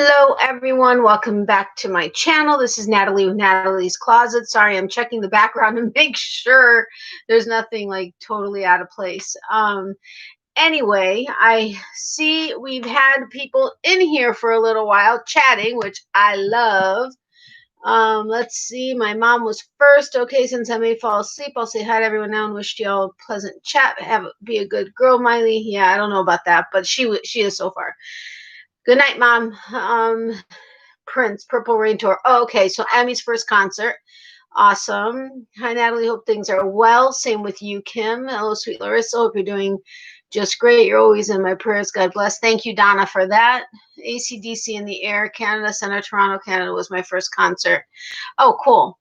Hello everyone, welcome back to my channel. This is Natalie with Natalie's Closet. Sorry, I'm checking the background to make sure there's nothing like totally out of place. Anyway, I see we've had people in here for a little while chatting, which I love. Let's see, my mom was first. Okay, since I may fall asleep, I'll say hi to everyone now and wish you all a pleasant chat. Be a good girl, Miley. Yeah, I don't know about that, but she is so far. Good night, Mom. Prince, Purple Rain Tour. Oh, okay, so Emmy's first concert. Awesome. Hi, Natalie. Hope things are well. Same with you, Kim. Hello, sweet Larissa. Hope you're doing just great. You're always in my prayers. God bless. Thank you, Donna, for that. AC/DC in the Air, Canada Center, Toronto, Canada was my first concert. Oh, cool.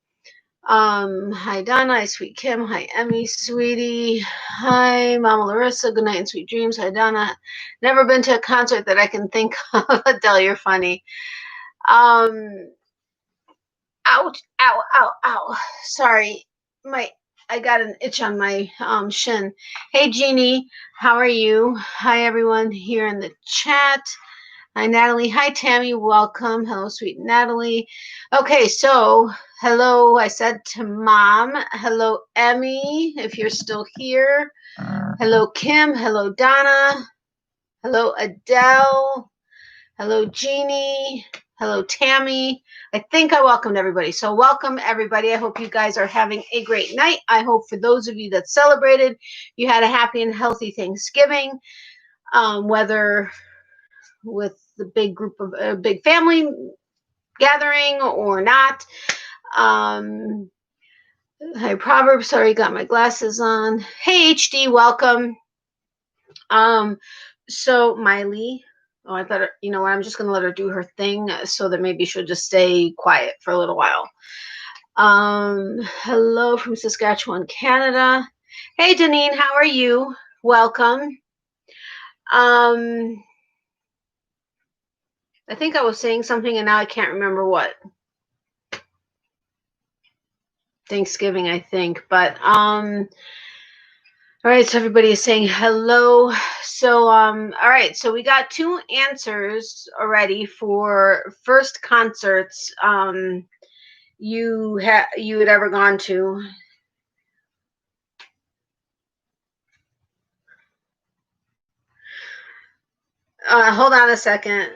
Hi, Donna. Hi, sweet Kim. Hi, Emmy, sweetie. Hi, Mama Larissa. Good night and sweet dreams. Hi, Donna. Never been to a concert that I can think of. Adele, you're funny. Ouch, ow, ow, ow. Sorry. I got an itch on my shin. Hey, Jeannie. How are you? Hi, everyone here in the chat. Hi, Natalie. Hi, Tammy. Welcome. Hello, sweet Natalie. Okay, so hello, I said to Mom. Hello, Emmy, if you're still here. Hello, Kim. Hello, Donna. Hello, Adele. Hello, Jeannie. Hello, Tammy. I think I welcomed everybody. So welcome, everybody. I hope you guys are having a great night. I hope for those of you that celebrated, you had a happy and healthy Thanksgiving, whether with the big group of a big family gathering or not. Hi, Proverbs. Sorry, got my glasses on. Hey, HD, welcome. So Miley. Oh, I thought, you know what? I'm just going to let her do her thing so that maybe she'll just stay quiet for a little while. Hello from Saskatchewan, Canada. Hey, Deneen, how are you? Welcome. I think I was saying something and now I can't remember what. Thanksgiving, I think. But all right, so everybody is saying hello. So all right, so we got 2 answers already for first concerts you had ever gone to. Hold on a second.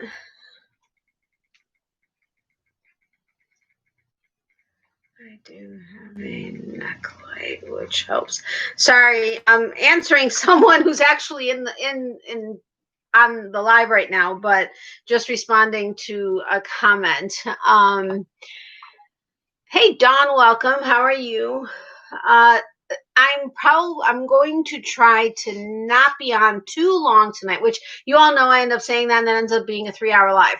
I do have a necklight, which helps. Sorry, I'm answering someone who's actually on the live right now, but just responding to a comment. Hey, Dawn, welcome. How are you? I'm going to try to not be on too long tonight, which you all know I end up saying that and that ends up being a 3-hour live.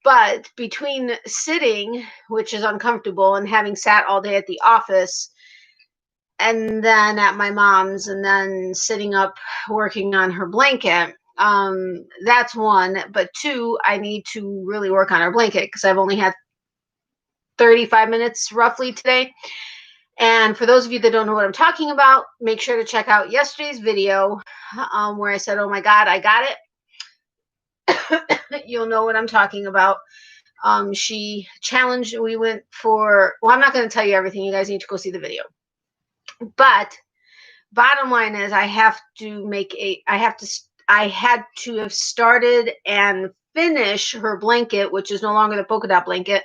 But between sitting, which is uncomfortable, and having sat all day at the office, and then at my mom's, and then sitting up working on her blanket, that's one. But 2, I need to really work on her blanket because I've only had 35 minutes roughly today. And for those of you that don't know what I'm talking about, make sure to check out yesterday's video where I said, oh my God, I got it. You'll know what I'm talking about. She challenged, we went for, well, I'm not going to tell you everything. You guys need to go see the video. But bottom line is I had to have started and finish her blanket, which is no longer the polka dot blanket,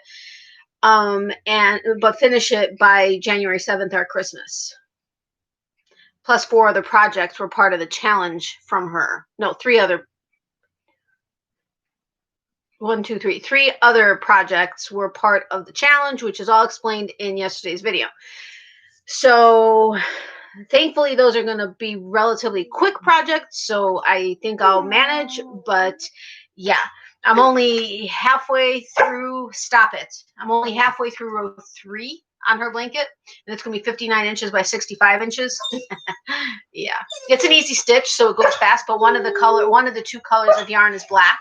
but finish it by January 7th, our Christmas. Plus 4 other projects were part of the challenge from her. No, 3 other. 3 other projects were part of the challenge, which is all explained in yesterday's video. So thankfully, those are going to be relatively quick projects, so I think I'll manage. But yeah, I'm only halfway through. Stop it. I'm only halfway through row 3 on her blanket, and it's going to be 59 inches by 65 inches. Yeah, it's an easy stitch, so it goes fast. But one of the 2 colors of yarn is black.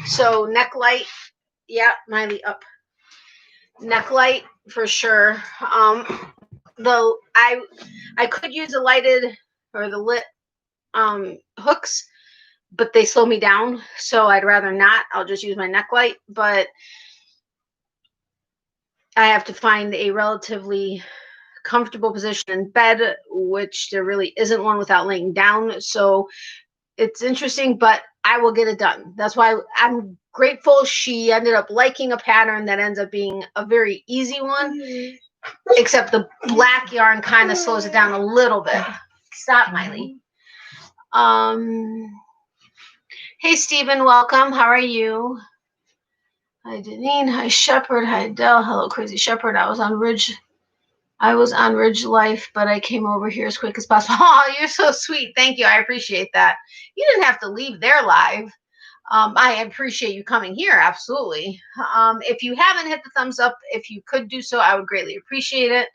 So neck light, yeah, Miley up. Neck light for sure. Though I could use a lighted or the lit hooks, but they slow me down, so I'd rather not. I'll just use my neck light, but I have to find a relatively comfortable position in bed, which there really isn't one without laying down. So it's interesting, but I will get it done. That's why I'm grateful she ended up liking a pattern that ends up being a very easy one, except the black yarn kind of slows it down a little bit. Stop, Miley. Hey, Stephen, welcome. How are you? Hi, Deneen. Hi, Shepherd. Hi, Dell. Hello, Crazy Shepherd. I was on Ridge Life, but I came over here as quick as possible. Oh, you're so sweet. Thank you. I appreciate that. You didn't have to leave their live. I appreciate you coming here. Absolutely. If you haven't hit the thumbs up, if you could do so, I would greatly appreciate it.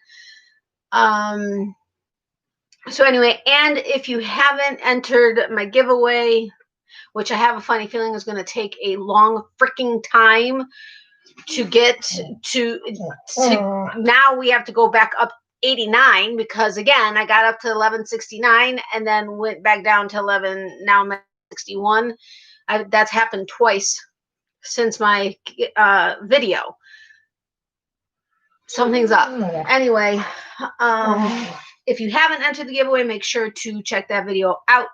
So anyway, and if you haven't entered my giveaway, which I have a funny feeling is going to take a long freaking time to get to now we have to go back up 89 because again I got up to 1169 and then went back down to 11. Now I'm at 61. That's happened twice since my video. Something's up. Anyway, if you haven't entered the giveaway, make sure to check that video out.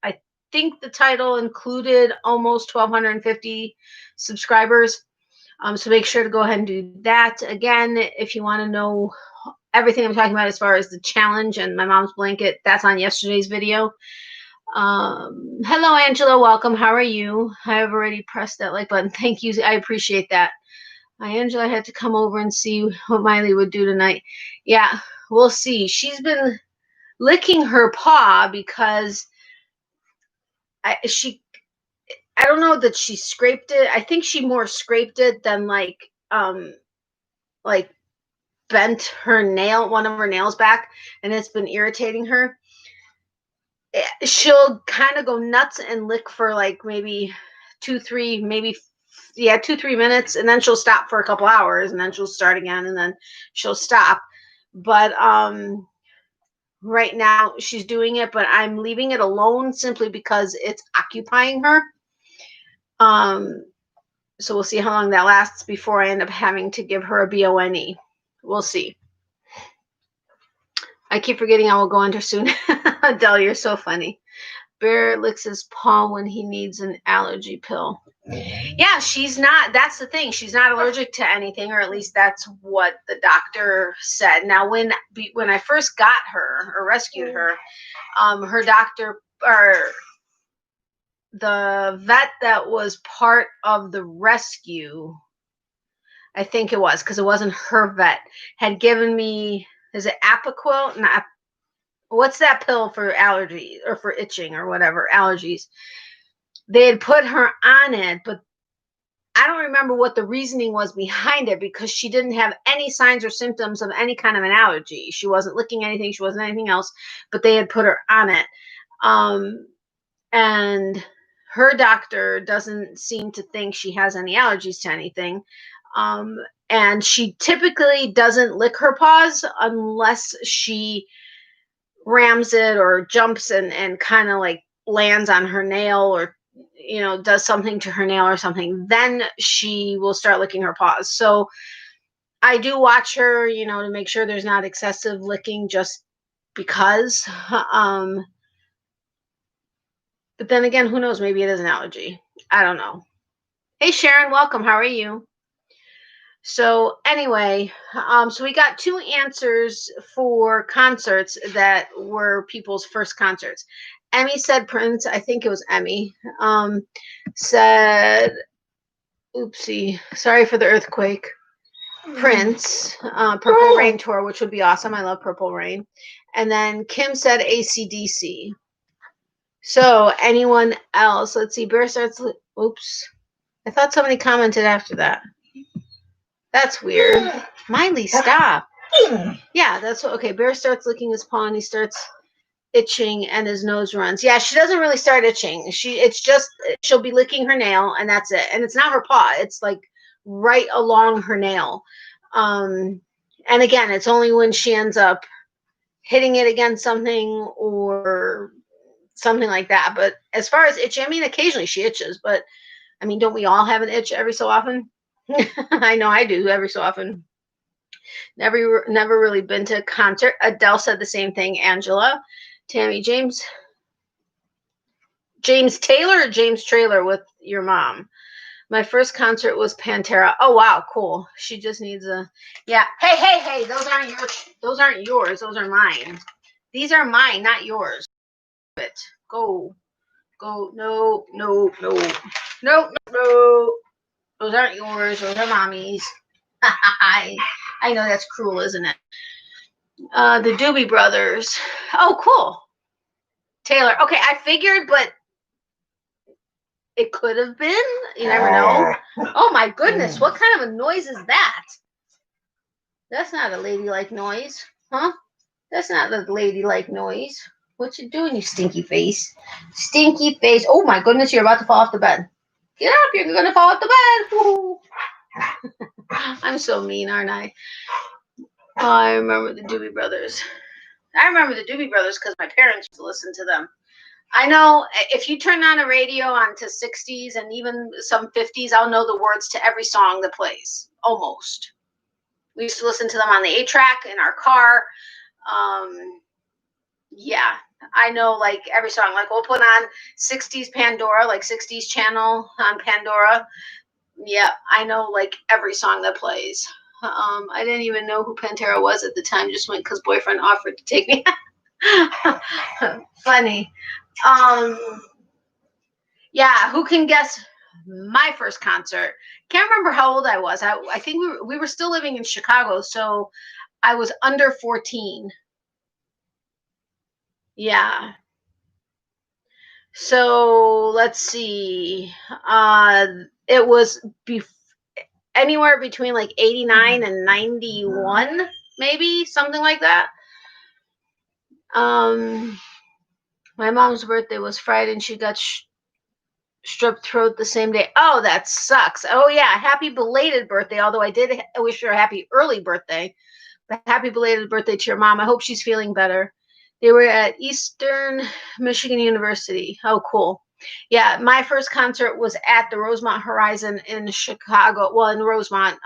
I think the title included almost 1,250 subscribers. So make sure to go ahead and do that. Again, if you want to know everything I'm talking about as far as the challenge and my mom's blanket, that's on yesterday's video. Hello, Angela. Welcome. How are you? I have already pressed that like button. Thank you. I appreciate that. Angela had to come over and see what Miley would do tonight. Yeah, we'll see. She's been licking her paw because I don't know that she scraped it. I think she more scraped it than like bent her nail, one of her nails back, and it's been irritating her. She'll kind of go nuts and lick for like maybe 2-3 minutes, and then she'll stop for a couple hours, and then she'll start again, and then she'll stop. But right now she's doing it, but I'm leaving it alone simply because it's occupying her. So we'll see how long that lasts before I end up having to give her a BONE. We'll see. I keep forgetting I will go under soon. Adele, you're so funny. Bear licks his paw when he needs an allergy pill. Yeah, she's not. That's the thing. She's not allergic to anything, or at least that's what the doctor said. Now, when I first got her or rescued her, her doctor or the vet that was part of the rescue, I think it was, because it wasn't her vet, had given me, is it Apoquel? Not, what's that pill for allergies or for itching or whatever, allergies? They had put her on it, but I don't remember what the reasoning was behind it because she didn't have any signs or symptoms of any kind of an allergy. She wasn't licking anything. She wasn't anything else, but they had put her on it. And her doctor doesn't seem to think she has any allergies to anything. And she typically doesn't lick her paws unless she rams it or jumps and kind of like lands on her nail or, you know, does something to her nail or something. Then she will start licking her paws. So I do watch her, you know, to make sure there's not excessive licking just because. But then again, who knows? Maybe it is an allergy. I don't know. Hey, Sharon, welcome. How are you? So anyway, so we got 2 answers for concerts that were people's first concerts. Emmy said Prince. I think it was Emmy. Said, oopsie, sorry for the earthquake. Prince, Purple Rain Tour, which would be awesome. I love Purple Rain. And then Kim said AC/DC. So anyone else? Let's see. Bear starts. Oops. I thought somebody commented after that. That's weird. Miley, stop. Yeah, that's what. Okay, Bear starts licking his paw and he starts itching and his nose runs. Yeah, she doesn't really start itching. It's just she'll be licking her nail and that's it. And it's not her paw. It's like right along her nail. And again, it's only when she ends up hitting it against something or something like that. But as far as itching, I mean, occasionally she itches, but I mean, don't we all have an itch every so often? I know I do every so often. Never really been to a concert. Adele said the same thing. Angela, Tammy, James Taylor or James Trailer with your mom. My first concert was Pantera. Oh wow, cool. She just needs a yeah. Hey, those aren't yours. Those are mine. These are mine, not yours. Go. No. Those aren't yours. Those are mommy's. I know that's cruel, isn't it? The Doobie Brothers. Oh, cool. Taylor. Okay, I figured, but it could have been. You never know. Oh my goodness, what kind of a noise is that? That's not a ladylike noise, huh? That's not a ladylike noise. What you doing, you stinky face? Stinky face. Oh my goodness, you're about to fall off the bed. Get up, you're gonna fall off the bed. I'm so mean, aren't I? Oh, I remember the Doobie Brothers. I remember the Doobie Brothers because my parents used to listen to them. I know if you turn on a radio onto 60s and even some 50s, I'll know the words to every song that plays, almost. We used to listen to them on the 8-track in our car. Yeah, I know like every song. Like we'll put on 60s Pandora, like 60s channel on Pandora. Yeah, I know like every song that plays. I didn't even know who Pantera was at the time. Just went because boyfriend offered to take me. Funny. Yeah, who can guess my first concert? Can't remember how old I was. I think we were still living in Chicago, so I was under 14. Yeah. So let's see. It was anywhere between like 89 and 91, maybe something like that. My mom's birthday was Friday, and she got strep throat the same day. Oh, that sucks. Oh yeah, happy belated birthday. Although I did wish her a happy early birthday, but happy belated birthday to your mom. I hope she's feeling better. They were at Eastern Michigan University. Oh, cool. Yeah, my first concert was at the Rosemont Horizon in Chicago. Well, in Rosemont,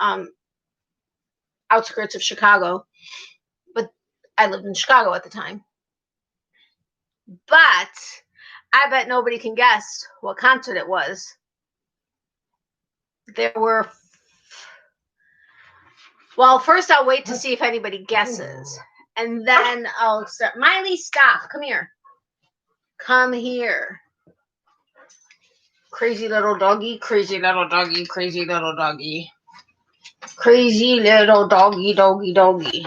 outskirts of Chicago. But I lived in Chicago at the time. But I bet nobody can guess what concert it was. There were. Well, first I'll wait to see if anybody guesses. And then I'll start. Miley, stop. Come here. Come here. Crazy little doggy, crazy little doggy, crazy little doggy. Crazy little doggy, doggy, doggy.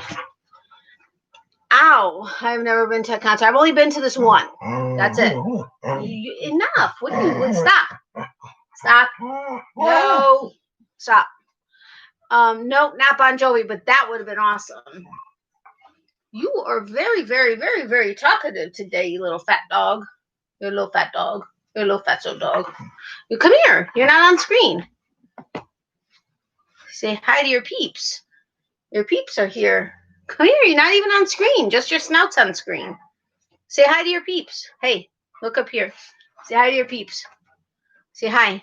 Ow. I've never been to a concert. I've only been to this one. That's it. Enough. What do you stop? Stop. No. Stop. Nope, not Bon Jovi, but that would have been awesome. You are very, very, very, very talkative today, you little fat dog. You're a little fat dog. You're a little fatso dog. You come here. You're not on screen. Say hi to your peeps. Your peeps are here. Come here. You're not even on screen. Just your snout's on screen. Say hi to your peeps. Hey, look up here. Say hi to your peeps. Say hi.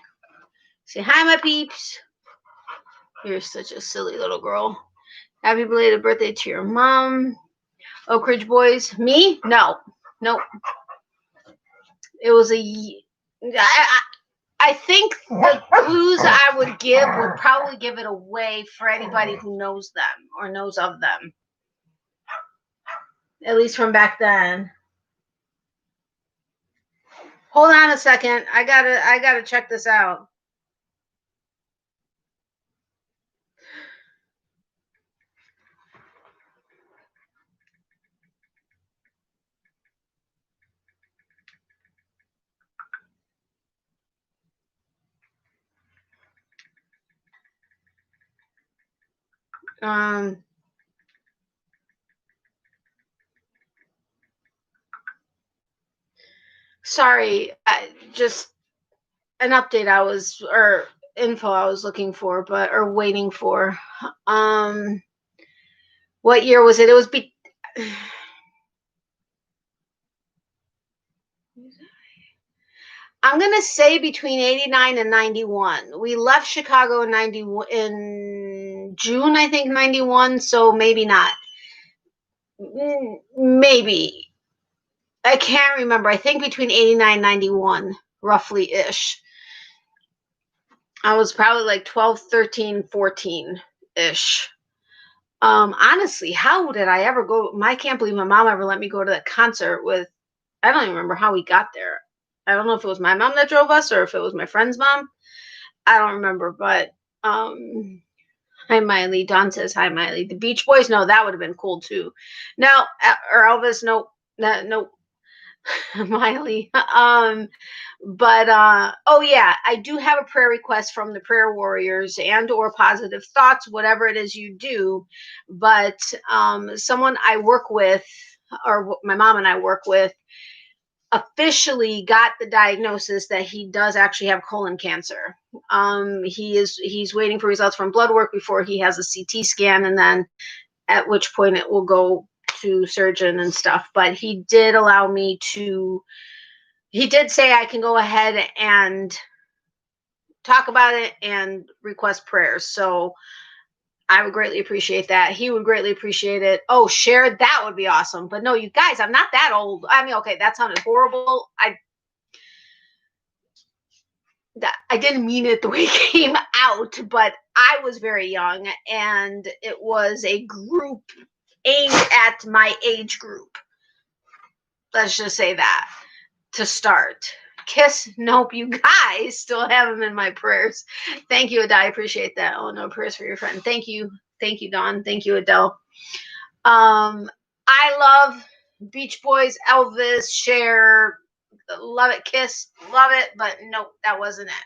Say hi, my peeps. You're such a silly little girl. Happy belated birthday to your mom. Oak Ridge Boys. Me? No. Nope. It was I think the clues I would give would probably give it away for anybody who knows them or knows of them. At least from back then. Hold on a second. I gotta check this out. Sorry, just an update or info I was looking for, or waiting for. What year was it? It was I'm gonna say between 89 and 91. We left Chicago in in June, I think, 91. So maybe not. Maybe. I can't remember. I think between 89 and 91, roughly ish. I was probably like 12, 13, 14 ish. Honestly, how did I ever go? I can't believe my mom ever let me go to that concert with, I don't even remember how we got there. I don't know if it was my mom that drove us or if it was my friend's mom. I don't remember, but hi Miley. Don says hi Miley. The Beach Boys, no, that would have been cool too. No, or Elvis, no, no, Miley. But oh yeah, I do have a prayer request from the prayer warriors and or positive thoughts, whatever it is you do. But someone I work with, or my mom and I work with, officially got the diagnosis that he does actually have colon cancer. He's waiting for results from blood work before he has a CT scan, and then at which point it will go to surgeon and stuff. But he did allow me to, he did say I can go ahead and talk about it and request prayers. So I would greatly appreciate that. He would greatly appreciate it. Oh, share, that would be awesome. But no, you guys, I'm not that old. I mean, okay, that sounded horrible. I didn't mean it the way it came out, but I was very young, and it was a group aimed at my age group. Let's just say that to start. Kiss, nope, you guys still have them in my prayers. Thank you, Adele. I appreciate that. Oh, no prayers for your friend. Thank you. Thank you, Dawn. Thank you, Adele. I love Beach Boys, Elvis, Cher, love it, Kiss, love it, but nope, that wasn't it.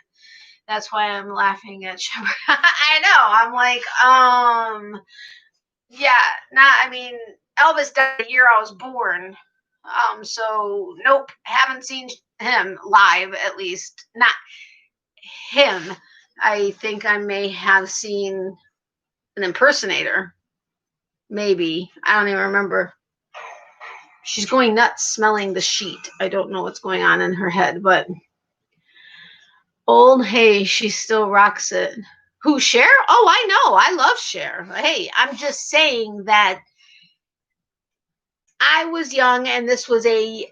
That's why I'm laughing at Shepard. I know. I'm like, yeah, I mean, Elvis died the year I was born. So nope, haven't seen him live, at least. Not him. I think I may have seen an impersonator. Maybe. I don't even remember. She's going nuts smelling the sheet. I don't know what's going on in her head, but old, hey, she still rocks it. Who, Cher? Oh, I know. I love Cher. Hey, I'm just saying that I was young, and this was a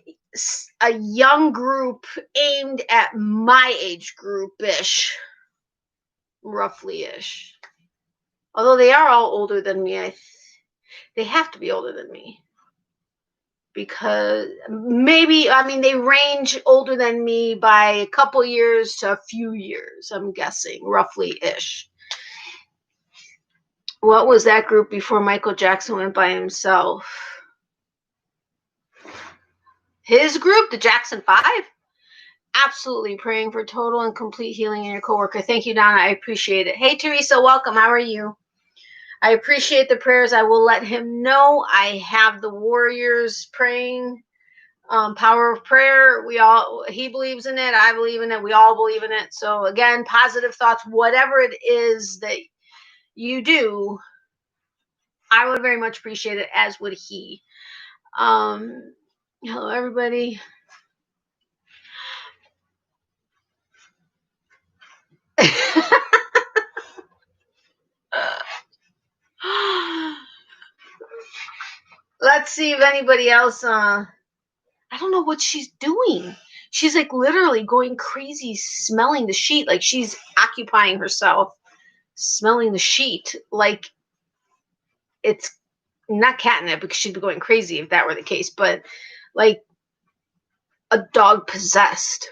young group aimed at my age group-ish, roughly-ish. Although they are all older than me. They have to be older than me. Because maybe, I mean, they range older than me by a couple years to a few years, I'm guessing, roughly-ish. What was that group before Michael Jackson went by himself? His group, the Jackson 5? Absolutely. Praying for total and complete healing in your coworker. Thank you, Donna. I appreciate it. Hey, Teresa, welcome. How are you? I appreciate the prayers. I will let him know. I have the warriors praying. Power of prayer. He believes in it. I believe in it. We all believe in it. So again, positive thoughts, whatever it is that you do, I would very much appreciate it, as would he. Hello, everybody. Let's see if anybody else. I don't know what she's doing. She's like literally going crazy, smelling the sheet, like she's occupying herself, smelling the sheet, like it's not catnip, because she'd be going crazy if that were the case, but like a dog possessed.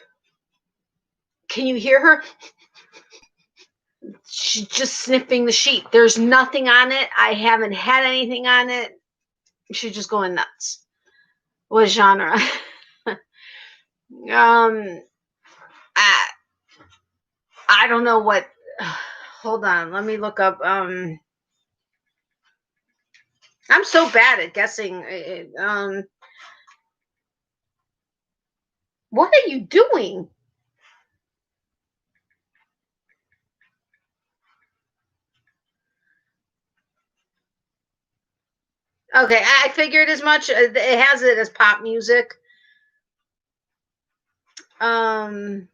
Can you hear her? She's just sniffing the sheet. There's nothing on it. I haven't had anything on it. She's just going nuts. What genre? I don't know what. Hold on, let me look up. I'm so bad at guessing. What are you doing? Okay, I figured as much. It has it as pop music. Any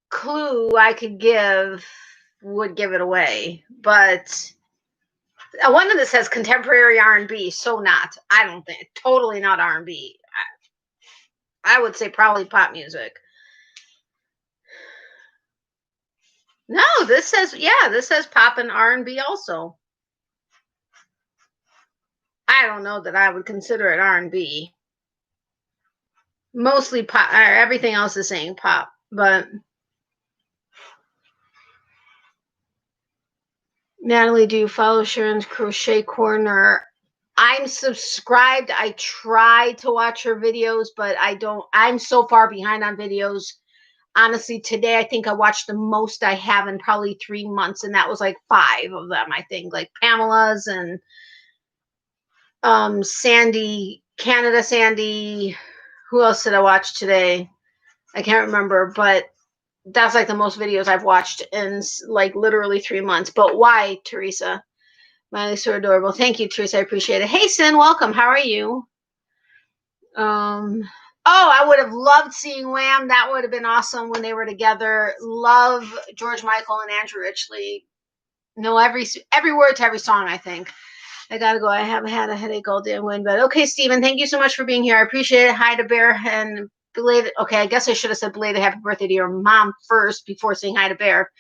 clue I could give would give it away, but one of this says contemporary R&B, so not. I don't think, totally not R&B. I would say probably pop music. No, this says, yeah, this says pop and R&B also. I don't know that I would consider it R&B. Mostly pop, or everything else is saying pop, but Natalie, do you follow Sharon's Crochet Corner? I'm subscribed. I try to watch her videos, but I don't. I'm so far behind on videos. Honestly, today I think I watched the most I have in probably 3 months, and that was like 5 of them, I think, like Pamela's and Sandy, Canada Sandy. Who else did I watch today? I can't remember, but that's like the most videos I've watched in like literally 3 months. But why, Teresa? Miley's so adorable. Thank you, Teresa. I appreciate it. Hey, Sin, welcome. How are you? Oh, I would have loved seeing Wham. That would have been awesome when they were together. Love George Michael and Andrew Ridgeley. Know every word to every song, I think. I gotta go. I haven't had a headache all day. I'm going to bed. Okay, Stephen, thank you so much for being here. I appreciate it. Hi to Bear and belated. Okay, I guess I should have said belated happy birthday to your mom first before saying hi to Bear.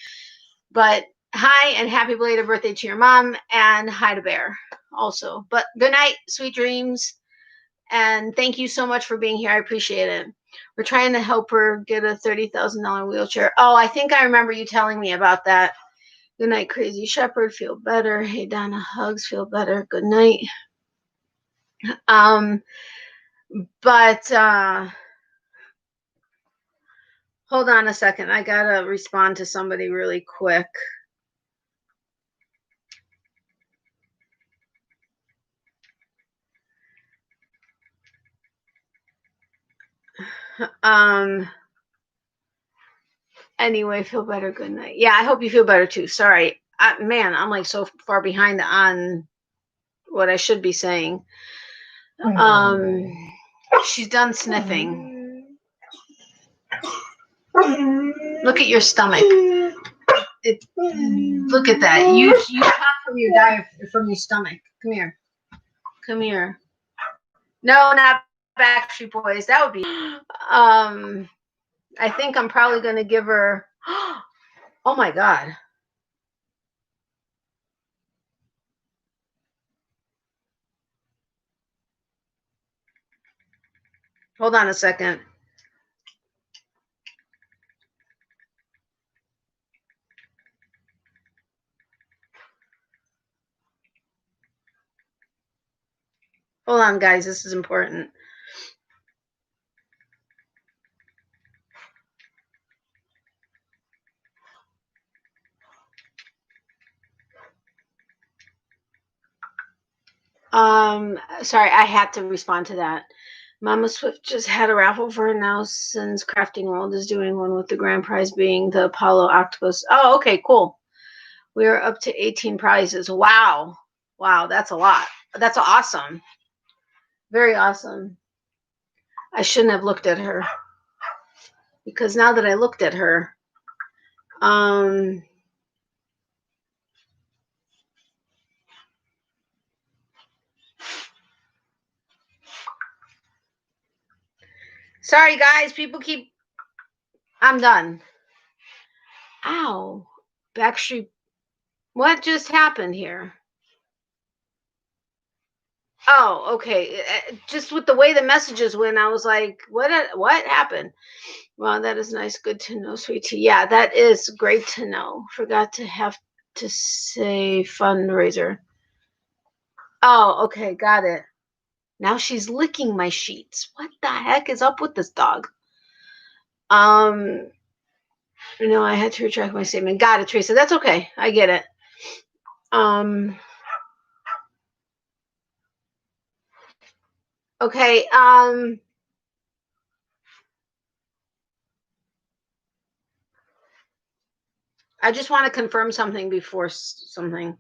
But hi and happy belated birthday to your mom, and hi to Bear also. But good night, sweet dreams. And thank you so much for being here. I appreciate it. We're trying to help her get a $30,000 wheelchair. Oh, I think I remember you telling me about that. Good night, Crazy Shepherd. Feel better. Hey, Donna, hugs. Feel better. Good night. But hold on a second. I gotta respond to somebody really quick. Anyway, feel better. Good night. Yeah, I hope you feel better too. Sorry. Man, I'm like so far behind on what I should be saying. She's done sniffing. Look at your stomach. Look at that. You talk from your diet, from your stomach. Come here. Come here. No, not Backstreet Boys. That would be. I think I'm probably going to give her. Oh my God. Hold on a second. Hold on, guys. This is important. Sorry, I had to respond to that. Mama Swift just had a raffle for her now since Crafting World is doing one with the grand prize being the Apollo Octopus. Oh, okay, cool. We are up to 18 prizes. Wow. Wow, that's a lot. That's awesome. Very awesome. I shouldn't have looked at her. Because now that I looked at her, sorry guys, people keep. I'm done. Ow. Backstreet. What just happened here? Oh, okay. Just with the way the messages went, I was like, what happened? Well, that is nice. Good to know, sweet tea. Yeah, that is great to know. Forgot to have to say fundraiser. Oh, okay. Got it. Now she's licking my sheets. What the heck is up with this dog? No, I had to retract my statement. Got it, Teresa. That's okay. I get it. Okay. I just want to confirm something before something.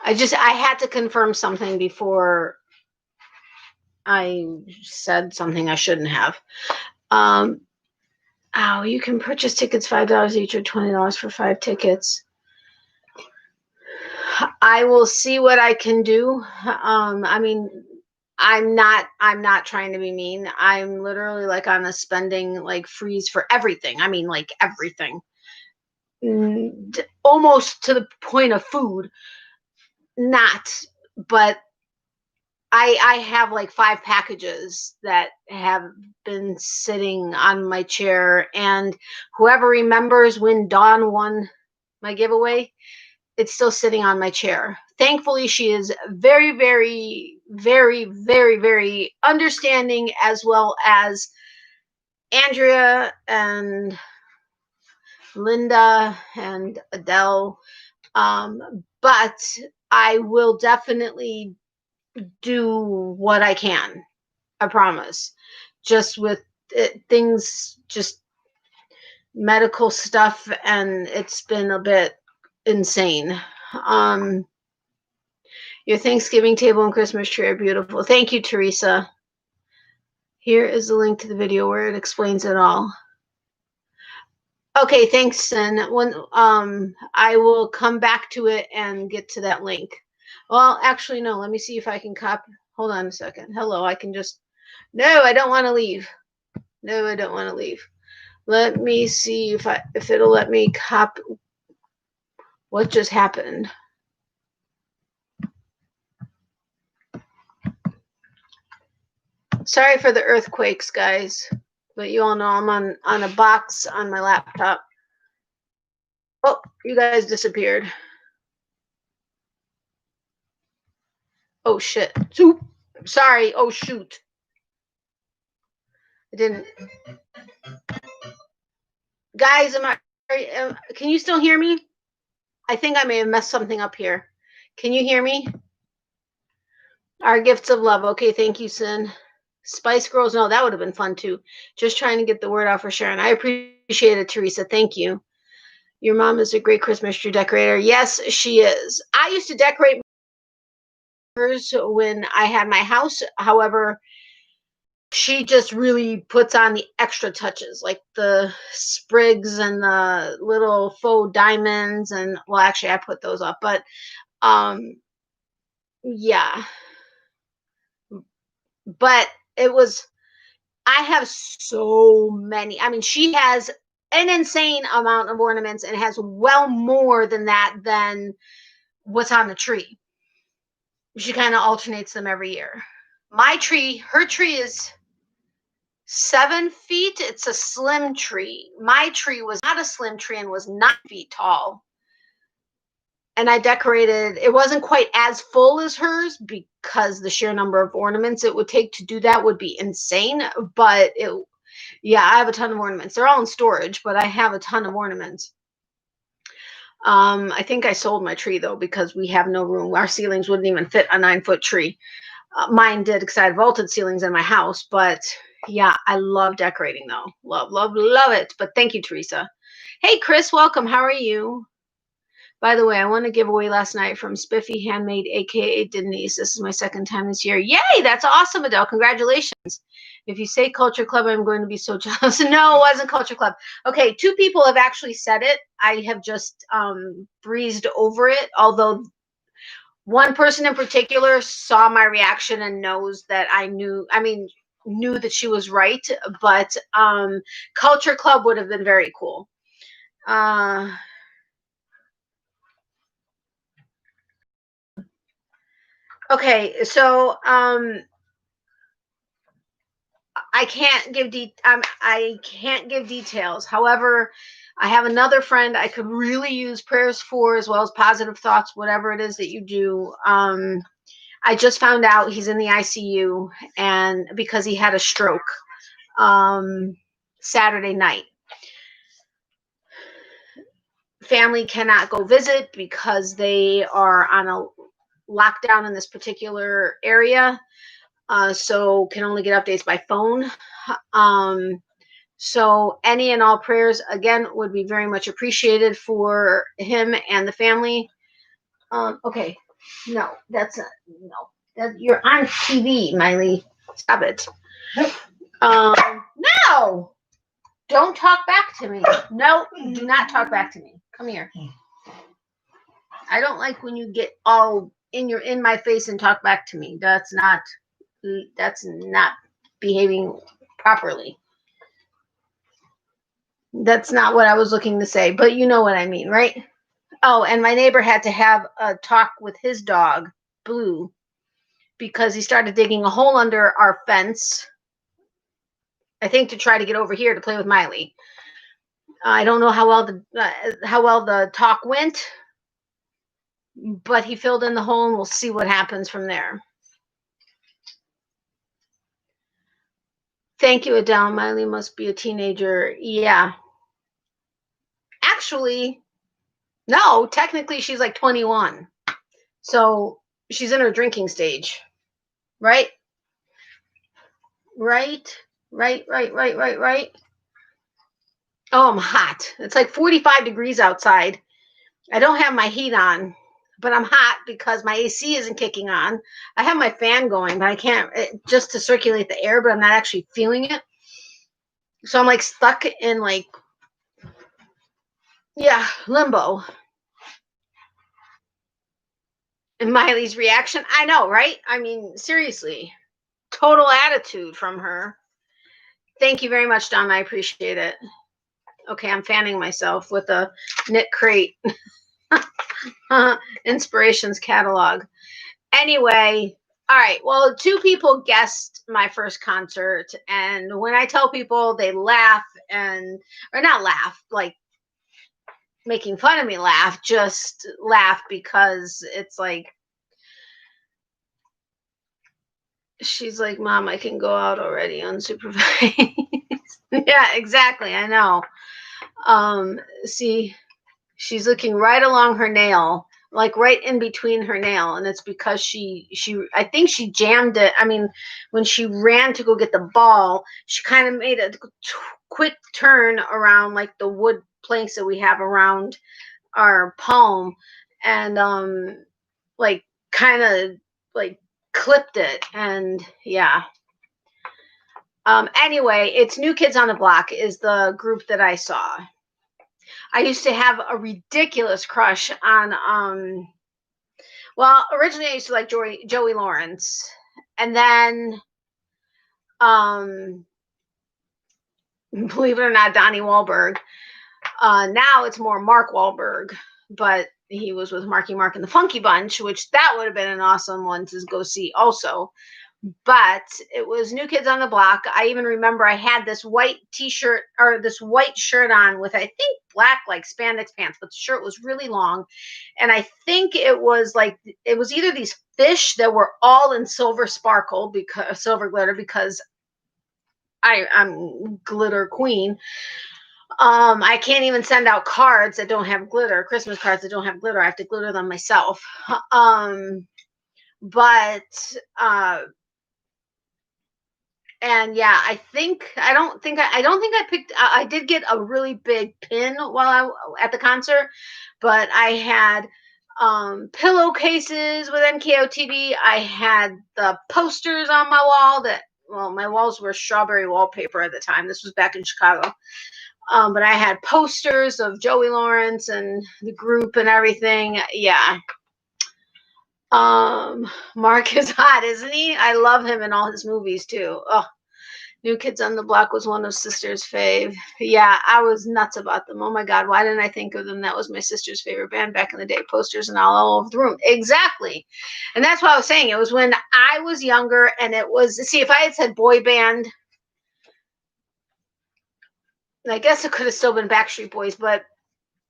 I had to confirm something before I said something I shouldn't have. Oh, you can purchase tickets $5 each or $20 for 5 tickets. I will see what I can do. I mean, I'm not trying to be mean. I'm literally like on a spending like freeze for everything. I mean, like everything. Almost to the point of food. Not, but I have like 5 packages that have been sitting on my chair, and whoever remembers when Dawn won my giveaway, it's still sitting on my chair. Thankfully, she is very, very, very, very, very understanding, as well as Andrea and Linda and Adele. But I will definitely do what I can. I promise. Just with things, just medical stuff, and it's been a bit insane. Your Thanksgiving table and Christmas tree are beautiful. Thank you, Teresa. Here is the link to the video where it explains it all. Okay, thanks, Sin. When I will come back to it and get to that link. Well, actually, no. Let me see if I can copy. Hold on a second. Hello, I can just. No, I don't want to leave. No, I don't want to leave. Let me see if it'll let me copy. What just happened? Sorry for the earthquakes, guys, but you all know I'm on a box on my laptop. Oh, you guys disappeared. Oh shit. Sorry. Oh shoot. I didn't. Guys, can you still hear me? I think I may have messed something up here. Can you hear me? Our gifts of love. Okay, thank you, Sin. Spice Girls. No, that would have been fun too. Just trying to get the word out for Sharon. I appreciate it, Teresa. Thank you. Your mom is a great Christmas tree decorator. Yes, she is. I used to decorate when I had my house. However, she just really puts on the extra touches, like the sprigs and the little faux diamonds. And well, actually, I put those up, but yeah. But it was. I have so many. I mean, she has an insane amount of ornaments and has well more than that than what's on the tree. She kind of alternates them every year. My tree, her tree is 7 feet. It's a slim tree. My tree was not a slim tree and was 9 feet tall. And I decorated, it wasn't quite as full as hers because the sheer number of ornaments it would take to do that would be insane. But yeah, I have a ton of ornaments. They're all in storage, but I have a ton of ornaments. I think I sold my tree though because we have no room. Our ceilings wouldn't even fit a 9-foot tree. Mine did because I had vaulted ceilings in my house. But yeah, I love decorating though. Love, love, love it. But thank you, Teresa. Hey, Chris, welcome. How are you? By the way, I won a giveaway last night from Spiffy Handmade, aka Denise. This is my 2nd time this year. Yay, that's awesome, Adele. Congratulations. If you say Culture Club, I'm going to be so jealous. No, it wasn't Culture Club. Okay, 2 people have actually said it. I have just breezed over it, although one person in particular saw my reaction and knows that I knew that she was right, but Culture Club would have been very cool. Okay, so I can't give details. However, I have another friend I could really use prayers for, as well as positive thoughts, whatever it is that you do. I just found out he's in the ICU, and because he had a stroke Saturday night. Family cannot go visit because they are on a lockdown in this particular area. So can only get updates by phone. So any and all prayers, again, would be very much appreciated for him and the family. Okay. No, that's not, no. That, you're on TV, Miley. Stop it. No! Don't talk back to me. No, do not talk back to me. Come here. I don't like when you get all in my face and talk back to me. That's not behaving properly. That's not what I was looking to say, but you know what I mean, right? Oh, and my neighbor had to have a talk with his dog, Blue, because he started digging a hole under our fence, I think to try to get over here to play with Miley. I don't know how well the talk went, but he filled in the hole, and we'll see what happens from there. Thank you, Adele. Miley must be a teenager. Yeah. Actually, no, technically she's like 21. So she's in her drinking stage. Right? Right. Oh, I'm hot. It's like 45 degrees outside. I don't have my heat on, but I'm hot because my AC isn't kicking on. I have my fan going, but I can't, just to circulate the air, but I'm not actually feeling it. So I'm like stuck in like, yeah, limbo. And Miley's reaction, I know, right? I mean, seriously, total attitude from her. Thank you very much, Don. I appreciate it. Okay, I'm fanning myself with a KnitCrate inspirations catalog. Anyway, all right. Well, 2 people guessed my first concert, and when I tell people, they laugh or not laugh, like making fun of me laugh, just laugh because it's like, she's like, Mom, I can go out already unsupervised. Yeah, exactly. I know. See, she's looking right along her nail, like right in between her nail, and it's because she I think she jammed it. I mean, when she ran to go get the ball, she kind of made a quick turn around like the wood planks that we have around our palm, and like kind of like clipped it, and yeah. Anyway, it's New Kids on the Block is the group that I saw. I used to have a ridiculous crush on well, originally I used to like Joey Lawrence, and then believe it or not, Donnie Wahlberg. Now it's more Mark Wahlberg, but he was with Marky Mark and the Funky Bunch, which that would have been an awesome one to go see also. But it was New Kids on the Block. I even remember I had this white t-shirt or this white shirt on with, I think, black like spandex pants, but the shirt was really long. And I think it was either these fish that were all in silver sparkle, because silver glitter, because I'm glitter queen. I can't even send out cards that don't have glitter, Christmas cards that don't have glitter. I have to glitter them myself. And yeah, I don't think I picked. I did get a really big pin while at the concert, but I had pillowcases with NKOTB. I had the posters on my wall my walls were strawberry wallpaper at the time. This was back in Chicago. But I had posters of Joey Lawrence and the group and everything. Yeah. Mark is hot, isn't he? I love him in all his movies too. Oh, New Kids on the Block was one of sister's fave. Yeah, I was nuts about them. Oh my God, why didn't I think of them? That was my sister's favorite band back in the day. Posters and all over the room. Exactly. And that's what I was saying. It was when I was younger, and it was, see, if I had said boy band, I guess it could have still been Backstreet Boys, but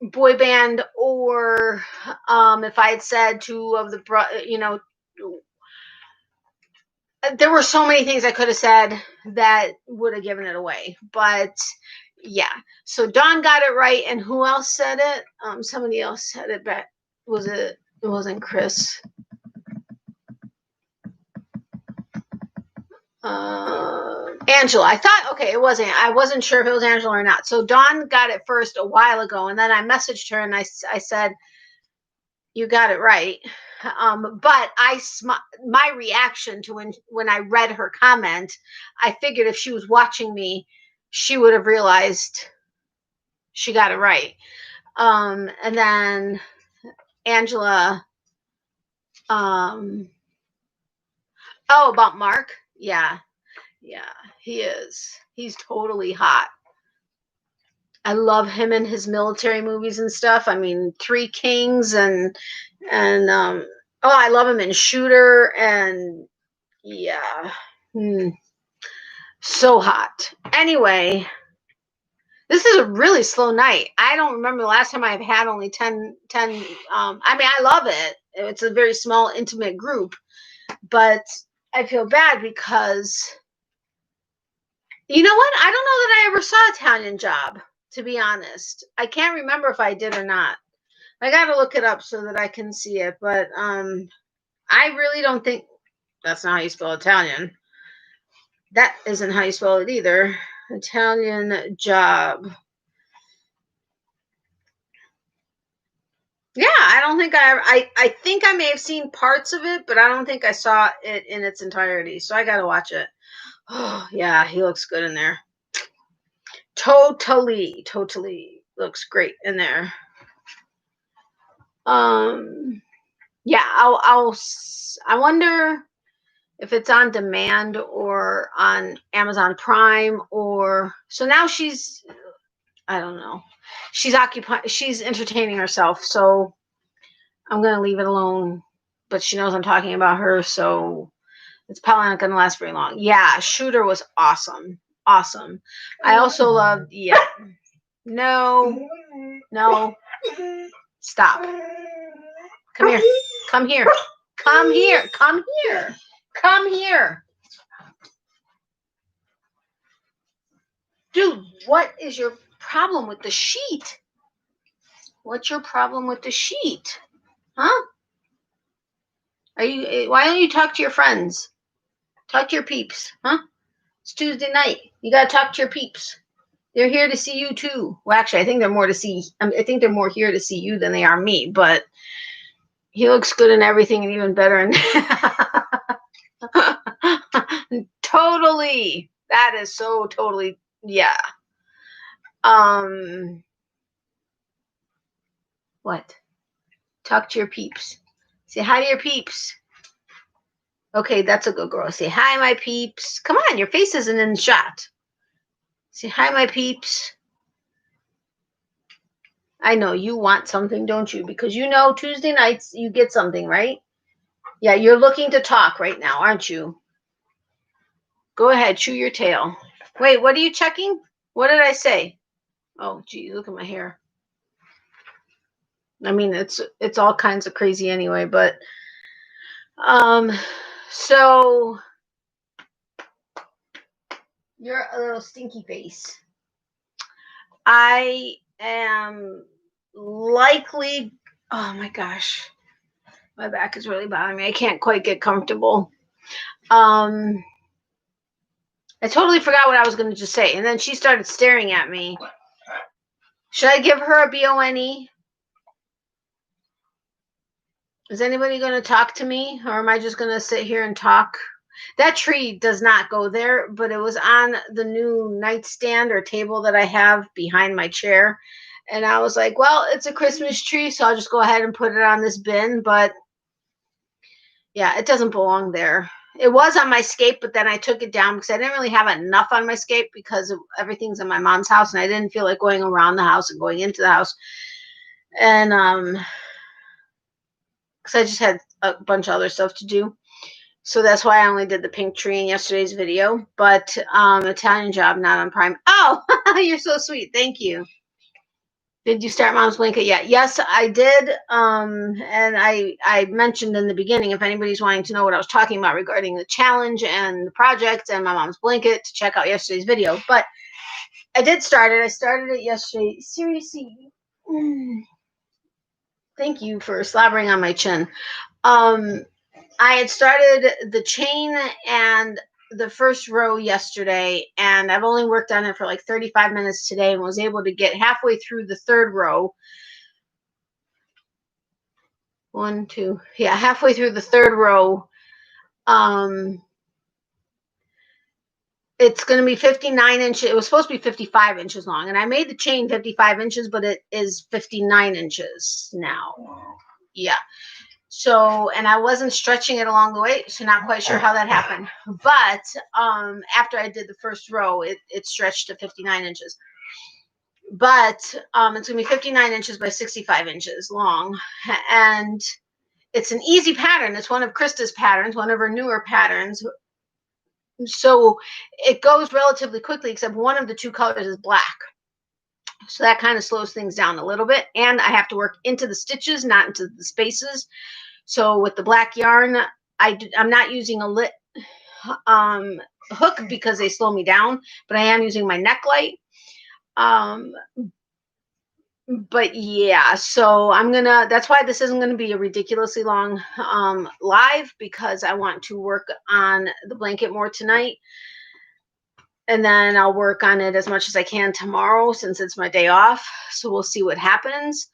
boy band, or if I had said 2 of the, there were so many things I could have said that would have given it away. But yeah, so Dawn got it right, and who else said it? Somebody else said it, but it wasn't Chris. Angela. I thought, okay, it wasn't. I wasn't sure if it was Angela or not. So Dawn got it first a while ago, and then I messaged her and I said, you got it right. But my reaction to when I read her comment, I figured if she was watching me, she would have realized she got it right. And then Angela, oh, about Mark. Yeah, he is. He's totally hot. I love him in his military movies and stuff. I mean, Three Kings and oh, I love him in Shooter, and yeah, so hot. Anyway, this is a really slow night. I don't remember the last time I've had only 10. I mean, I love it. It's a very small, intimate group, but I feel bad because, you know what? I don't know that I ever saw Italian Job, to be honest. I can't remember if I did or not. I got to look it up so that I can see it, but I really don't think that's not how you spell Italian. That isn't how you spell it either. Italian Job. Yeah, I don't think I think I may have seen parts of it, but I don't think I saw it in its entirety. So I got to watch it. Oh, yeah, he looks good in there. Totally looks great in there. Yeah, I wonder if it's on demand or on Amazon Prime, or so now she's, I don't know. She's occupied, she's entertaining herself, so I'm going to leave it alone, but she knows I'm talking about her, so it's probably not going to last very long. Yeah, Shooter was awesome. Awesome. I also loved, yeah. No. Stop. Come here. Come here. Come here. Come here. Come here. Dude, what is your problem with the sheet? What's your problem with the sheet? Huh? Why don't you talk to your friends? Talk to your peeps, huh? It's Tuesday night. You gotta talk to your peeps. They're here to see you too. Well, actually, I think they're more here to see you than they are me, but he looks good in everything and even better in totally. That is so totally, yeah. What? Talk to your peeps. Say hi to your peeps. Okay, that's a good girl. Say hi, my peeps. Come on, your face isn't in the shot. Say hi, my peeps. I know you want something, don't you? Because you know Tuesday nights you get something, right? Yeah, you're looking to talk right now, aren't you? Go ahead, chew your tail. Wait, what are you checking? What did I say? Oh, gee, look at my hair. I mean, it's all kinds of crazy anyway, but so you're a little stinky face. I am likely, oh my gosh, my back is really bothering me. I can't quite get comfortable. I totally forgot what I was going to just say, and then she started staring at me. Should I give her a BONE? Is anybody going to talk to me, or am I just going to sit here and talk? That tree does not go there, but it was on the new nightstand or table that I have behind my chair. And I was like, well, it's a Christmas tree, so I'll just go ahead and put it on this bin. But yeah, it doesn't belong there. It was on my scape, but then I took it down because I didn't really have enough on my scape because everything's in my mom's house, and I didn't feel like going around the house and going into the house. And because I just had a bunch of other stuff to do. So that's why I only did the pink tree in yesterday's video. But Italian Job, not on Prime. Oh, you're so sweet. Thank you. Did you start Mom's Blanket yet? Yes, I did. And I mentioned in the beginning, if anybody's wanting to know what I was talking about regarding the challenge and the project and my mom's blanket, to check out yesterday's video. But I did start it. I started it yesterday. Seriously. Thank you for slobbering on my chin. I had started the chain and the first row yesterday, and I've only worked on it for like 35 minutes today and was able to get halfway through the third row 1, 2, yeah, halfway through the third row. It's going to be 59 inches. It was supposed to be 55 inches long, and I made the chain 55 inches, but it is 59 inches now. Yeah. So, and I wasn't stretching it along the way, so not quite sure how that happened. But after I did the first row, it stretched to 59 inches. But it's going to be 59 inches by 65 inches long, and it's an easy pattern. It's one of Krista's patterns, one of her newer patterns. So it goes relatively quickly, except one of the two colors is black. So that kind of slows things down a little bit. And I have to work into the stitches, not into the spaces. So with the black yarn, I'm not using a lit hook because they slow me down, but I am using my neck light. But yeah, so that's why this isn't gonna be a ridiculously long live, because I want to work on the blanket more tonight, and then I'll work on it as much as I can tomorrow since it's my day off. So we'll see what happens.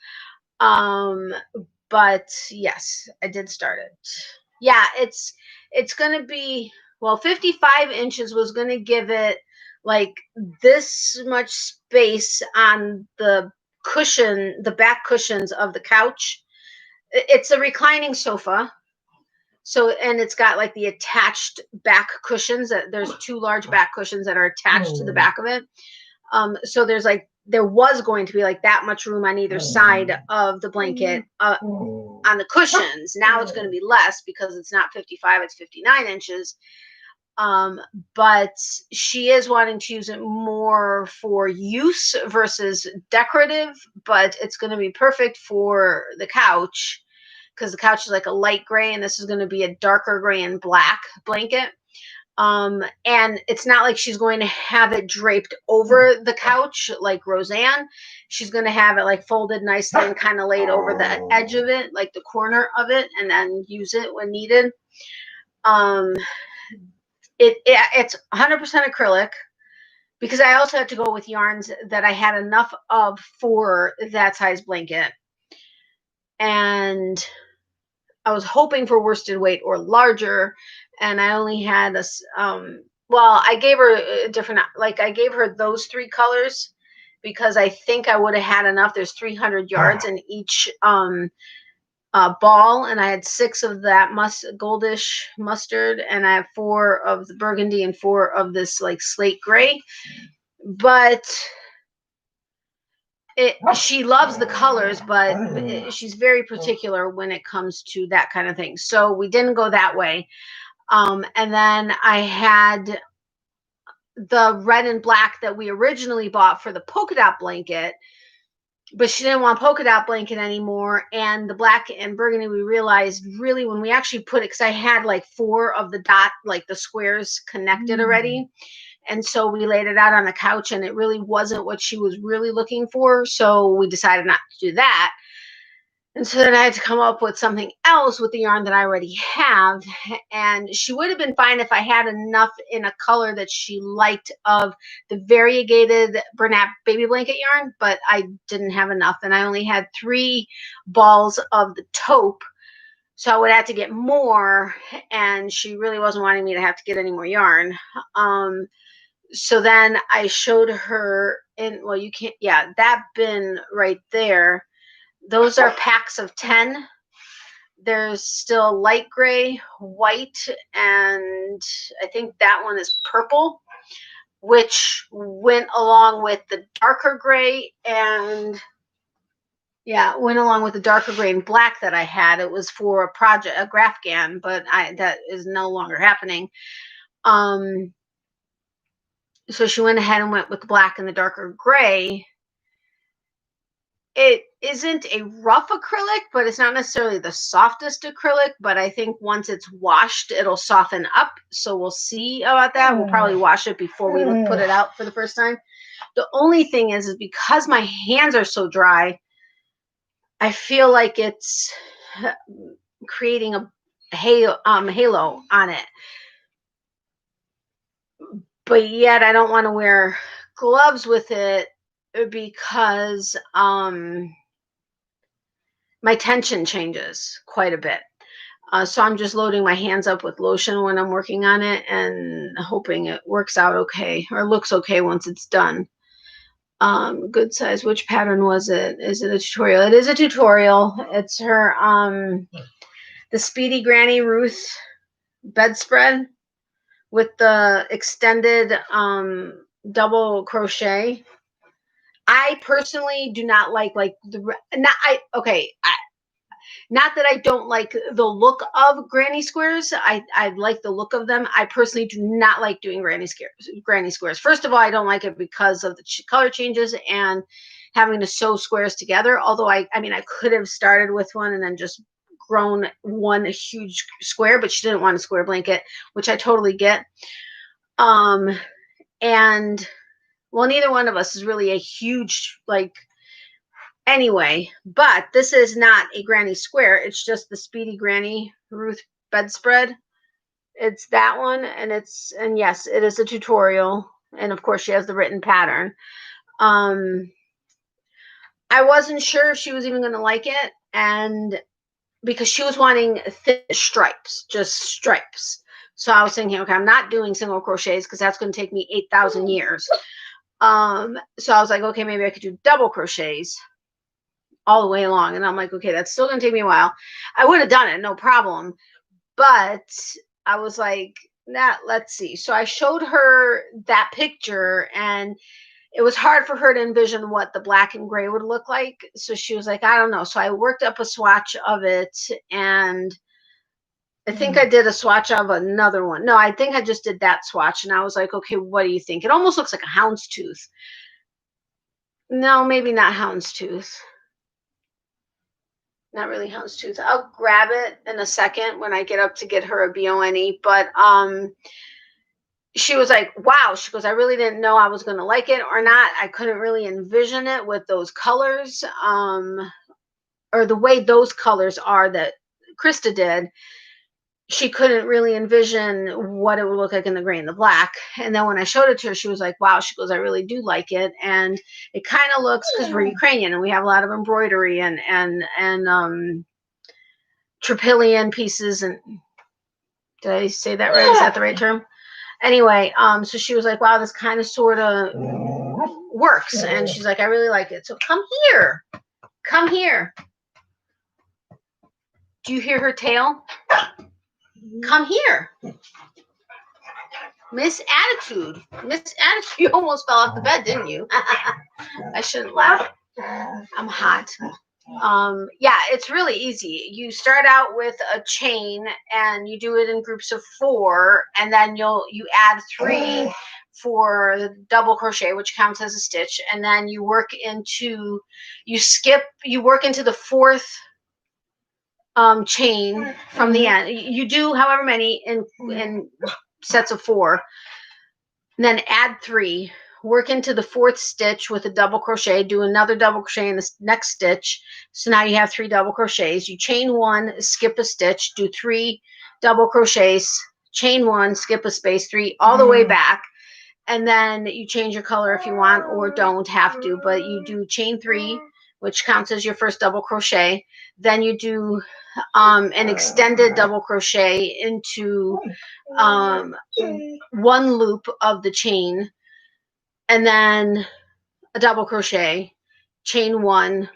But yes, I did start it. Yeah, it's gonna be, well, 55 inches was gonna give it like this much space on the cushion, the back cushions of the couch. It's a reclining sofa. So, and it's got like the attached back cushions. There's two large back cushions that are attached to the back of it. So there was going to be like that much room on either side of the blanket on the cushions. Now it's going to be less because it's not 55, it's 59 inches. But she is wanting to use it more for use versus decorative, but it's going to be perfect for the couch because the couch is like a light gray and this is going to be a darker gray and black blanket. And it's not like she's going to have it draped over the couch like Roseanne. She's going to have it like folded nicely and kind of laid over the edge of it, like the corner of it, and then use it when needed. It's 100% acrylic because I also had to go with yarns that I had enough of for that size blanket. And I was hoping for worsted weight or larger, and I only had a well, I gave her a different, like I gave her those three colors because I think I would have had enough. There's 300 yards in each ball, and I had 6 of that goldish mustard, and I have 4 of the burgundy and 4 of this like slate gray. But she loves the colors, but she's very particular when it comes to that kind of thing. So we didn't go that way. And then I had the red and black that we originally bought for the polka dot blanket, but she didn't want polka dot blanket anymore. And the black and burgundy, we realized really when we actually put it, because I had like 4 of the dot, like the squares connected already. And so we laid it out on the couch and it really wasn't what she was really looking for. So we decided not to do that. And so then I had to come up with something else with the yarn that I already have. And she would have been fine if I had enough in a color that she liked of the variegated Bernat baby blanket yarn, but I didn't have enough. And I only had 3 balls of the taupe. So I would have to get more. And she really wasn't wanting me to have to get any more yarn. So then I showed her well, you can't, yeah, that bin right there. Those are packs of 10. There's still light gray, white, and I think that one is purple, which went along with the darker gray and went along with the darker gray and black that I had. It was for a project, a Grafgan, but that is no longer happening. So she went ahead and went with the black and the darker gray. It isn't a rough acrylic, but it's not necessarily the softest acrylic. But I think once it's washed, it'll soften up. So we'll see about that. We'll probably wash it before we put it out for the first time. The only thing is because my hands are so dry, I feel like it's creating a halo on it. But yet I don't want to wear gloves with it because my tension changes quite a bit. So I'm just loading my hands up with lotion when I'm working on it and hoping it works out okay or looks okay once it's done. Good size. Which pattern was it? Is it a tutorial? It is a tutorial. It's her the Speedy Granny Ruth bedspread with the extended double crochet. I personally do not like the not that I don't like the look of granny squares. I like the look of them. I personally do not like doing granny squares. First of all, I don't like it because of the color changes and having to sew squares together. Although I mean, I could have started with one and then just grown one huge square, but she didn't want a square blanket, which I totally get. And well, neither one of us is really a huge anyway, but this is not a granny square. It's just the Speedy Granny Ruth bedspread. It's that one, and yes, it is a tutorial. And of course, she has the written pattern. I wasn't sure if she was even going to like it, and because she was wanting thin stripes, just stripes. So I was thinking, okay, I'm not doing single crochets because that's going to take me 8,000 years. So I was like, okay, maybe I could do double crochets all the way along. And I'm like, okay, that's still going to take me a while. I would have done it, no problem. But I was like, let's see. So I showed her that picture and it was hard for her to envision what the black and gray would look like. So she was like, I don't know. So I worked up a swatch of it, and I think I did a swatch of another one. No, I think I just did that swatch. And I was like, okay, what do you think? It almost looks like a houndstooth. No, maybe not houndstooth. Not really houndstooth. I'll grab it in a second when I get up to get her a BONE. But she was like, wow. She goes, I really didn't know I was going to like it or not. I couldn't really envision it with those colors, or the way those colors are that Krista did. She couldn't really envision what it would look like in the gray and the black. And then when I showed it to her, she was like, wow. She goes, I really do like it. And it kind of looks, because we're Ukrainian and we have a lot of embroidery and tropillion pieces. And did I say that right? Is that the right term? Anyway, so she was like, wow, this kind of sort of works. And she's like, I really like it. So come here. Come here. Do you hear her tail? Come here. Miss Attitude. Miss Attitude. You almost fell off the bed, didn't you? I shouldn't laugh. I'm hot. Yeah, it's really easy. You start out with a chain and you do it in groups of 4, and then you add 3 for the double crochet, which counts as a stitch, and then you work into the 4th chain from the end. You do however many in sets of 4, and then add 3, work into the 4th stitch with a double crochet, do another double crochet in the next stitch. So now you have 3 double crochets. You chain 1, skip a stitch, do 3 double crochets, chain 1, skip a space, 3 all the way back. And then you change your color if you want or don't have to, but you do chain 3, which counts as your first double crochet. Then you do an extended double crochet into 1 loop of the chain, and then a double crochet, chain 1,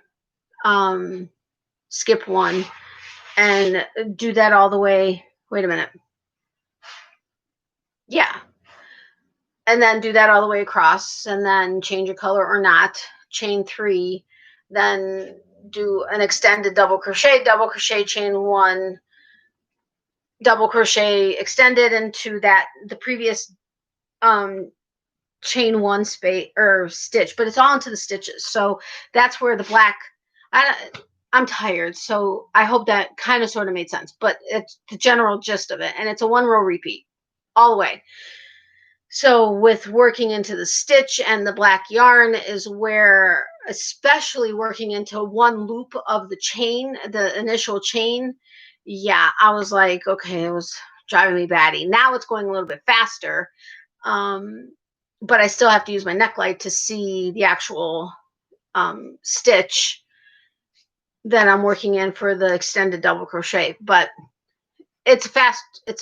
skip 1, and do that all the way. Wait a minute. Yeah. And then do that all the way across, and then change your color or not. Chain 3, then do an extended double crochet, chain 1, double crochet, extended into the previous chain 1 space or stitch, but it's all into the stitches. So that's where the black, I'm tired, so I hope that kind of sort of made sense, but it's the general gist of it, and it's a 1 row repeat all the way. So with working into the stitch and the black yarn is where, especially working into 1 loop of the chain, the initial chain, yeah, I was like, okay, it was driving me batty. Now it's going a little bit faster, but I still have to use my neck light to see the actual stitch that I'm working in for the extended double crochet, but it's a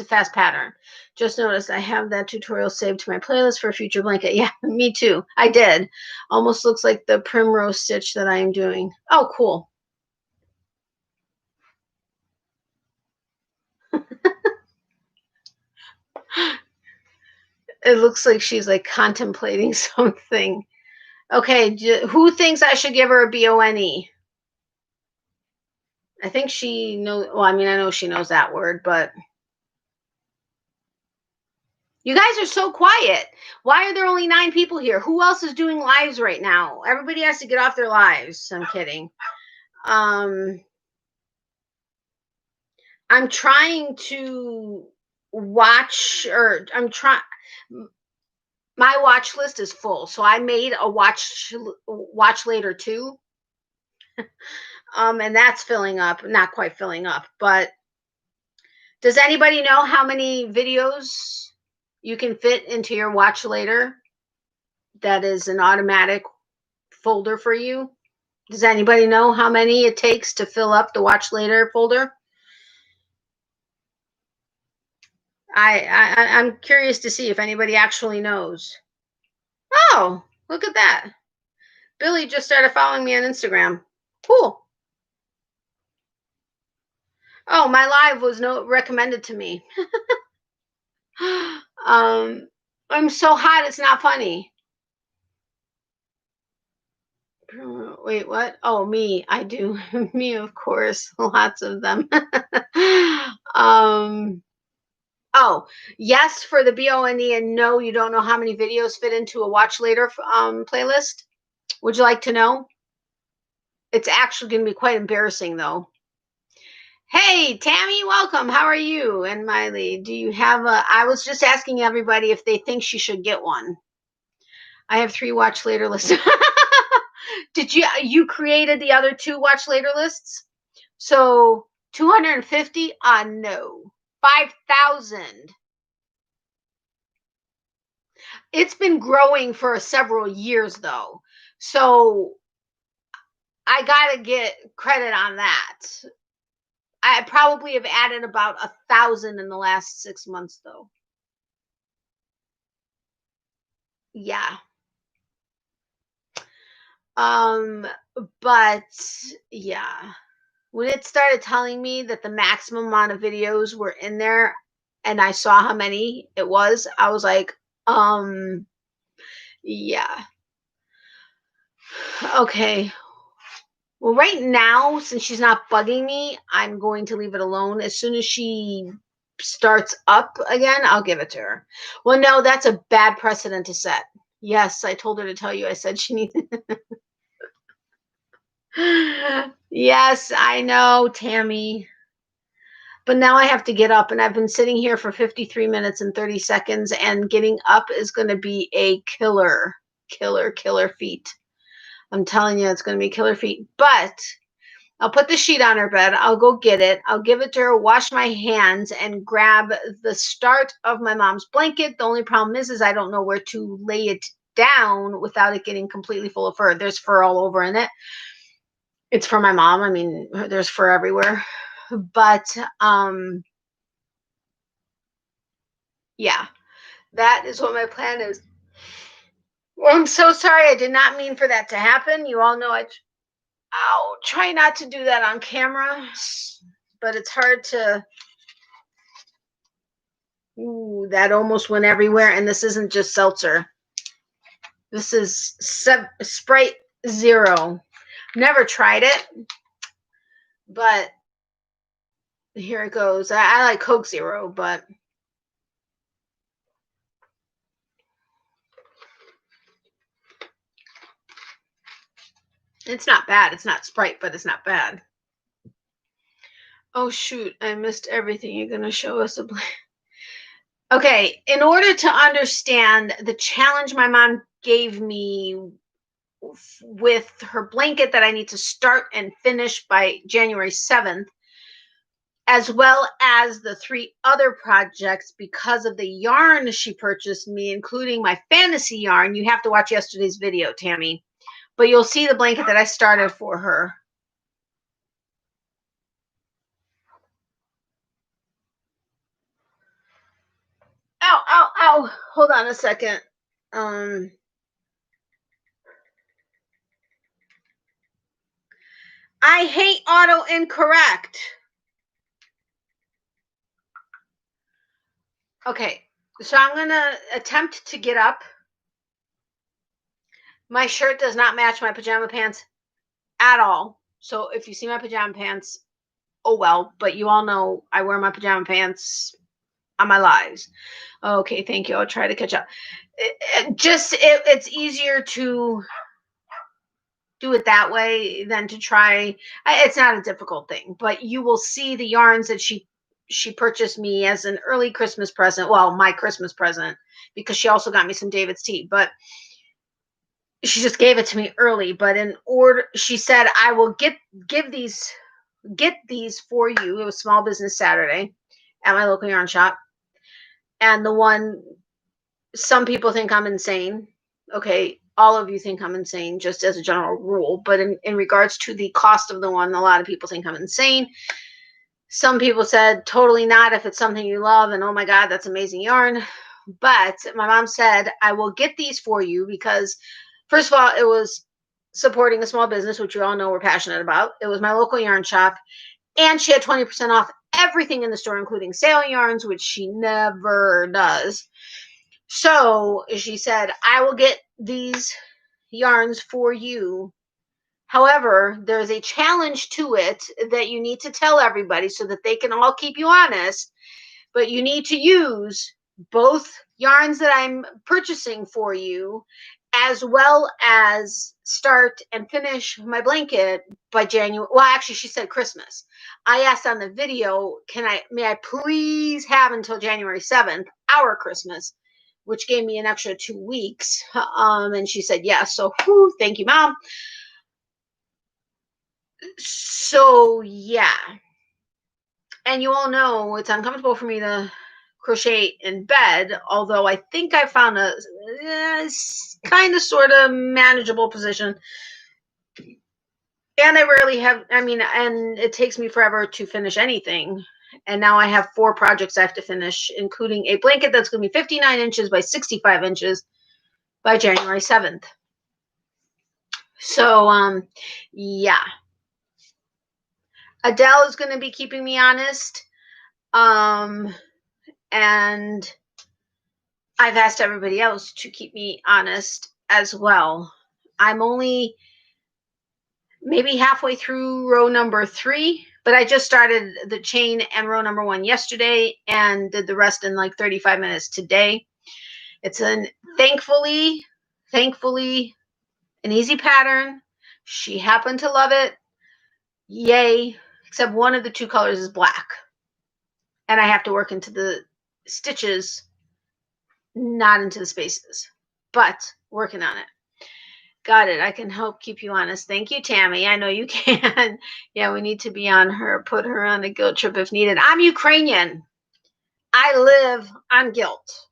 fast pattern. Just noticed I have that tutorial saved to my playlist for a future blanket. Yeah, me too. I did. Almost looks like the primrose stitch that I am doing. Oh, cool. It looks like she's like contemplating something. Okay, who thinks I should give her a BONE? I think she knows. Well, I mean, I know she knows that word, but you guys are so quiet. Why are there only 9 people here? Who else is doing lives right now? Everybody has to get off their lives. I'm kidding. I'm trying to watch, or my watch list is full, so I made a watch later too. And that's filling up, not quite filling up, but does anybody know how many videos you can fit into your watch later that is an automatic folder for you? Does anybody know how many it takes to fill up the watch later folder? I'm curious to see if anybody actually knows. Oh, look at that. Billy just started following me on Instagram. Cool. Oh, my live was recommended to me. I'm so hot it's not funny. Wait, what? Oh, me. I do. Me, of course. Lots of them. Oh, yes for the BONE, and no, you don't know how many videos fit into a watch later playlist. Would you like to know? It's actually going to be quite embarrassing, though. Hey, Tammy, welcome. How are you? And Miley, do you have a? I was just asking everybody if they think she should get one. I have 3 watch later lists. Did you created the other 2 watch later lists? So 250? No. 5,000. It's been growing for several years though. So I got to get credit on that. I probably have added about 1,000 in the last 6 months though. Yeah. But yeah. When it started telling me that the maximum amount of videos were in there and I saw how many it was, I was like, yeah. Okay. Well, right now, since she's not bugging me, I'm going to leave it alone. As soon as she starts up again, I'll give it to her. Well, no, that's a bad precedent to set. Yes, I told her to tell you. I said she needs. Yes, I know, Tammy. But now I have to get up, and I've been sitting here for 53 minutes and 30 seconds, and getting up is going to be a killer feat. I'm telling you, it's going to be killer feat. But I'll put the sheet on her bed. I'll go get it. I'll give it to her, wash my hands, and grab the start of my mom's blanket. The only problem is I don't know where to lay it down without it getting completely full of fur. There's fur all over in it. It's for my mom. I mean, there's fur everywhere. But yeah, that is what my plan is. Well, I'm so sorry. I did not mean for that to happen. You all know I'll try not to do that on camera, but it's hard to. Ooh, that almost went everywhere. And this isn't just seltzer. This is Sprite Zero. Never tried it, but here it goes. I like Coke Zero, but it's not bad. It's not Sprite, but it's not bad. Oh, shoot. I missed everything. You're going to show us a blank. Okay. In order to understand the challenge my mom gave me with her blanket that I need to start and finish by January 7th, as well as the 3 other projects because of the yarn she purchased me, including my fantasy yarn, you have to watch yesterday's video, Tammy. But you'll see the blanket that I started for her. Ow, ow, ow. Hold on a second. I hate auto incorrect. Okay, so I'm going to attempt to get up. My shirt does not match my pajama pants at all. So if you see my pajama pants, oh well, but you all know I wear my pajama pants on my lives. Okay, thank you. I'll try to catch up. It's easier to do it that way than to try. It's not a difficult thing, but you will see the yarns that she purchased me as an early Christmas present. Well, my Christmas present, because she also got me some David's tea, but she just gave it to me early. But in order, she said, I will get these for you. It was Small Business Saturday at my local yarn shop. And the one, some people think I'm insane. Okay, all of you think I'm insane, just as a general rule. But in regards to the cost of the one, a lot of people think I'm insane. Some people said, totally not if it's something you love, and oh my God, that's amazing yarn. But my mom said, I will get these for you because, first of all, it was supporting a small business, which you all know we're passionate about. It was my local yarn shop, and she had 20% off everything in the store, including sale yarns, which she never does. So she said, I will get these yarns for you. However, there's a challenge to it that you need to tell everybody so that they can all keep you honest. But you need to use both yarns that I'm purchasing for you, as well as start and finish my blanket by January. Well, actually, she said Christmas. I asked on the video, may I please have until January 7th, our Christmas, which gave me an extra 2 weeks. And she said yes. So, thank you, Mom. So, yeah. And you all know it's uncomfortable for me to crochet in bed, although I think I found a kind of sort of manageable position. And I rarely have, and it takes me forever to finish anything. And now I have 4 projects I have to finish, including a blanket that's going to be 59 inches by 65 inches by January 7th. So, yeah. Adele is going to be keeping me honest. And I've asked everybody else to keep me honest as well. I'm only maybe halfway through row number 3, but I just started the chain and row number 1 yesterday and did the rest in like 35 minutes today. It's thankfully an easy pattern. She happened to love it. Yay. Except one of the 2 colors is black. And I have to work into the stitches, not into the spaces, but working on it. Got it. I can help keep you honest. Thank you, Tammy. I know you can. Yeah, we need to be on her, put her on a guilt trip if needed. I'm Ukrainian. I live on guilt.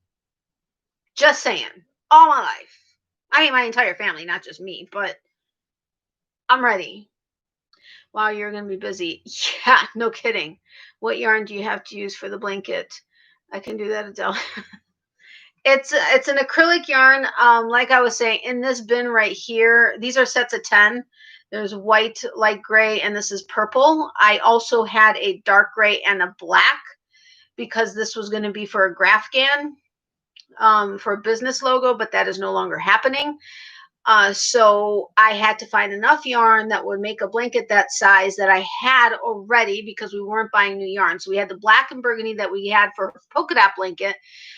Just saying. All my life. I mean, my entire family, not just me, but I'm ready. Wow, you're going to be busy. Yeah, no kidding. What yarn do you have to use for the blanket? I can do that, Adele. It's an acrylic yarn. Like I was saying, in this bin right here, these are sets of 10. There's white, light gray, and this is purple. I also had a dark gray and a black because this was going to be for a Grafgan, for a business logo, but that is no longer happening. So I had to find enough yarn that would make a blanket that size that I had already because we weren't buying new yarn. So we had the black and burgundy that we had for a polka dot blanket.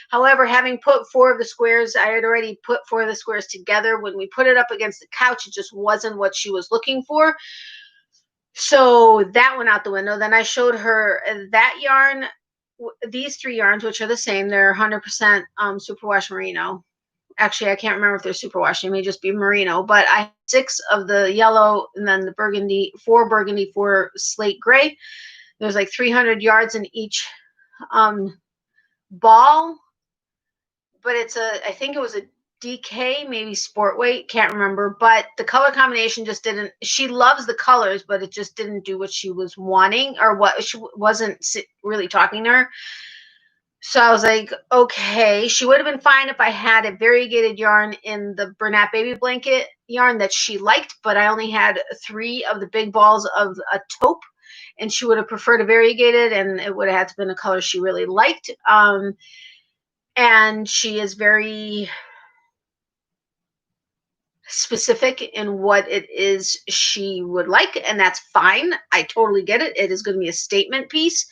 However, having put 4 of the squares, I had already put 4 of the squares together. When we put it up against the couch, it just wasn't what she was looking for. So that went out the window. Then I showed her that yarn, these 3 yarns, which are the same. They're 100% superwash merino. Actually, I can't remember if they're superwash. It may just be merino, but I have 6 of the yellow and then the burgundy, 4 burgundy, 4 slate gray. There's like 300 yards in each ball, but I think it was a DK, maybe sport weight, can't remember, but the color combination just didn't, she loves the colors, but it just didn't do what she was wanting or what she wasn't really talking to her. So I was like, okay, she would have been fine if I had a variegated yarn in the Bernat baby blanket yarn that she liked, but I only had 3 of the big balls of a taupe, and she would have preferred a variegated, and it would have had to been a color she really liked. And she is very specific in what it is she would like, and that's fine. I totally get it. It is going to be a statement piece.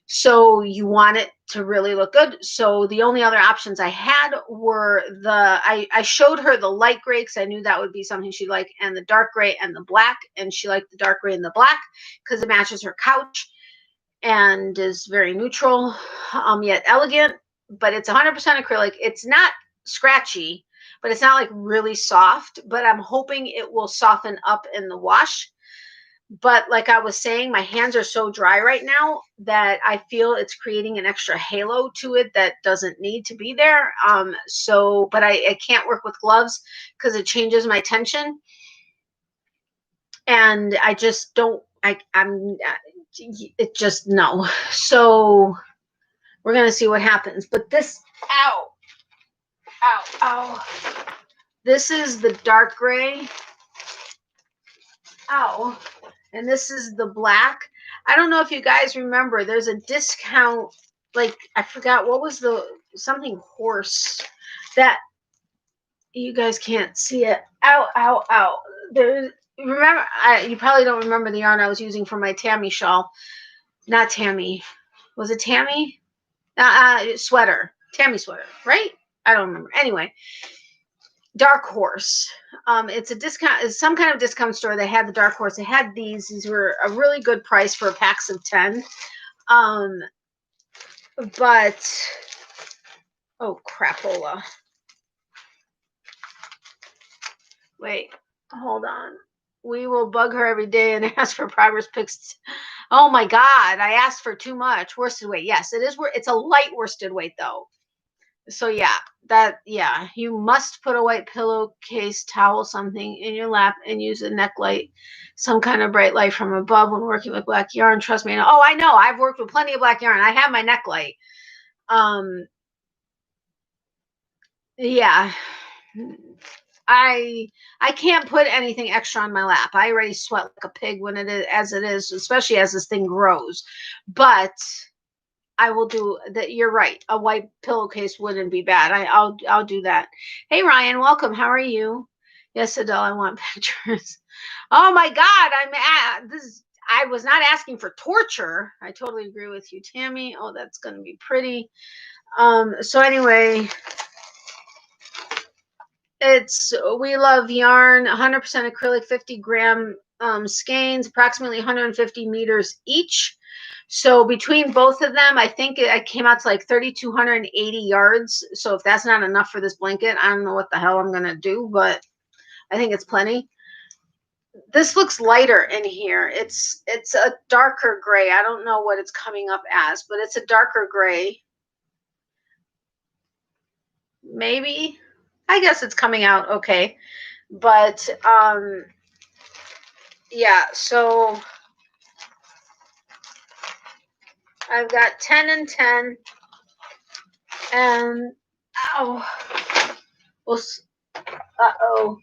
So you want it to really look good. So the only other options I had were I showed her the light gray because I knew that would be something she'd like, and the dark gray and the black. And she liked the dark gray and the black because it matches her couch and is very neutral, yet elegant. But it's 100% acrylic. It's not scratchy, but it's not like really soft. But I'm hoping it will soften up in the wash. But like I was saying, my hands are so dry right now that I feel it's creating an extra halo to it that doesn't need to be there. But I can't work with gloves because it changes my tension. And I just don't, it just, no. So we're going to see what happens. But this, ow, ow, ow. This is the dark gray. Ow. And this is the black. I don't know if you guys remember, there's a discount, like, I forgot, what was something horse that, you guys can't see it. Ow, ow, ow. Remember, you probably don't remember the yarn I was using for my Tammy shawl. Not Tammy. Was it Tammy? Sweater. Tammy sweater, right? I don't remember. Anyway. Dark Horse. It's a discount, it's some kind of discount store. They had the Dark Horse. They had these. These were a really good price for packs of 10. But oh crapola. Wait, hold on. We will bug her every day and ask for progress pics. Oh my God, I asked for too much. Worsted weight. Yes, it is. It's a light worsted weight though. So yeah, you must put a white pillowcase, towel, something in your lap and use a neck light, some kind of bright light from above when working with black yarn. Trust me. Oh, I know. I've worked with plenty of black yarn. I have my neck light. Yeah. I can't put anything extra on my lap. I already sweat like a pig when it is, especially as this thing grows. But I will do that. You're right. A white pillowcase wouldn't be bad. I'll do that. Hey Ryan, welcome. How are you? Yes, Adele, I want pictures. Oh my God, I was not asking for torture. I totally agree with you, Tammy. Oh, that's gonna be pretty. So anyway, we love yarn, 100% acrylic, 50-gram skeins, approximately 150 meters each. So between both of them, I think it came out to like 3,280 yards. So if that's not enough for this blanket, I don't know what the hell I'm gonna do, but I think it's plenty. This looks lighter in here. It's a darker gray. I don't know what it's coming up as, but it's a darker gray. Maybe. I guess it's coming out okay. But yeah, so I've got 10 and 10, and ow, well, uh-oh.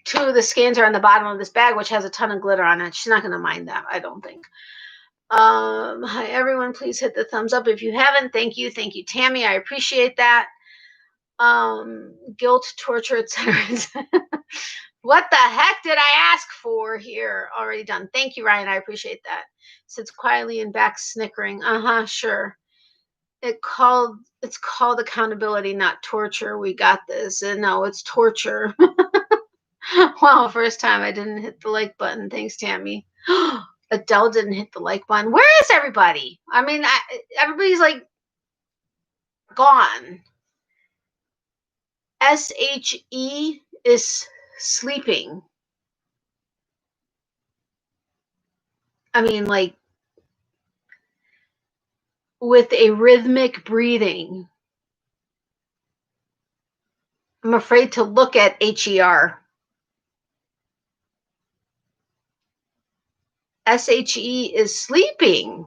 2 of the skeins are on the bottom of this bag, which has a ton of glitter on it. She's not going to mind that, I don't think. Hi, everyone. Please hit the thumbs up if you haven't. Thank you. Thank you, Tammy. I appreciate that. Guilt, torture, etc. What the heck did I ask for here? Already done. Thank you, Ryan. I appreciate that. Sits quietly in back snickering. Sure. It's called accountability, not torture. We got this. And no, it's torture. Wow, first time I didn't hit the like button. Thanks, Tammy. Adele didn't hit the like button. Where is everybody? I mean, everybody's like gone. SHE is sleeping. I mean, like, with a rhythmic breathing. I'm afraid to look at HER. SHE is sleeping.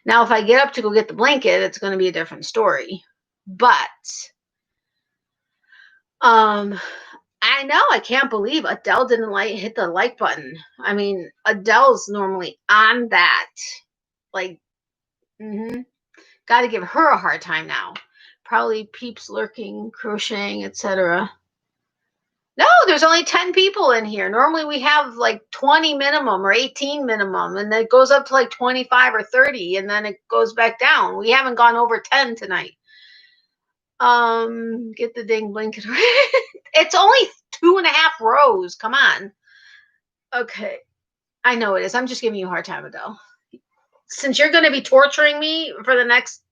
Now, if I get up to go get the blanket, it's going to be a different story. But, I know, I can't believe Adele didn't hit the like button. I mean, Adele's normally on that. Like, got to give her a hard time now. Probably peeps lurking, crocheting, etc. No, there's only 10 people in here. Normally we have like 20 minimum or 18 minimum, and then it goes up to like 25 or 30, and then it goes back down. We haven't gone over 10 tonight. Get the dang blanket. It's only 2.5 rows. Come on. Okay. I know it is. I'm just giving you a hard time, Adele. Since you're going to be torturing me for the next,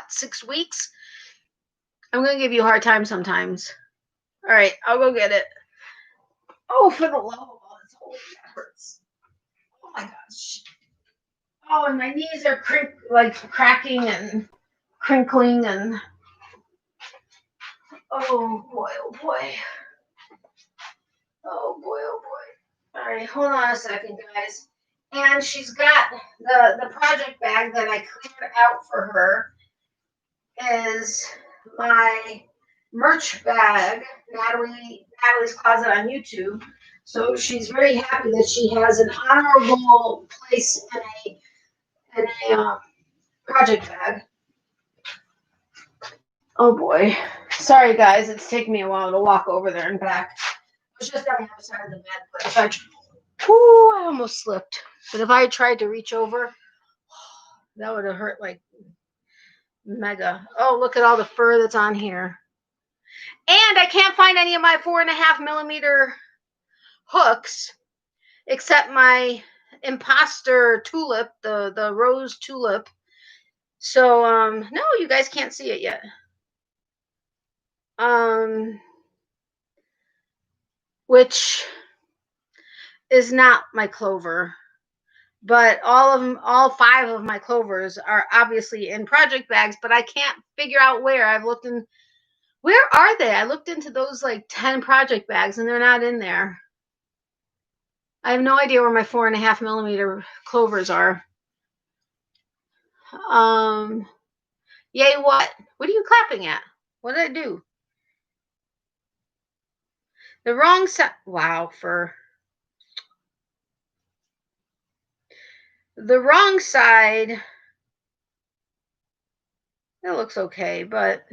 6 weeks, I'm going to give you a hard time sometimes. All right, I'll go get it. Oh, for the love of all that's holy, that hurts. Oh my gosh. Oh, and my knees are cracking and crinkling and oh boy, oh boy. Oh boy, oh boy. All right, hold on a second, guys. And she's got the project bag that I cleared out for her is my merch bag, Natalie's Closet on YouTube. So she's very happy that she has an honorable place in a project bag. Oh boy. Sorry guys, it's taking me a while to walk over there and back. I was just on the other side of the bed, but if I almost slipped. But if I had tried to reach over, that would have hurt like mega. Oh, look at all the fur that's on here. And I can't find any of my 4.5 millimeter hooks except my imposter tulip, the rose tulip. So no, you guys can't see it yet. Which is not my clover, but all 5 of my clovers are obviously in project bags, but I can't figure out where. Where are they? I looked into those like 10 project bags and they're not in there. I have no idea where my 4.5 millimeter clovers are. Yay, what? What are you clapping at? What did I do? The wrong side. Wow, for the wrong side. That looks okay, but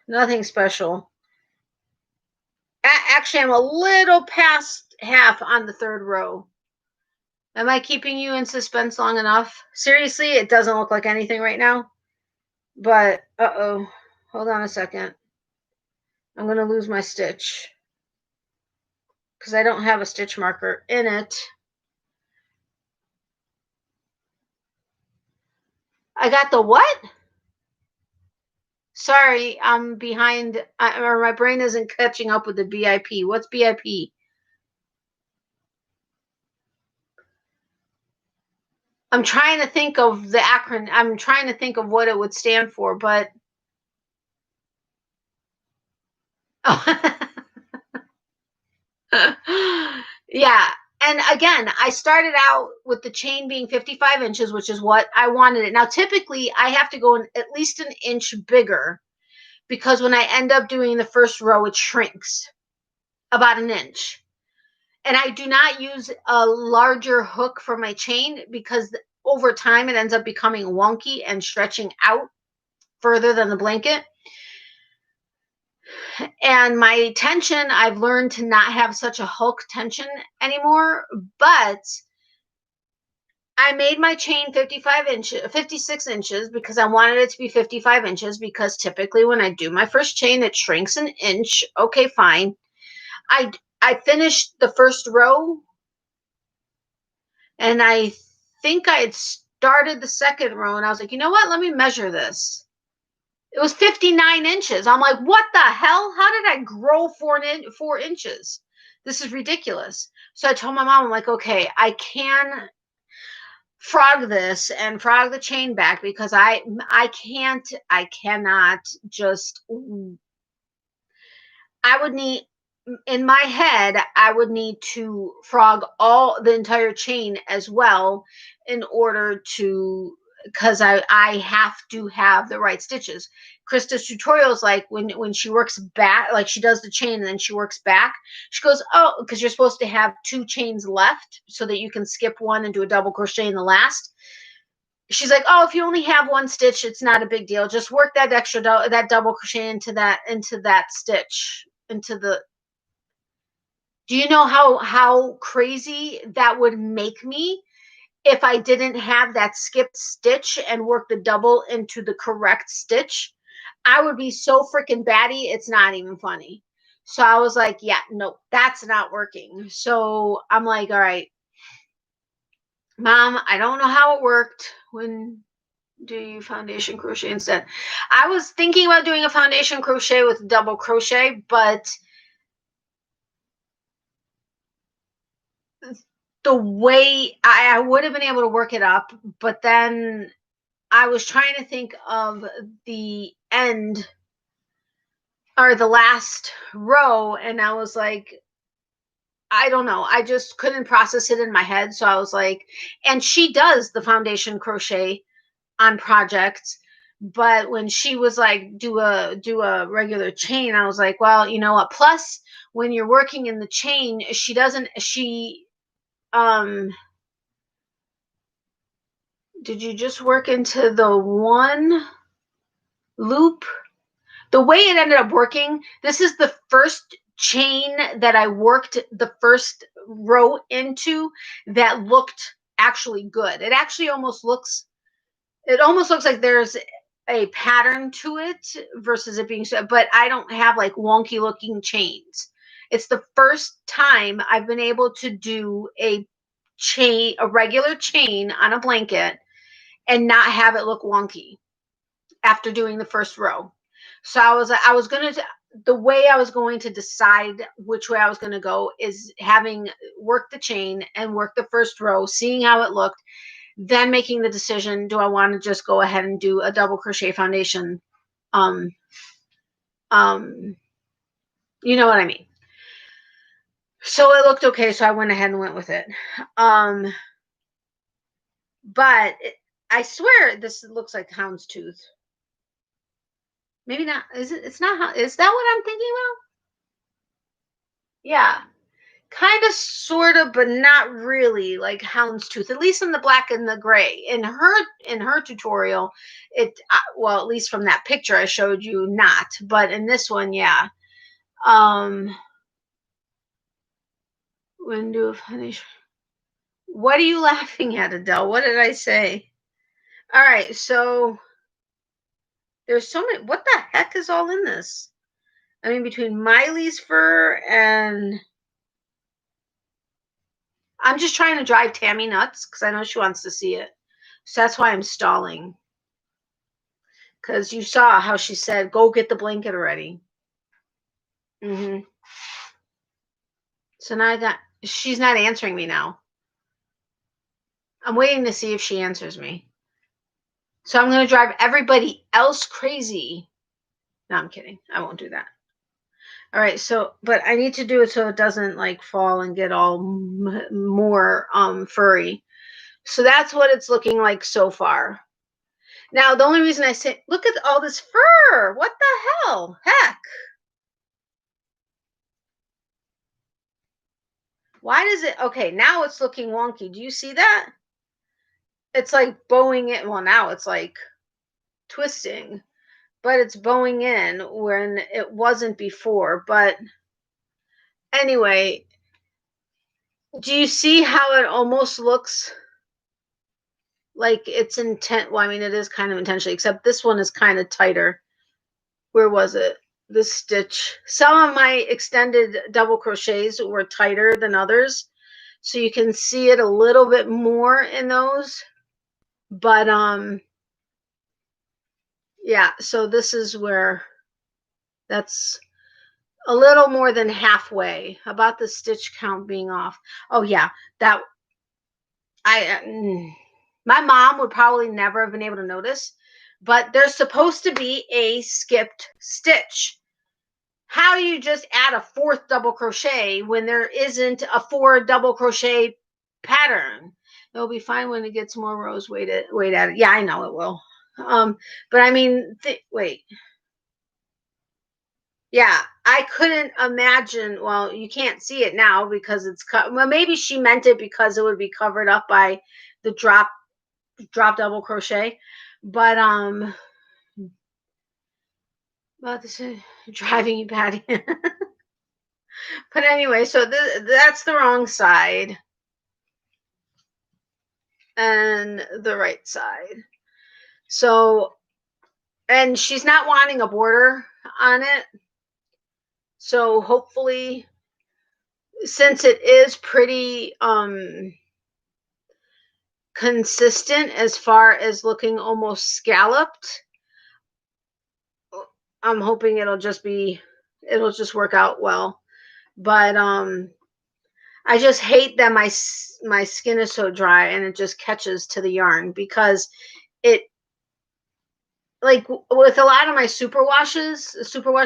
nothing special. Actually, I'm a little past half on the 3rd row. Am I keeping you in suspense long enough? Seriously, it doesn't look like anything right now. But, uh-oh. Hold on a second. I'm going to lose my stitch. Because I don't have a stitch marker in it. I got the what? Sorry, I'm behind. Or my brain isn't catching up with the BIP. What's BIP? I'm trying to think of the acronym. I'm trying to think of what it would stand for, but yeah. And again, I started out with the chain being 55 inches, which is what I wanted it. Now, typically, I have to go at least an inch bigger because when I end up doing the first row, it shrinks about an inch. And I do not use a larger hook for my chain because over time it ends up becoming wonky and stretching out further than the blanket. And my tension, I've learned to not have such a hook tension anymore, but I made my chain 56 inches because I wanted it to be 55 inches because typically when I do my first chain, it shrinks an inch. Okay, fine. I finished the first row and I think I had started the second row and I was like, you know what? Let me measure this. It was 59 inches. I'm like, what the hell? How did I grow 4 inches? This is ridiculous. So I told my mom, I'm like, okay, I can frog this and frog the chain back because I cannot just, I would need, in my head, I would need to frog the entire chain as well in order to because I have to have the right stitches. Krista's tutorials, like when she works back, like she does the chain and then she works back, she goes, oh, because you're supposed to have 2 chains left so that you can skip one and do a double crochet in the last. She's like, oh, if you only have 1 stitch, it's not a big deal. Just work that extra that double crochet into that stitch, into the. Do you know how crazy that would make me if I didn't have that skipped stitch and work the double into the correct stitch? I would be so freaking batty, it's not even funny. So I was like, yeah, no, that's not working. So I'm like, all right, Mom, I don't know how it worked. When do you foundation crochet instead? I was thinking about doing a foundation crochet with double crochet, but the way I would have been able to work it up, but then I was trying to think of the end or the last row, and I was like, I don't know. I just couldn't process it in my head. So I was like, and she does the foundation crochet on projects, but when she was like, do a regular chain, I was like, well, you know what? Plus, when you're working in the chain, did you just work into the 1 loop? The way it ended up working, this is the first chain that I worked the first row into that looked actually good. It actually almost looks like there's a pattern to it versus it being so, but I don't have like wonky looking chains. It's the first time I've been able to do a regular chain on a blanket and not have it look wonky after doing the first row. So the way I was going to decide which way I was going to go is having worked the chain and work the first row, seeing how it looked, then making the decision, do I want to just go ahead and do a double crochet foundation? Um, you know what I mean? So it looked okay, so I went ahead and went with it. But I swear this looks like houndstooth. Maybe not. Is it? It's not. Is that what I'm thinking about? Yeah. Kind of, sort of, but not really, like houndstooth, at least in the black and the gray. In her tutorial, well, at least from that picture I showed you, not, but in this one, yeah. When do finish? What are you laughing at, Adele? What did I say? All right, so there's so many. What the heck is all in this? I mean, between Miley's fur and I'm just trying to drive Tammy nuts because I know she wants to see it. So that's why I'm stalling. Because you saw how she said, go get the blanket already. So now she's not answering me now. I'm waiting to see if she answers me. So I'm going to drive everybody else crazy. No, I'm kidding. I won't do that. All right. So, but I need to do it so it doesn't like fall and get all more furry. So that's what it's looking like so far. Now, the only reason I say, look at all this fur. What the hell? Heck. Why does it? Okay, now it's looking wonky. Do you see that? It's like bowing it. Well, now it's like twisting, but it's bowing in when it wasn't before. But anyway, do you see how it almost looks like it's intent? Well, I mean, it is kind of intentionally, except this one is kind of tighter. Where was it? This stitch. Some of my extended double crochets were tighter than others, so you can see it a little bit more in those. But yeah, so this is where that's a little more than halfway. About the stitch count being off. Oh yeah, that my mom would probably never have been able to notice, but there's supposed to be a skipped stitch. How do you just add a 4th double crochet when there isn't a 4 double crochet pattern? It'll be fine when it gets more rows. Wait at it. Yeah, I know it will. But I mean, wait. Yeah, I couldn't imagine. Well, you can't see it now because it's cut. Well, maybe she meant it because it would be covered up by the drop double crochet. But well, this is driving you batty. But anyway, so that's the wrong side and the right side. So, and she's not wanting a border on it. So hopefully, since it is pretty consistent as far as looking almost scalloped, I'm hoping it'll just work out well. But I just hate that my skin is so dry and it just catches to the yarn, because it, like with a lot of my superwash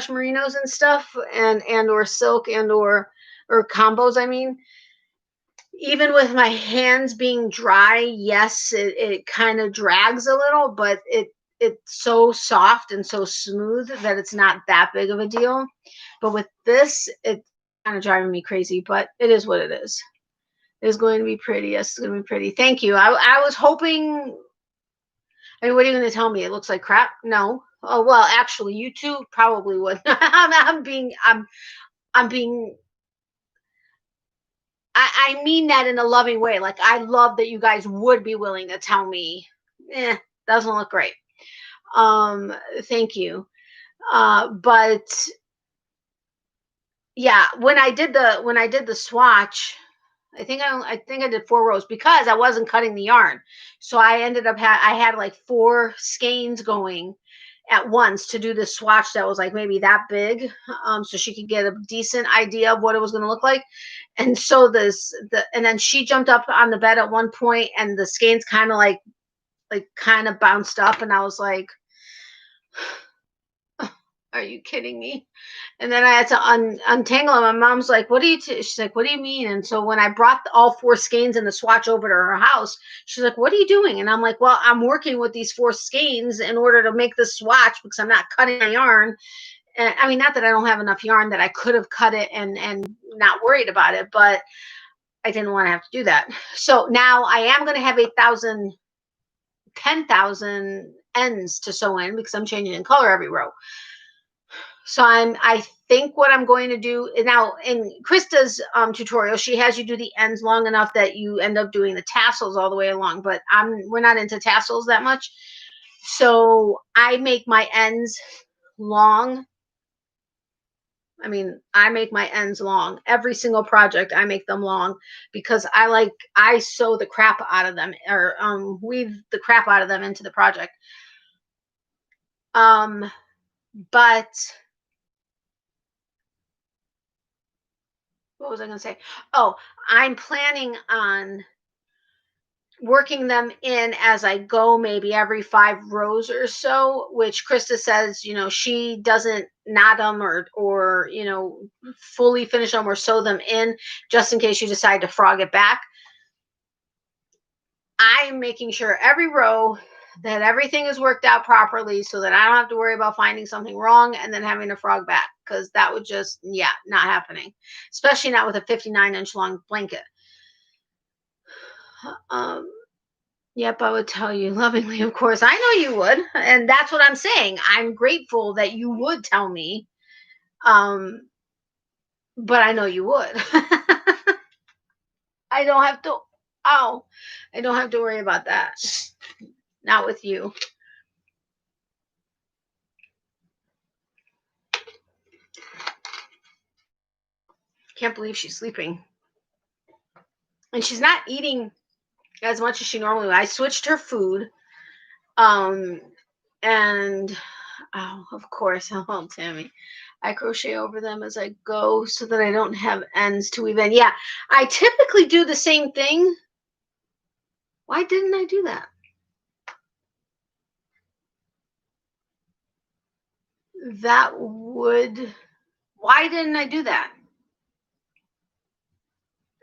merinos and stuff, and or silk and or combos, I mean, even with my hands being dry, yes, it kind of drags a little, but it's so soft and so smooth that it's not that big of a deal. But with this, it's kind of driving me crazy, but it is what it is. It's going to be pretty. Yes, it's going to be pretty. Thank you. I was hoping. I mean, what are you going to tell me? It looks like crap? No. Oh, well, actually, you two probably would. I'm being. I mean that in a loving way. Like, I love that you guys would be willing to tell me, doesn't look great. Thank you. But yeah, when I did the swatch, I think I did 4 rows because I wasn't cutting the yarn. So I ended up I had like 4 skeins going at once to do this swatch that was like maybe that big, so she could get a decent idea of what it was going to look like. And so and then she jumped up on the bed at one point, and the skeins kind of like kind of bounced up, and I was like, are you kidding me? And then I had to untangle them. My mom's like, what do you she's like, what do you mean? And so when I brought all 4 skeins and the swatch over to her house, she's like, what are you doing? And I'm like, well, I'm working with these 4 skeins in order to make this swatch because I'm not cutting my yarn. And I mean, not that I don't have enough yarn that I could have cut it and not worried about it, but I didn't want to have to do that. So now I am going to have 10,000 ends to sew in because I'm changing in color every row. So I think what I'm going to do now, in Krista's tutorial, she has you do the ends long enough that you end up doing the tassels all the way along, but we're not into tassels that much. So I make my ends long. I mean, I make my ends long. Every single project, I make them long because I sew the crap out of them, or weave the crap out of them into the project. But what was I going to say? Oh, I'm planning on working them in as I go, maybe every 5 rows or so, which Krista says, she doesn't knot them or fully finish them or sew them in just in case you decide to frog it back. I'm making sure every row that everything is worked out properly so that I don't have to worry about finding something wrong and then having to frog back, because that would just, not happening, especially not with a 59-inch long blanket. Yep, I would tell you lovingly, of course. I know you would, and that's what I'm saying. I'm grateful that you would tell me, but I know you would. I don't have to. Oh, I don't have to worry about that. Not with you. Can't believe she's sleeping. And she's not eating as much as she normally would. I switched her food. And of course, oh, Tammy, I crochet over them as I go so that I don't have ends to weave in. Yeah, I typically do the same thing. Why didn't I do that? Why didn't I do that?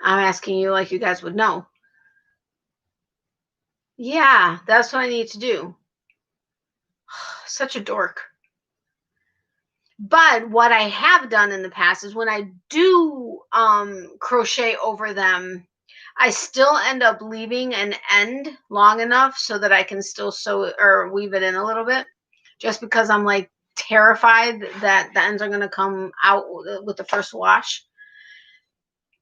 I'm asking you like you guys would know. Yeah, that's what I need to do. Such a dork. But what I have done in the past is when I do crochet over them, I still end up leaving an end long enough so that I can still sew or weave it in a little bit, just because I'm like terrified that the ends are going to come out with the first wash,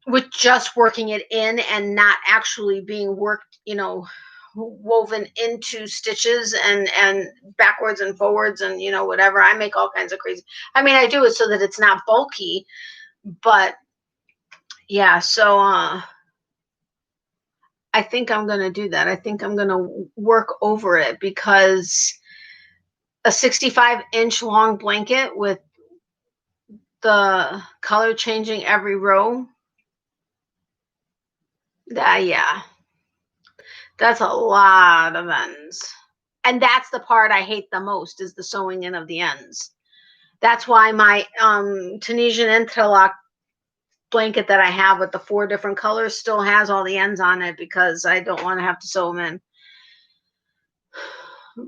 with just working it in and not actually being worked, woven into stitches and backwards and forwards and whatever. I make all kinds of crazy. I mean, I do it so that it's not bulky, but yeah. So I think I'm gonna do that. I think I'm gonna work over it because a 65-inch long blanket with the color changing every row. Yeah, that's a lot of ends. And that's the part I hate the most, is the sewing in of the ends. That's why my Tunisian interlock blanket that I have with the 4 different colors still has all the ends on it, because I don't want to have to sew them in.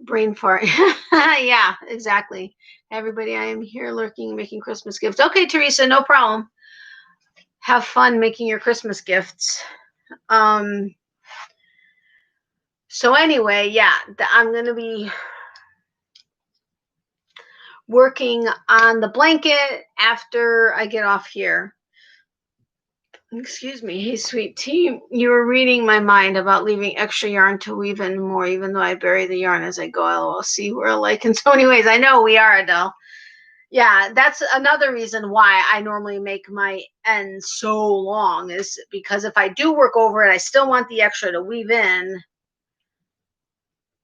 Brain fart. Yeah, exactly. Everybody, I am here lurking, making Christmas gifts. Okay, Teresa, no problem. Have fun making your Christmas gifts. So anyway, yeah, I'm going to be working on the blanket after I get off here. Excuse me. Hey, sweet tea. You were reading my mind about leaving extra yarn to weave in more, even though I bury the yarn as I go. LOL. See, we're alike in so many ways. I know we are, Adele. Yeah, that's another reason why I normally make my ends so long, is because if I do work over it, I still want the extra to weave in,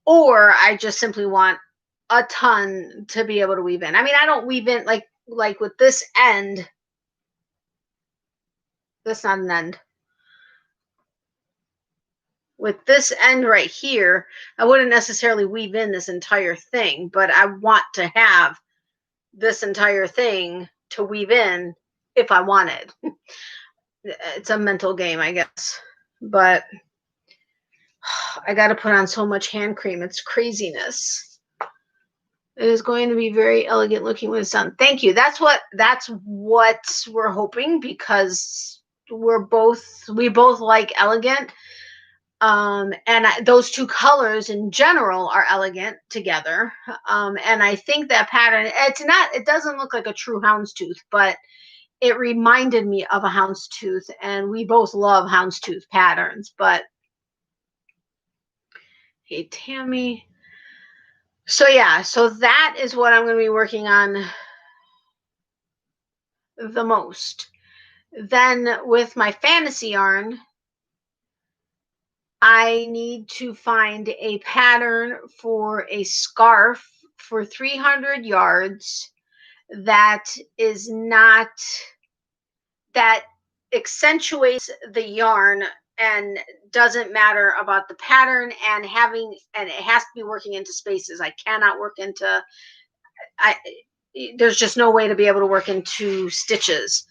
or I just simply want a ton to be able to weave in. I mean, I don't weave in like with this end. That's not an end. With this end right here, I wouldn't necessarily weave in this entire thing, but I want to have this entire thing to weave in if I wanted. It's a mental game, I guess. But I got to put on so much hand cream. It's craziness. It is going to be very elegant looking when it's done. Thank you. That's what we're hoping, because we both like elegant. And those two colors in general are elegant together. And I think that pattern, it doesn't look like a true houndstooth, but it reminded me of a houndstooth, and we both love houndstooth patterns. But hey, Tammy. So yeah, so that is what I'm going to be working on the most. Then with my fantasy yarn, I need to find a pattern for a scarf for 300 yards that is not, that accentuates the yarn and doesn't matter about the pattern, and it has to be working into spaces. I cannot work into, there's just no way to be able to work into stitches.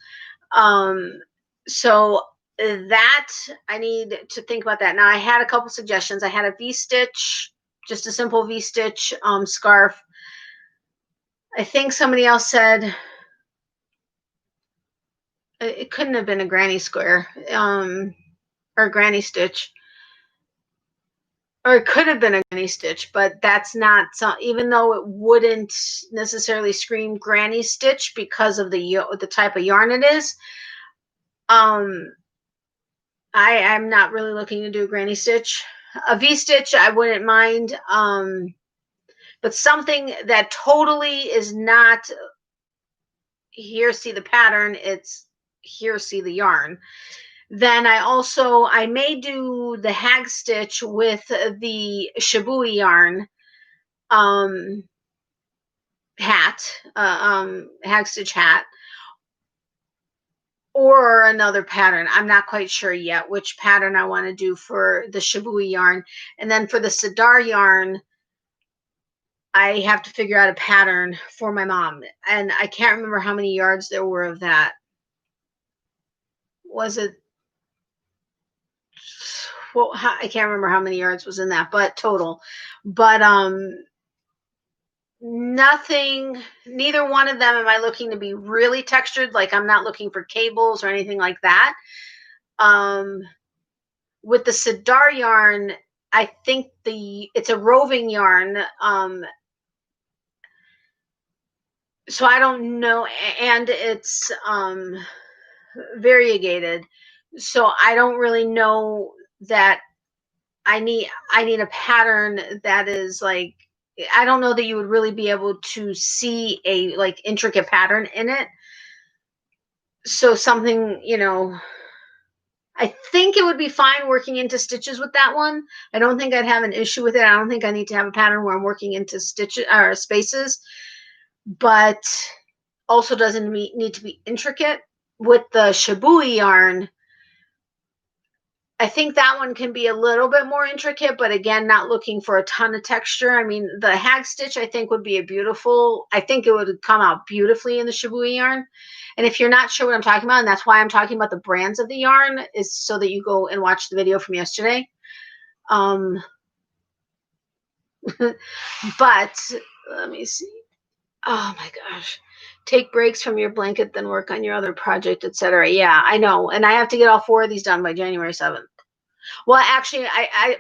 So that I need to think about that. Now, I had a couple suggestions. I had a V-stitch, just a simple V-stitch scarf. I think somebody else said it couldn't have been a granny square or granny stitch, or it could have been a granny stitch, but that's not, even though it wouldn't necessarily scream granny stitch because of the type of yarn it is. I'm not really looking to do a granny stitch. A V-stitch I wouldn't mind, but something that totally is not, here see the pattern, it's here see the yarn. Then I may do the hag stitch with the Shibui yarn hat, hag stitch hat, or another pattern. I'm not quite sure yet which pattern I want to do for the Shibui yarn. And then for the Sidar yarn, I have to figure out a pattern for my mom. And I can't remember how many yards there were of that. Was it well, I can't remember how many yards was in that, but total. But nothing, neither one of them am I looking to be really textured. Like I'm not looking for cables or anything like that. With the Sidar yarn, I think it's a roving yarn. So I don't know, and it's variegated. So I don't really know that I need a pattern that is like, I don't know that you would really be able to see a like intricate pattern in it. So something, you know, I think it would be fine working into stitches with that one. I don't think I'd have an issue with it. I don't think I need to have a pattern where I'm working into stitches or spaces, but also doesn't need to be intricate. With the Shibui yarn, I think that one can be a little bit more intricate, but again, not looking for a ton of texture. I mean, the hag stitch, I think would be I think it would come out beautifully in the Shibui yarn. And if you're not sure what I'm talking about, and that's why I'm talking about the brands of the yarn, is so that you go and watch the video from yesterday. But let me see. Oh my gosh. Take breaks from your blanket, then work on your other project, etc. Yeah, I know. And I have to get all 4 of these done by January 7th. Well, actually,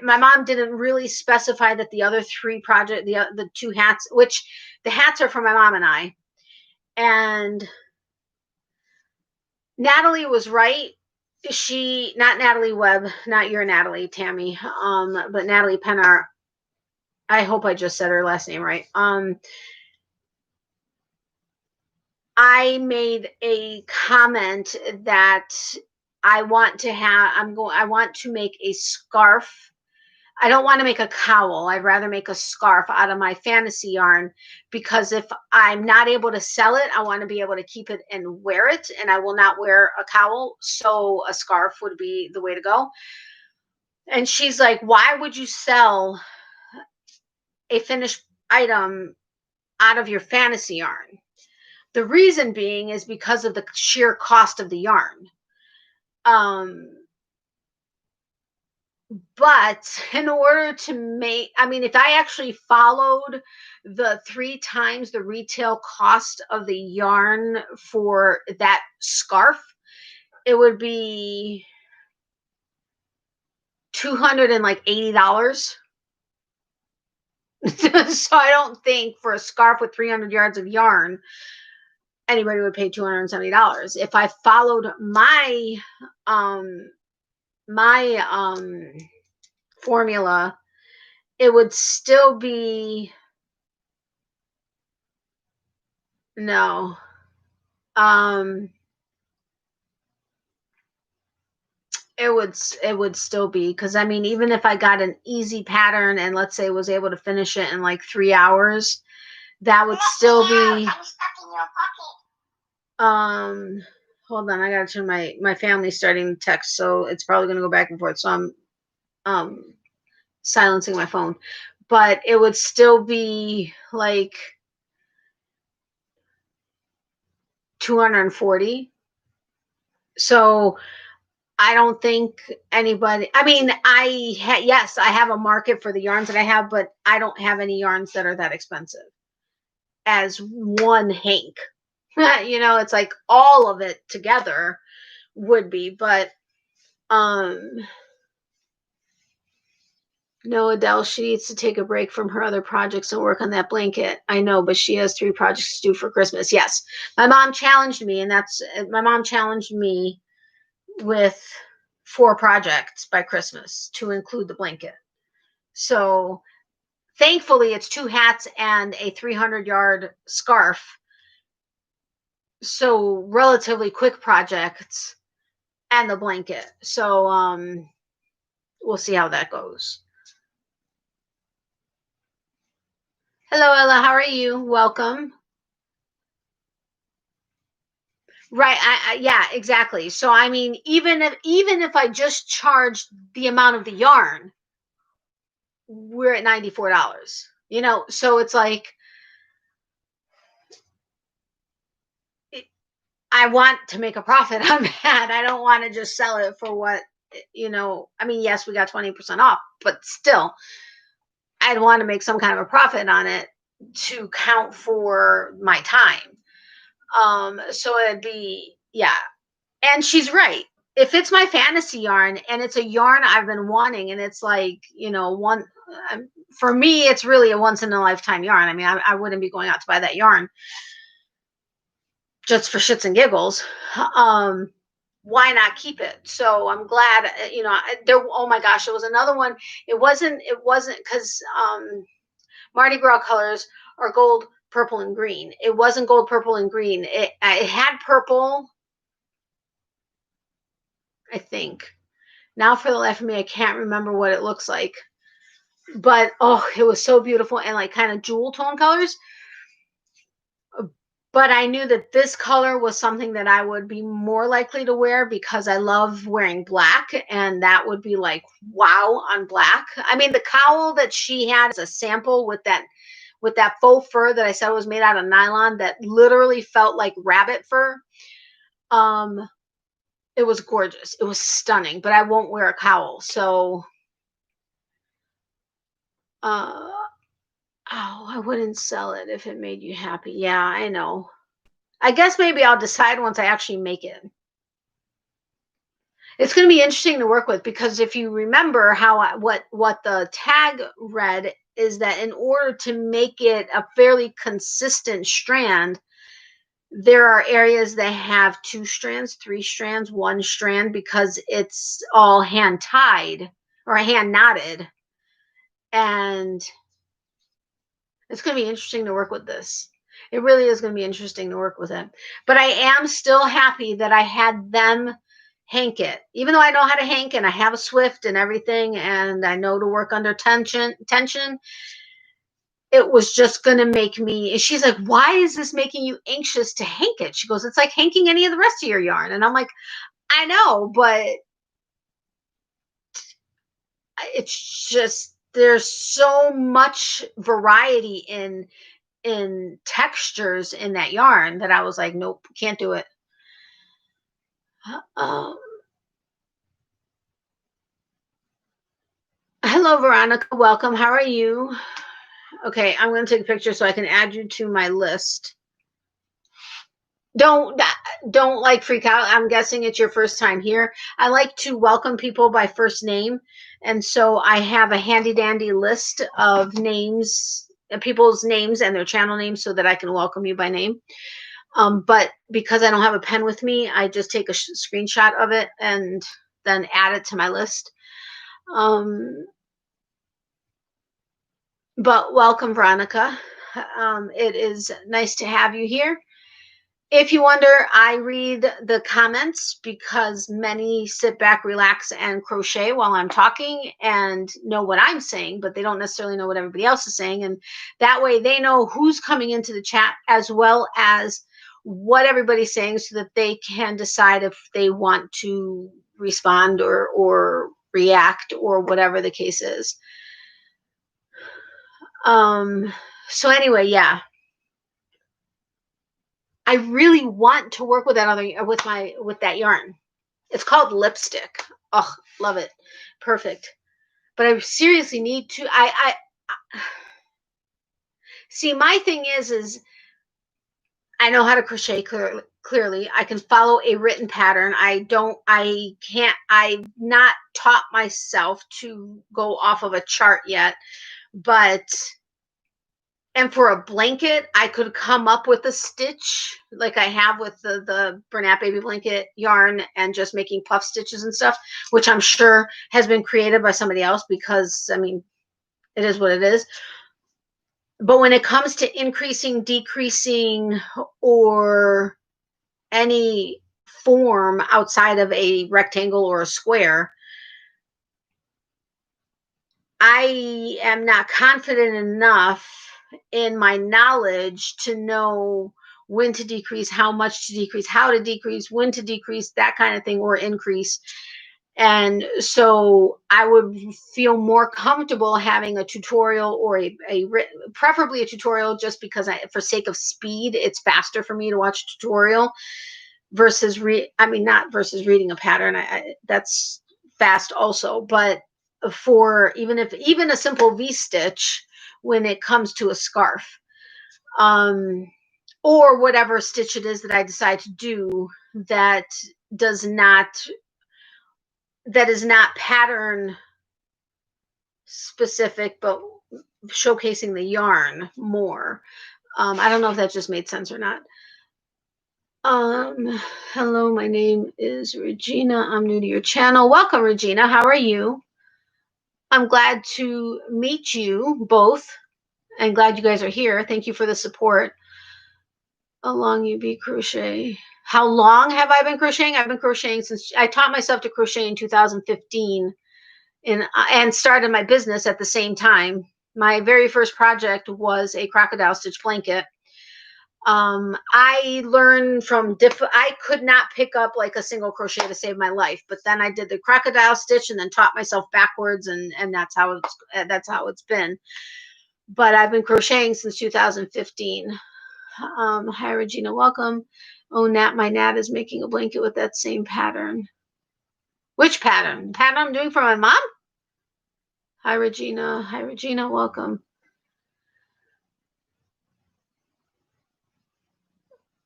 my mom didn't really specify that the other 3 project, the 2 hats, which the hats are for my mom and I. And Natalie was right. Not Natalie Webb, not your Natalie, Tammy, but Natalie Pennar. I hope I just said her last name right. I made a comment that I want to make a scarf. I don't want to make a cowl. I'd rather make a scarf out of my fantasy yarn, because if I'm not able to sell it, I want to be able to keep it and wear it, and I will not wear a cowl. So a scarf would be the way to go. And she's like, why would you sell a finished item out of your fantasy yarn? The reason being is because of the sheer cost of the yarn. But in order to make, I mean, if I actually followed the 3 times the retail cost of the yarn for that scarf, it would be $280. So I don't think for a scarf with 300 yards of yarn, anybody would pay $270. If I followed my formula, it would still be no. It would still be, because I mean, even if I got an easy pattern and let's say was able to finish it in like 3 hours, that would still be hold on, I gotta turn my family's starting to text, so it's probably gonna go back and forth. So I'm silencing my phone. But it would still be like 240. So I don't think anybody, I mean, yes, I have a market for the yarns that I have, but I don't have any yarns that are that expensive as one hank. You know, it's like all of it together would be, but no, Adele, she needs to take a break from her other projects and work on that blanket. I know, but she has 3 projects to do for Christmas. Yes, my mom challenged me, and my mom challenged me with 4 projects by Christmas to include the blanket. So thankfully, it's 2 hats and a 300-yard scarf. So relatively quick projects and the blanket. So we'll see how that goes. Hello, Ella. How are you? Welcome. Right. Yeah, exactly. So I mean, even if I just charged the amount of the yarn, we're at $94. You know, so it's like I want to make a profit on that. I don't want to just sell it for what you know, I mean, yes, we got 20% off, but still, I'd want to make some kind of a profit on it to count for my time. So it'd be, yeah. And she's right. If it's my fantasy yarn and it's a yarn I've been wanting, and it's like, you know, for me, it's really a once in a lifetime yarn. I mean, I wouldn't be going out to buy that yarn just for shits and giggles. Why not keep it? So I'm glad, you know, there, oh my gosh, there was another one. It wasn't because Mardi Gras colors are gold, purple, and green. It wasn't gold, purple, and green. It had purple, I think. Now for the life of me, I can't remember what it looks like. But oh, it was so beautiful, and like kind of jewel tone colors. But I knew that this color was something that I would be more likely to wear because I love wearing black, and that would be like wow on black. I mean, the cowl that she had is a sample with that faux fur that I said was made out of nylon that literally felt like rabbit fur. It was gorgeous. It was stunning, but I won't wear a cowl. So oh, I wouldn't sell it if it made you happy. Yeah, I know. I guess maybe I'll decide once I actually make it. It's going to be interesting to work with, because if you remember what the tag read is that in order to make it a fairly consistent strand, there are areas that have 2 strands, 3 strands, 1 strand, because it's all hand tied or hand knotted. And it's going to be interesting to work with this. It really is going to be interesting to work with it. But I am still happy that I had them hank it. Even though I know how to hank and I have a Swift and everything, and I know to work under tension, it was just going to make me, and she's like, why is this making you anxious to hank it? She goes, it's like hanking any of the rest of your yarn. And I'm like, I know, but it's just, there's so much variety in textures in that yarn that I was like, nope, can't do it. Hello, Veronica. Welcome. How are you? Okay, I'm going to take a picture so I can add you to my list. Don't like freak out. I'm guessing it's your first time here. I like to welcome people by first name, and so I have a handy dandy list of names, people's names and their channel names, so that I can welcome you by name. But because I don't have a pen with me, I just take a screenshot of it and then add it to my list. But welcome, Veronica. It is nice to have you here. If you wonder, I read the comments because many sit back, relax, and crochet while I'm talking and know what I'm saying, but they don't necessarily know what everybody else is saying. And that way they know who's coming into the chat as well as what everybody's saying, so that they can decide if they want to respond or react or whatever the case is. So anyway, yeah. I really want to work with with that yarn. It's called Lipstick. Oh, love it. Perfect. But I seriously need to, I see, my thing is I know how to crochet clearly. I can follow a written pattern. I've not taught myself to go off of a chart yet, but and for a blanket, I could come up with a stitch like I have with the Bernat Baby Blanket yarn, and just making puff stitches and stuff, which I'm sure has been created by somebody else, because, I mean, it is what it is. But when it comes to increasing, decreasing, or any form outside of a rectangle or a square, I am not confident enough in my knowledge to know when to decrease, how much to decrease, how to decrease, when to decrease, that kind of thing, or increase. And so I would feel more comfortable having a tutorial, or preferably a tutorial, just because for sake of speed, it's faster for me to watch a tutorial versus not versus reading a pattern. That's fast also, but for even a simple V-stitch when it comes to a scarf, or whatever stitch it is that I decide to do that is not pattern specific, but showcasing the yarn more. I don't know if that just made sense or not. Hello, my name is Regina. I'm new to your channel. Welcome, Regina. How are you? I'm glad to meet you both and glad you guys are here. Thank you for the support. How long you be crochet? How long have I been crocheting? I've been crocheting since I taught myself to crochet in 2015 and started my business at the same time. My very first project was a crocodile stitch blanket. I learned from I could not pick up like a single crochet to save my life, but then I did the crocodile stitch and then taught myself backwards, and that's how it's been. But I've been crocheting since 2015. Hi Regina, welcome. Oh, my Nat is making a blanket with that same pattern. Which pattern? The pattern I'm doing for my mom? Hi Regina. Hi Regina, welcome.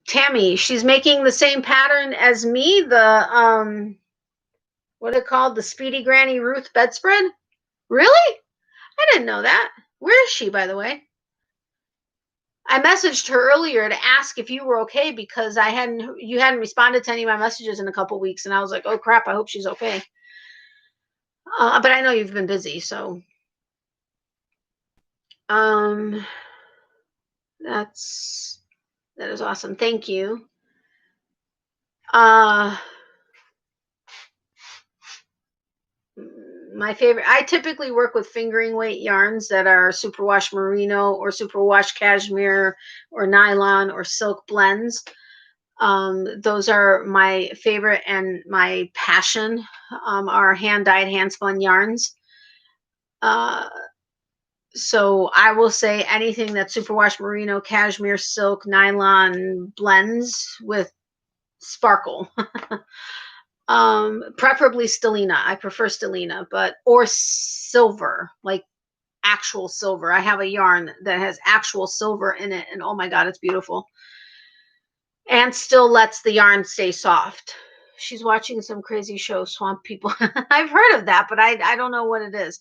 Tammy, she's making the same pattern as me, the what it called, the Speedy Granny Ruth bedspread. Really? I didn't know that. Where is she, by the way? I messaged her earlier to ask if you were okay because you hadn't responded to any of my messages in a couple weeks, and I was like, oh crap, I hope she's okay. But I know you've been busy, so that is awesome. Thank you. My favorite, I typically work with fingering weight yarns that are superwash merino or superwash cashmere or nylon or silk blends. Those are my favorite, and my passion are hand-dyed, hand-spun yarns. So I will say anything that's superwash merino, cashmere, silk, nylon blends with sparkle. Preferably stellina. I prefer stellina, or silver, like actual silver. I have a yarn that has actual silver in it, and oh my god, it's beautiful. And still lets the yarn stay soft. She's watching some crazy show, Swamp People. I've heard of that, but I don't know what it is.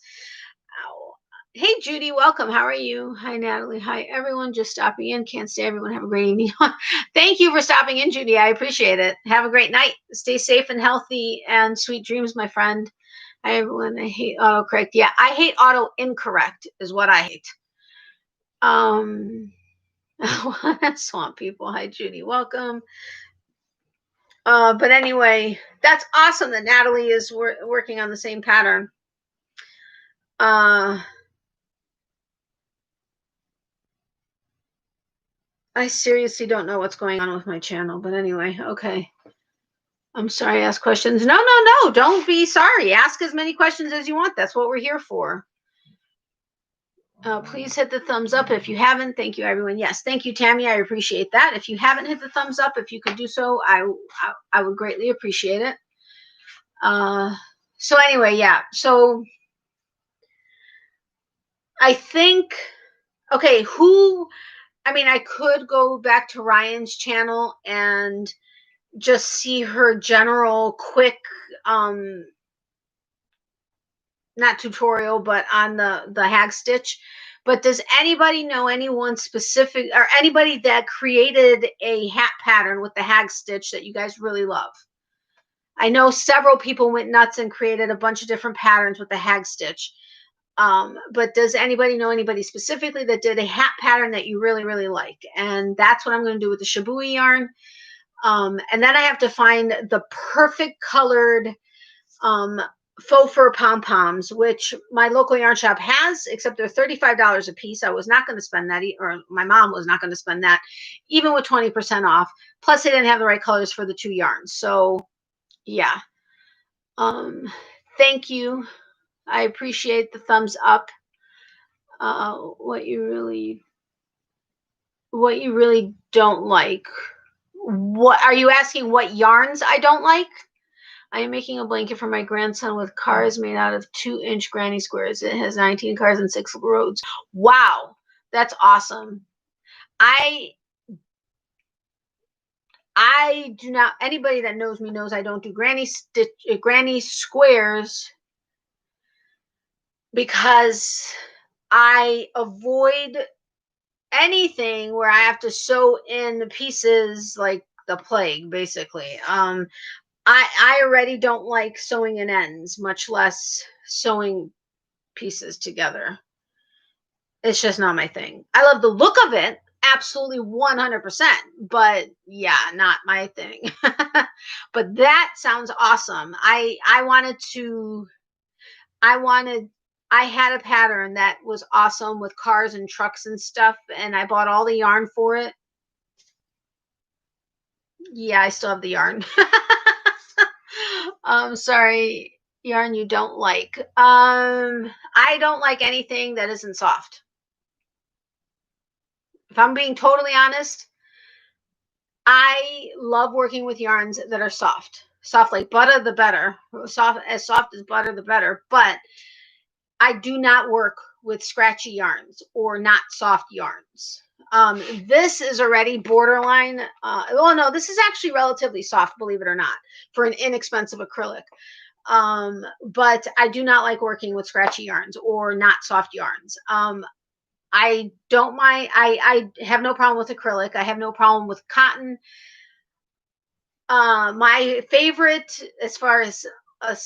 Hey, Judy, welcome. How are you? Hi, Natalie. Hi, everyone. Just stopping in. Can't stay. Everyone have a great evening. Thank you for stopping in, Judy. I appreciate it. Have a great night. Stay safe and healthy, and sweet dreams, my friend. Hi, everyone. I hate autocorrect. Yeah, I hate auto incorrect is what I hate. Swamp People. Hi, Judy. Welcome. But anyway, that's awesome that Natalie is working on the same pattern. I seriously don't know what's going on with my channel, but anyway, okay. I'm sorry I asked questions. No. Don't be sorry. Ask as many questions as you want. That's what we're here for. Please hit the thumbs up if you haven't. Thank you, everyone. Yes, thank you, Tammy. I appreciate that. If you haven't hit the thumbs up, if you could do so, I would greatly appreciate it. So anyway, yeah. So I think, okay, I could go back to Ryan's channel and just see her general quick, not tutorial, but on the hag stitch. But does anybody know anyone specific, or anybody that created a hat pattern with the hag stitch that you guys really love? I know several people went nuts and created a bunch of different patterns with the hag stitch. But does anybody know anybody specifically that did a hat pattern that you really, really like? And that's what I'm going to do with the Shibui yarn. And then I have to find the perfect colored faux fur pom-poms, which my local yarn shop has, except they're $35 a piece. I was not going to spend that, or my mom was not going to spend that, even with 20% off. Plus, they didn't have the right colors for the two yarns. So, yeah. Thank you. I appreciate the thumbs up. What you really don't like? What are you asking? What yarns I don't like? I am making a blanket for my grandson with cars made out of 2-inch granny squares. It has 19 cars and 6 roads. Wow, that's awesome. I do not, anybody that knows me knows I don't do granny squares because I avoid anything where I have to sew in the pieces like the plague, basically. I already don't like sewing in ends, much less sewing pieces together. It's just not my thing. I love the look of it, absolutely 100%, but yeah, not my thing. But that sounds awesome. I had a pattern that was awesome with cars and trucks and stuff, and I bought all the yarn for it. Yeah, I still have the yarn. Sorry, yarn you don't like. I don't like anything that isn't soft. If I'm being totally honest, I love working with yarns that are soft. Soft like butter, the better. Soft as butter, the better. But I do not work with scratchy yarns or not soft yarns. This is already borderline. Well, no, this is actually relatively soft, believe it or not, for an inexpensive acrylic. But I do not like working with scratchy yarns or not soft yarns. I don't mind. I have no problem with acrylic. I have no problem with cotton. My favorite, as far as a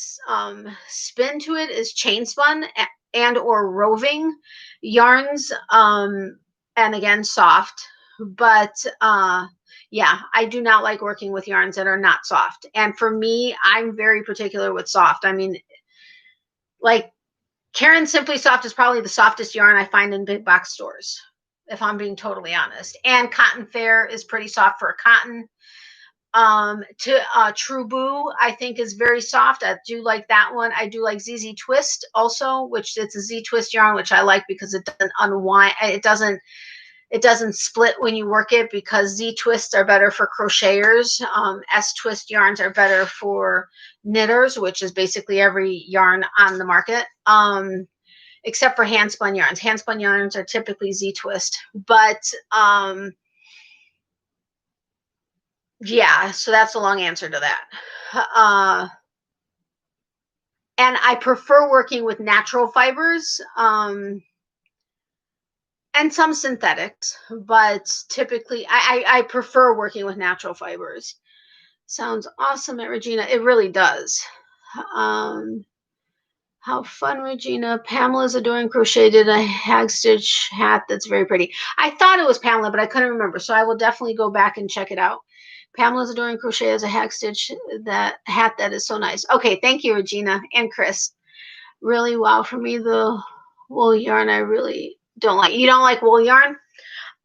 spin to it, is chain spun and or roving yarns. And again, soft. But yeah, I do not like working with yarns that are not soft. And for me, I'm very particular with soft. I mean, like Karen Simply Soft is probably the softest yarn I find in big box stores, if I'm being totally honest. And Cotton Fair is pretty soft for a cotton. True Boo, I think, is very soft. I do like that one. I do like ZZ Twist also, which it's a Z Twist yarn, which I like because it doesn't unwind. It doesn't split when you work it, because Z twists are better for crocheters. S twist yarns are better for knitters, which is basically every yarn on the market, except for hand spun yarns. Hand spun yarns are typically Z twist, but yeah, so that's a long answer to that. And I prefer working with natural fibers. And some synthetics, but typically I prefer working with natural fibers. Sounds awesome at Regina. It really does. How fun, Regina. Pamela's Adoring Crochet did a hag stitch hat that's very pretty. I thought it was Pamela, but I couldn't remember, so I will definitely go back and check it out. Pamela's Adoring Crochet has a hag stitch hat that is so nice. Okay, thank you, Regina and Chris. Really, wow, for me, the wool yarn I really don't like. You don't like wool yarn?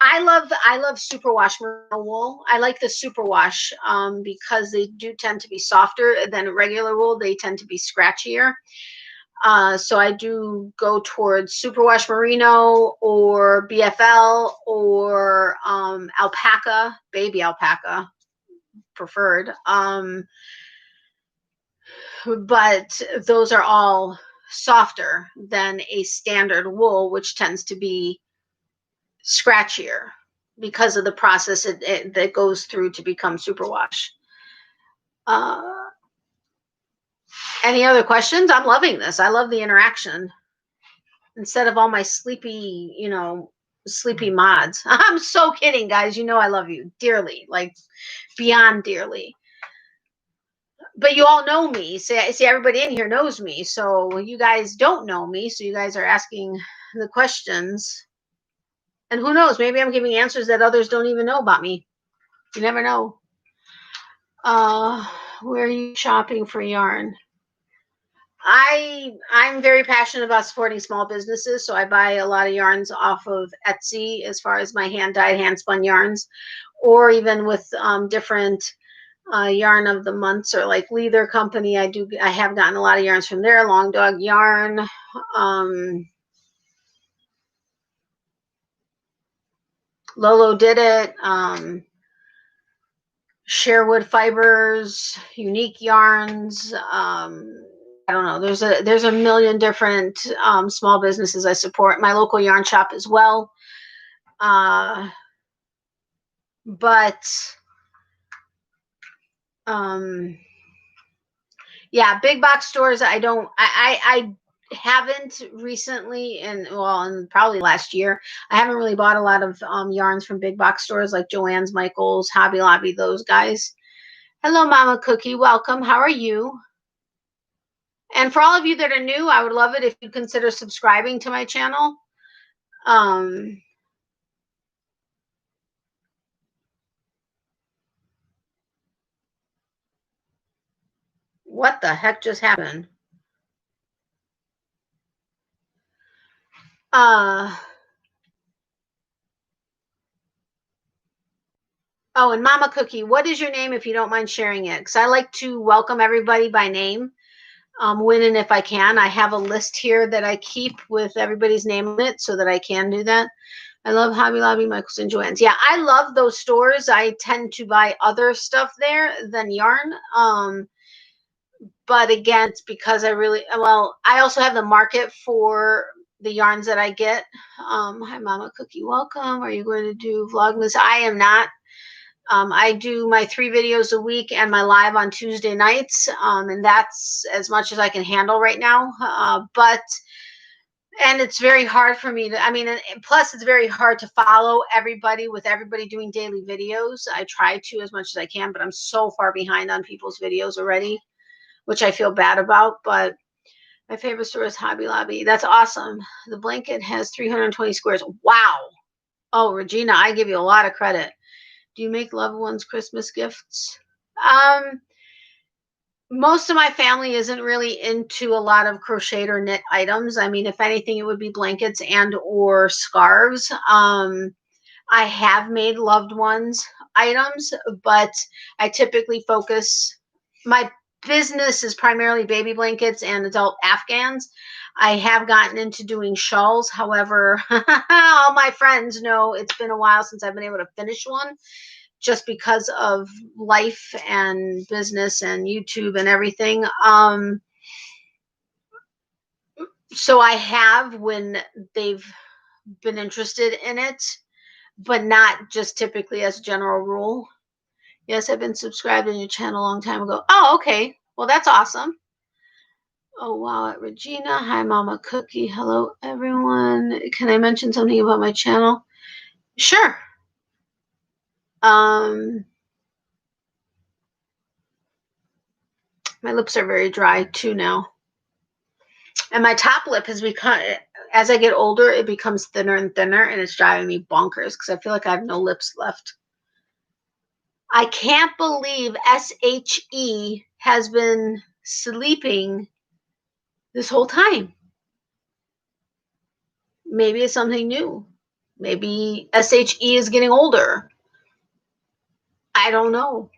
I love superwash merino wool. I like the superwash because they do tend to be softer than regular wool. They tend to be scratchier. So I do go towards superwash merino or BFL or alpaca, baby alpaca preferred. But those are all softer than a standard wool, which tends to be scratchier because of the process that goes through to become superwash. Any other questions? I'm loving this. I love the interaction instead of all my sleepy, sleepy mods. I'm so kidding, guys. You know I love you dearly, like beyond dearly. But you all know me. See, everybody in here knows me. So you guys don't know me. So you guys are asking the questions. And who knows? Maybe I'm giving answers that others don't even know about me. You never know. Where are you shopping for yarn? I'm very passionate about supporting small businesses, so I buy a lot of yarns off of Etsy as far as my hand-dyed, hand-spun yarns, or even with different yarn of the months, or like Leather Company. I have gotten a lot of yarns from there. Long Dog Yarn. Lolo Did It. Sherwood fibers, unique yarns. I don't know. There's a million different small businesses I support. My local yarn shop as well. But yeah, big box stores. I haven't recently, and probably last year, I haven't really bought a lot of yarns from big box stores like Joann's, Michael's, Hobby Lobby, those guys. Hello, Mama Cookie. Welcome. How are you? And for all of you that are new, I would love it if you consider subscribing to my channel. What the heck just happened? Oh, and Mama Cookie, what is your name if you don't mind sharing it? Because I like to welcome everybody by name. When and if I can. I have a list here that I keep with everybody's name on it so that I can do that. I love Hobby Lobby, Michael's, and Joann's. Yeah, I love those stores. I tend to buy other stuff there than yarn. But again, it's because I also have the market for the yarns that I get. Hi, Mama Cookie. Welcome. Are you going to do Vlogmas? I am not. I do my 3 videos a week and my live on Tuesday nights, and that's as much as I can handle right now. And it's very hard for me to, and plus it's very hard to follow everybody with everybody doing daily videos. I try to as much as I can, but I'm so far behind on people's videos already, which I feel bad about. But my favorite store is Hobby Lobby. That's awesome. The blanket has 320 squares. Wow. Oh, Regina, I give you a lot of credit. Do you make loved ones Christmas gifts? Most of my family isn't really into a lot of crocheted or knit items. I mean, if anything, it would be blankets and or scarves. I have made loved ones items, but I typically focus, my business is primarily baby blankets and adult Afghans. I have gotten into doing shawls. However, all my friends know it's been a while since I've been able to finish one, just because of life and business and YouTube and everything. So I have when they've been interested in it, but not just typically as a general rule. Yes, I've been subscribed to your channel a long time ago. Oh, okay. Well, that's awesome. Oh, wow. Regina. Hi, Mama Cookie. Hello, everyone. Can I mention something about my channel? Sure. My lips are very dry too now. And my top lip has become, as I get older, it becomes thinner and thinner, and it's driving me bonkers because I feel like I have no lips left. I can't believe SHE has been sleeping this whole time. Maybe it's something new. Maybe SHE is getting older. I don't know.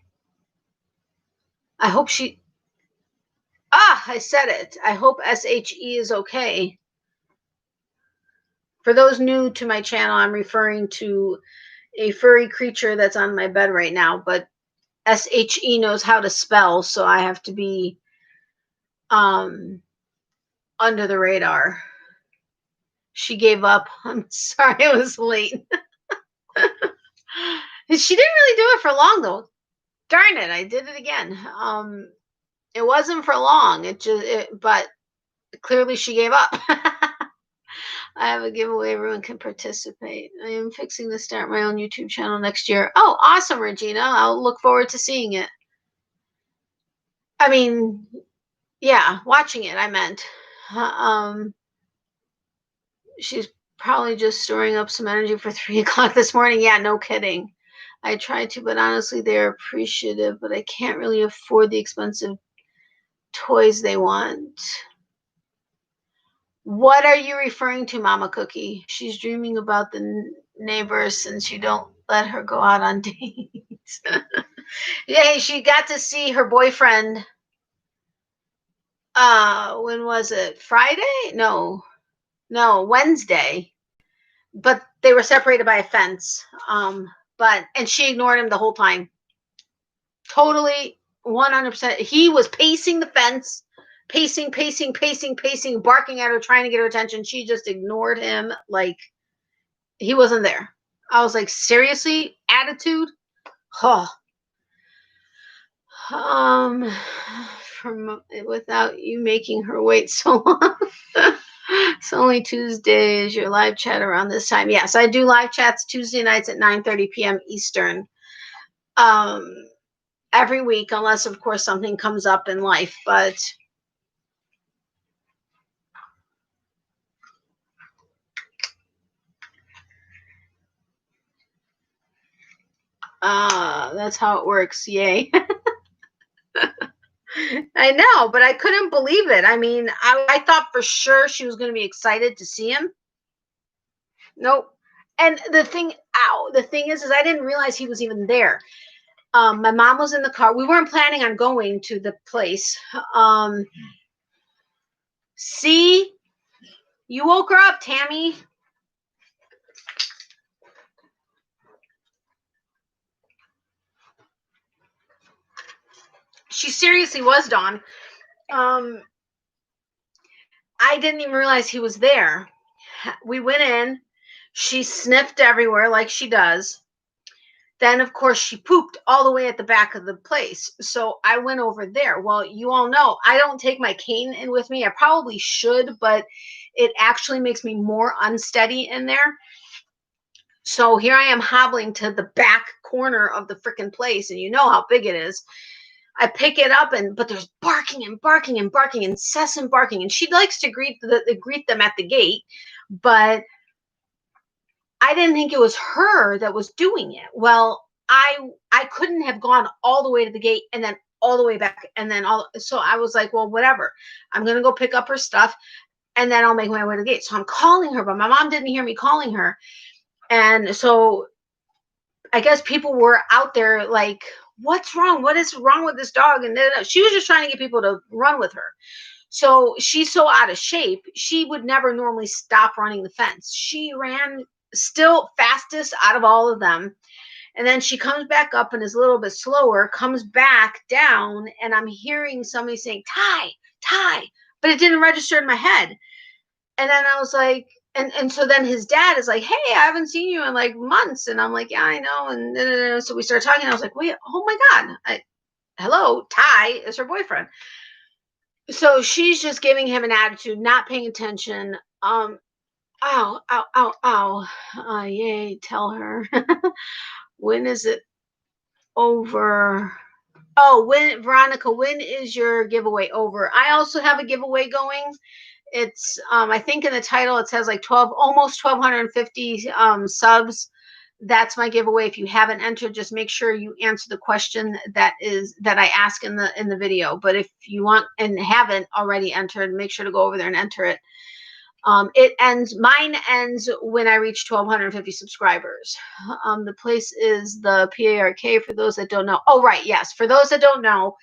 I hope she... I said it. I hope SHE is okay. For those new to my channel, I'm referring to a furry creature that's on my bed right now, but SHE knows how to spell, so I have to be under the radar. She gave up. I'm sorry it was late. She didn't really do it for long, though. Darn it, I did it again. It wasn't for long. But clearly she gave up. I have a giveaway. Everyone can participate. I am fixing to start my own YouTube channel next year. Oh, awesome, Regina. I'll look forward to seeing it. I mean, yeah, watching it, I meant. She's probably just storing up some energy for 3 o'clock this morning. Yeah, no kidding. I tried to, but honestly, they're appreciative, but I can't really afford the expensive toys they want. What are you referring to, Mama Cookie? She's dreaming about the neighbors since you don't let her go out on dates. Yeah, she got to see her boyfriend. When was it? Friday? No, Wednesday. But they were separated by a fence. And she ignored him the whole time. Totally 100%. He was pacing the fence, pacing, barking at her, trying to get her attention. She just ignored him like he wasn't there. I was like, seriously? Attitude? Oh. From without you making her wait so long. It's only Tuesdays. Your live chat around this time. Yes, I do live chats Tuesday nights at 9:30 p.m. Eastern. Every week, unless of course something comes up in life, but that's how it works. Yay. I know, but I couldn't believe it. I mean, I thought for sure she was going to be excited to see him. Nope. And the thing is I didn't realize he was even there. My mom was in the car. We weren't planning on going to the place. See, you woke her up, Tammy. She seriously was, Dawn. I didn't even realize he was there. We went in. She sniffed everywhere like she does. Then, of course, she pooped all the way at the back of the place. So I went over there. Well, you all know I don't take my cane in with me. I probably should, but it actually makes me more unsteady in there. So here I am hobbling to the back corner of the freaking place, and you know how big it is. I pick it up, but there's barking, incessant barking, and she likes to greet them at the gate, but I didn't think it was her that was doing it. Well, I couldn't have gone all the way to the gate and then all the way back, and then so I was like, well, whatever. I'm gonna go pick up her stuff, and then I'll make my way to the gate. So I'm calling her, but my mom didn't hear me calling her, and so I guess people were out there like, what's wrong? What is wrong with this dog? And she was just trying to get people to run with her. So she's so out of shape, she would never normally stop running the fence. She ran still fastest out of all of them. And then she comes back up and is a little bit slower, comes back down, and I'm hearing somebody saying, Ty, Ty, but it didn't register in my head. And then I was like, and so then his dad is like, hey, I haven't seen you in like months. And I'm like, yeah, I know. And so we started talking. I was like, wait, oh my God. Hello, Ty is her boyfriend. So she's just giving him an attitude, not paying attention. Ow. Yay, tell her. When is it over? Oh, Veronica, when is your giveaway over? I also have a giveaway going. It's I think in the title it says like almost 1250 subs. That's my giveaway. If you haven't entered, just make sure you answer the question that I ask in the video. But if you want and haven't already entered, make sure to go over there and enter it. Mine ends when I reach 1250 subscribers. The place is the PARK for those that don't know. Oh, right. Yes. For those that don't know,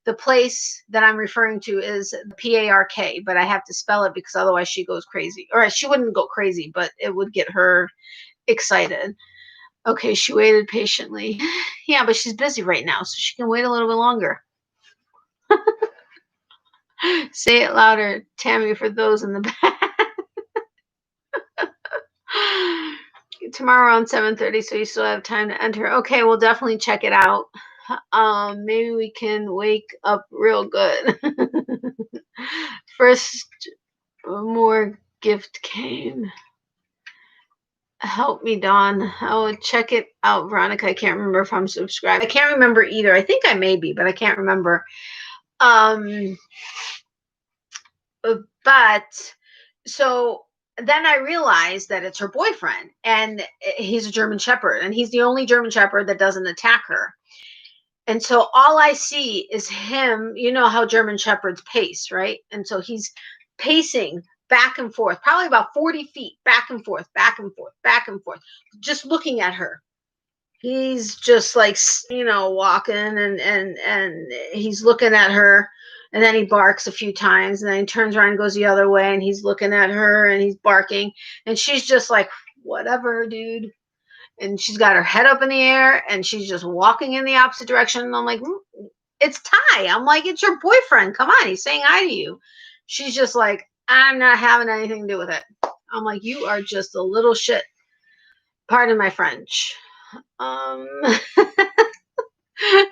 the place that I'm referring to is the PARK, but I have to spell it because otherwise she goes crazy. Or she wouldn't go crazy, but it would get her excited. Okay, she waited patiently. Yeah, but she's busy right now, so she can wait a little bit longer. Say it louder, Tammy, for those in the back. Tomorrow around 7:30, so you still have time to enter. Okay, we'll definitely check it out. Maybe we can wake up real good. First, more gift came. Help me, Dawn. I will check it out, Veronica. I can't remember if I'm subscribed. I can't remember either. I think I may be, but I can't remember. But so then I realized that it's her boyfriend, and he's a German Shepherd, and he's the only German Shepherd that doesn't attack her. And so all I see is him. You know how German Shepherds pace, right? And so he's pacing back and forth, probably about 40 feet, back and forth, just looking at her. He's just like, walking and he's looking at her, and then he barks a few times, and then he turns around and goes the other way, and he's looking at her and he's barking, and she's just like, whatever, dude. and she's got her head up in the air, and she's just walking in the opposite direction. And I'm like, it's Ty. I'm like, it's your boyfriend. Come on, he's saying hi to you. She's just like, I'm not having anything to do with it. I'm like, you are just a little shit. Pardon my French.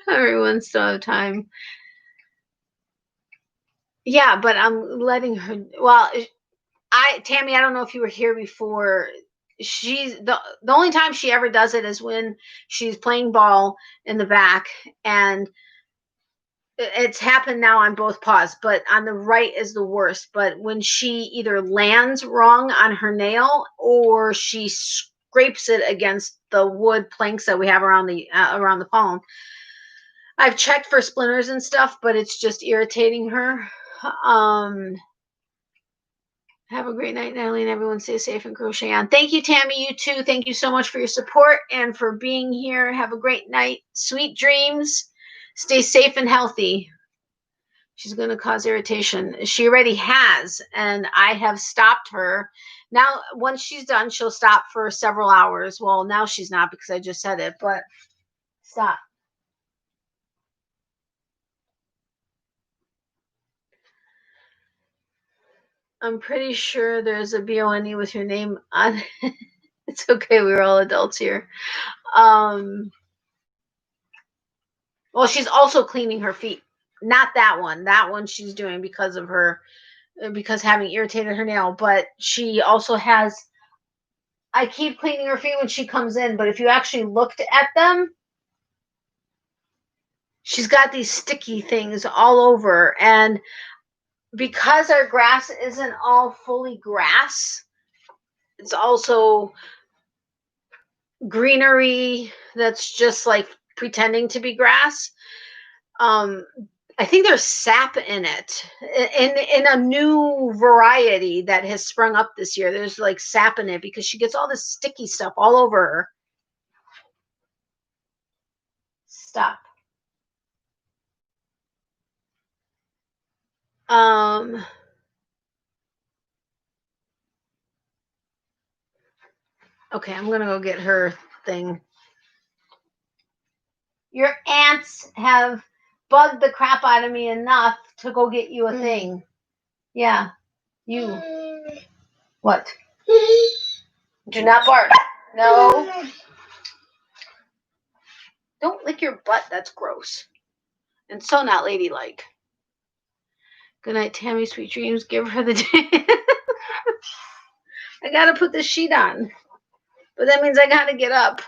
Everyone still have time. Yeah, but I'm letting her. Well, Tammy, I don't know if you were here before. She's the only time she ever does it is when she's playing ball in the back, and it's happened now on both paws, but on the right is the worst. But when she either lands wrong on her nail or she scrapes it against the wood planks that we have around the palm, I've checked for splinters and stuff, but it's just irritating her. Have a great night, Natalie, and everyone stay safe and crochet on. Thank you, Tammy. You too. Thank you so much for your support and for being here. Have a great night. Sweet dreams. Stay safe and healthy. She's going to cause irritation. She already has, and I have stopped her. Now, once she's done, she'll stop for several hours. Well, now she's not because I just said it, but stop. I'm pretty sure there's a BONE with your name on. It's okay. We're all adults here. Well, she's also cleaning her feet. Not that one. That one she's doing because having irritated her nail. But she also has. I keep cleaning her feet when she comes in. But if you actually looked at them, she's got these sticky things all over. And because our grass isn't all fully grass, it's also greenery that's just like pretending to be grass. I think there's sap in it, in a new variety that has sprung up this year. There's like sap in it because she gets all this sticky stuff all over her. Stop. Okay, I'm gonna go get her thing. Your aunts have bugged the crap out of me enough to go get you a thing. Yeah, you. What? Do not bark. No. Don't lick your butt. That's gross. And so not ladylike. Good night, Tammy. Sweet dreams. Give her the day. I gotta put the sheet on. But that means I gotta get up.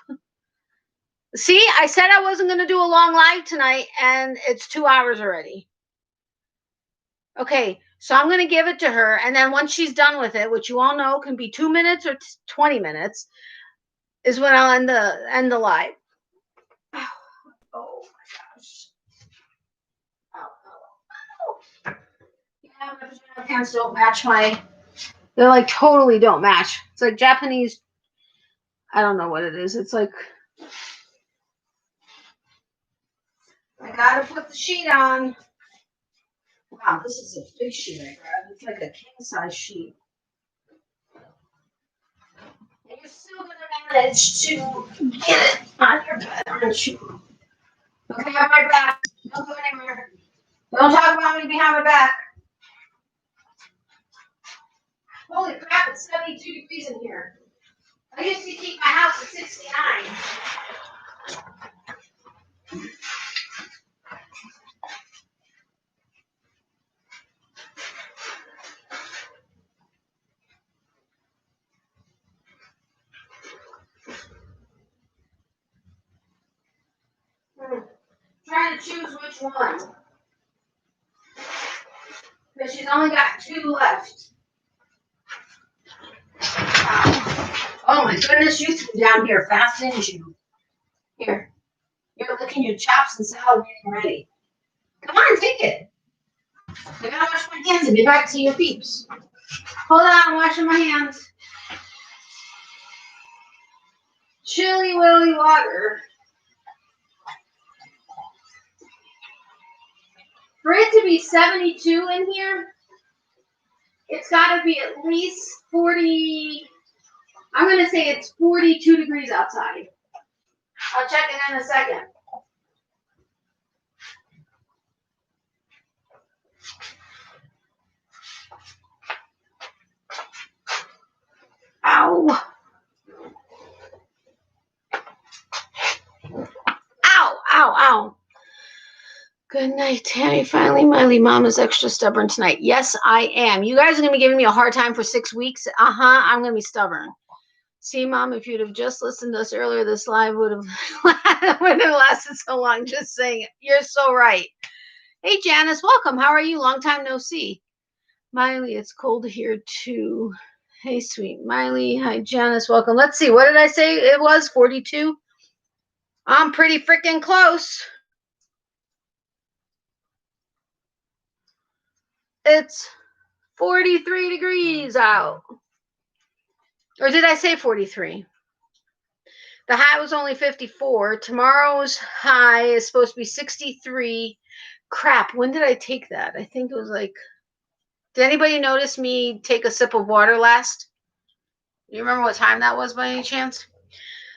See, I said I wasn't gonna do a long live tonight, and it's 2 hours already. Okay, so I'm gonna give it to her, and then once she's done with it, which you all know can be 2 minutes or 20 minutes, is when I'll end the live. Oh my gosh. Oh. Yeah, my pajama pants don't match they're like totally don't match. It's like Japanese, I don't know what it is. It's like, I gotta put the sheet on. Wow, this is a big sheet I grabbed. It's like a king size sheet. And you're still gonna manage to get it on your bed, aren't you? Okay, I'm right back. Don't go anywhere. Don't talk about me behind my back. Holy crap, it's 72 degrees in here. I used to keep my house at 69. Trying to choose which one. Because she's only got 2 left. Oh my goodness, you threw down here fast, didn't you? Here. You're licking your chops and salad getting ready. Come on, take it. I gotta wash my hands and be back to your peeps. Hold on, I'm washing my hands. Chilly willy water. For it to be 72 in here, it's got to be at least 40. I'm going to say it's 42 degrees outside. I'll check it in a second. Ow. Ow, ow, ow. Good night, Tammy. Finally, Miley, Mom is extra stubborn tonight. Yes, I am. You guys are going to be giving me a hard time for 6 weeks. I'm going to be stubborn. See, Mom, if you'd have just listened to us earlier, this live would have lasted so long. Just saying. You're so right. Hey, Janice, welcome. How are you? Long time no see. Miley, it's cold here, too. Hey, sweet Miley. Hi, Janice. Welcome. Let's see. What did I say it was? 42? I'm pretty freaking close. It's 43 degrees out. Or did I say 43? The high was only 54. Tomorrow's high is supposed to be 63. Crap, when did I take that? I think it was like... Did anybody notice me take a sip of water last? You remember what time that was by any chance?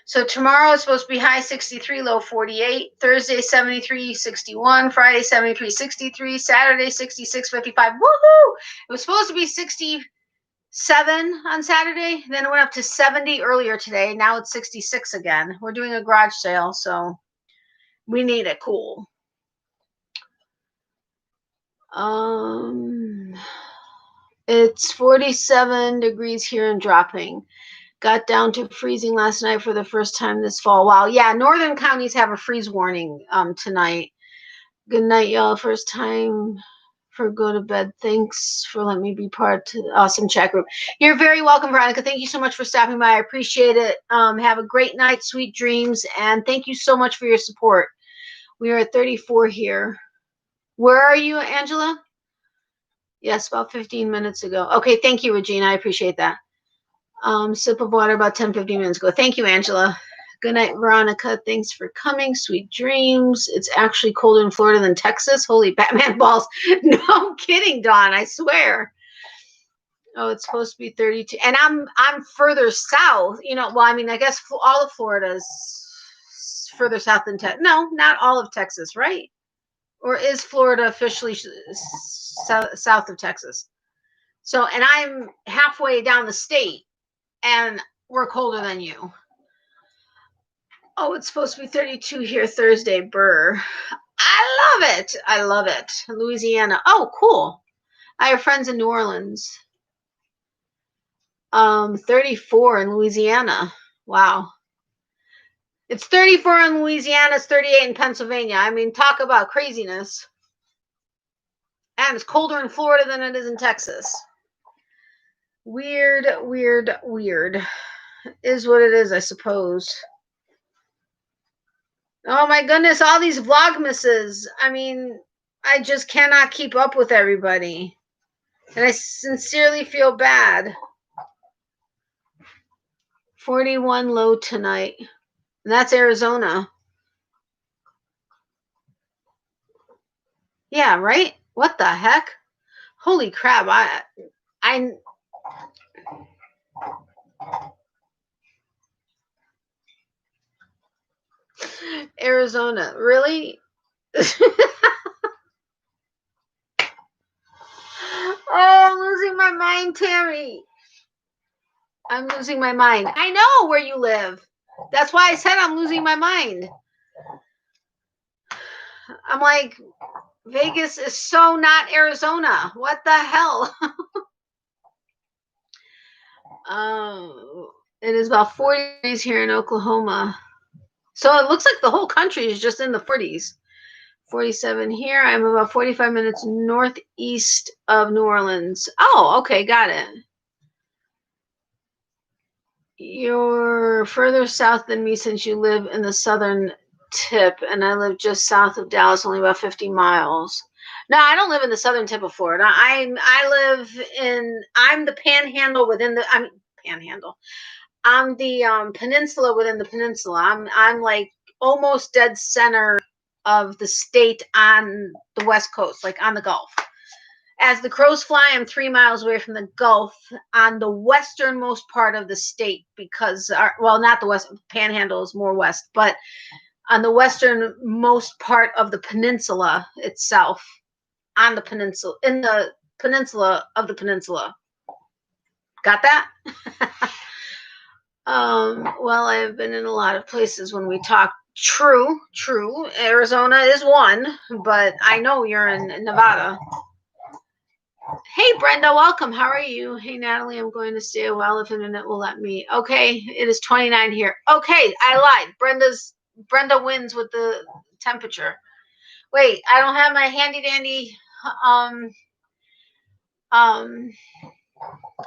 So tomorrow is supposed to be high 63, low 48. Thursday 73, 61. Friday 73, 63. Saturday 66, 55. Woohoo! It was supposed to be 67 on Saturday. Then it went up to 70 earlier today. Now it's 66 again. We're doing a garage sale, so we need it cool. It's 47 degrees here and dropping. Got down to freezing last night for the first time this fall. Wow. Yeah, northern counties have a freeze warning tonight. Good night, y'all. First time for go to bed. Thanks for letting me be part of the awesome chat group. You're very welcome, Veronica. Thank you so much for stopping by. I appreciate it. Have a great night, sweet dreams, and thank you so much for your support. We are at 34 here. Where are you, Angela? Yes, about 15 minutes ago. Okay, thank you, Regina. I appreciate that. Sip of water about 10, 15 minutes ago. Thank you, Angela. Good night, Veronica. Thanks for coming. Sweet dreams. It's actually colder in Florida than Texas. Holy Batman balls. No kidding, Dawn. I swear. Oh, it's supposed to be 32. And I'm further south. You know, well, I mean, I guess all of Florida is further south than Texas. No, not all of Texas, right? Or is Florida officially south of Texas? So, and I'm halfway down the state. And we're colder than you. Oh, it's supposed to be 32 here Thursday, Burr. I love it. I love it. Louisiana. Oh, cool. I have friends in New Orleans. 34 in Louisiana. Wow. It's 34 in Louisiana. It's 38 in Pennsylvania. I mean, talk about craziness. And it's colder in Florida than it is in Texas. Weird, weird, weird. Is what it is, I suppose. Oh my goodness, all these vlogmases. I mean, I just cannot keep up with everybody. And I sincerely feel bad. 41 low tonight. And that's Arizona. Yeah, right? What the heck? Holy crap. I Arizona. Really? Oh, I'm losing my mind, Tammy. I'm losing my mind. I know where you live. That's why I said I'm losing my mind. I'm like, Vegas is so not Arizona. What the hell? It is about 40 degrees here in Oklahoma. So it looks like the whole country is just in the 40s. 47 here. I'm about 45 minutes northeast of New Orleans. Oh, okay, got it. You're further south than me since you live in the southern tip, and I live just south of Dallas, only about 50 miles. No, I don't live in the southern tip of Florida. I live in, I'm the panhandle within the, I'm panhandle. I'm the peninsula within the peninsula. I'm like almost dead center of the state on the West Coast, like on the Gulf. As the crows fly, I'm 3 miles away from the Gulf on the westernmost part of the state because, well, not the west, Panhandle is more west, but on the westernmost part of the peninsula itself, on the peninsula, in the peninsula of the peninsula. Got that? Well, I have been in a lot of places when we talk. True. Arizona is one, but I know you're in Nevada. Hey, Brenda, welcome. How are you? Hey, Natalie, I'm going to stay a while if internet will let me. Okay, it is 29 here. Okay, I lied. Brenda wins with the temperature. Wait, I don't have my handy dandy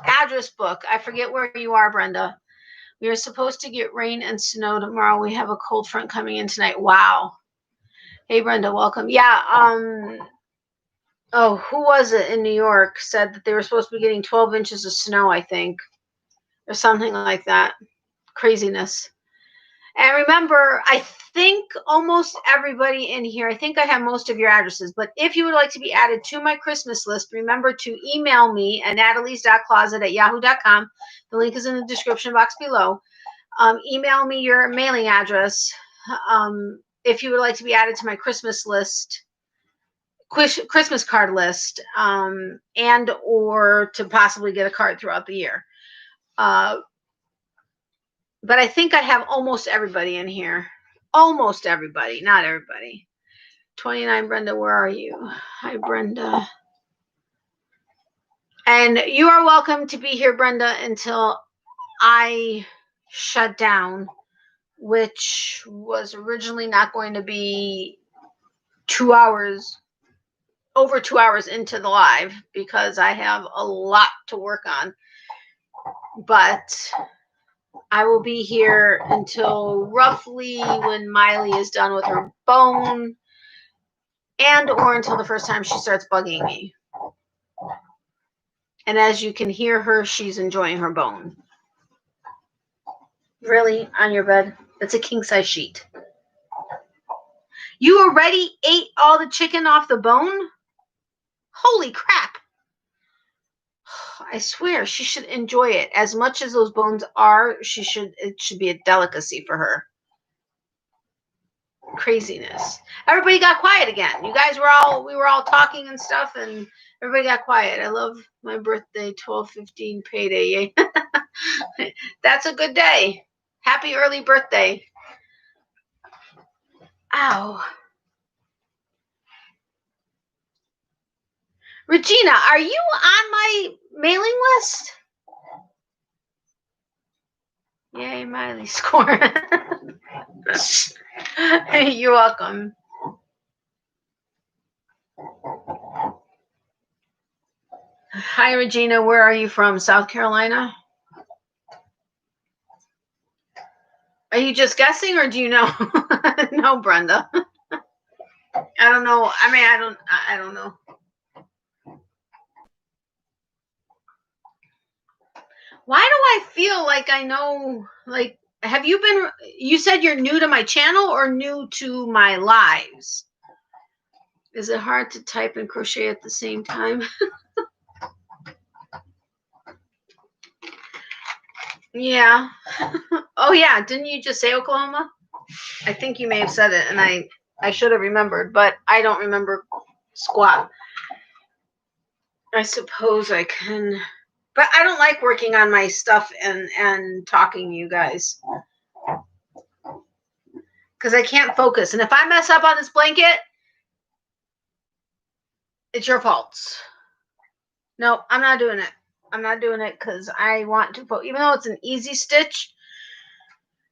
address book. I forget where you are, Brenda. We are supposed to get rain and snow tomorrow. We have a cold front coming in tonight. Wow. Hey, Brenda, welcome. Yeah, oh, who was it in New York said that they were supposed to be getting 12 inches of snow, I think, or something like that. Craziness. And remember, I think almost everybody in here, I think I have most of your addresses, but if you would like to be added to my Christmas list, remember to email me at natalies.closet@yahoo.com. The link is in the description box below. Email me your mailing address if you would like to be added to my Christmas list, Christmas card list, and or to possibly get a card throughout the year. But I think I have almost everybody in here. Almost everybody, not everybody. 29, Brenda, where are you? Hi, Brenda. And you are welcome to be here, Brenda, until I shut down, which was originally not going to be 2 hours, over 2 hours into the live, because I have a lot to work on. But I will be here until roughly when Miley is done with her bone, and or until the first time she starts bugging me. And as you can hear her, she's enjoying her bone. Really? On your bed? That's a king-size sheet. You already ate all the chicken off the bone? Holy crap. I swear, she should enjoy it. As much as those bones are, it should be a delicacy for her. Craziness. Everybody got quiet again. You guys we were all talking and stuff, and everybody got quiet. I love my birthday, 12/15 payday. Yay. That's a good day. Happy early birthday. Ow. Regina, are you on my mailing list? Yay, Miley score. You're welcome. Hi, Regina. Where are you from? South Carolina? Are you just guessing, or do you know? No, Brenda. I don't know. I mean, I don't know. Why do I feel like I know, like, have you been, you said you're new to my channel or new to my lives? Is it hard to type and crochet at the same time? Yeah. Oh, yeah. Didn't you just say Oklahoma? I think you may have said it, and I should have remembered, but I don't remember squat. I suppose I can, but I don't like working on my stuff and talking to you guys because I can't focus. And if I mess up on this blanket, it's your fault. No, I'm not doing it. I'm not doing it because I want to put, even though it's an easy stitch,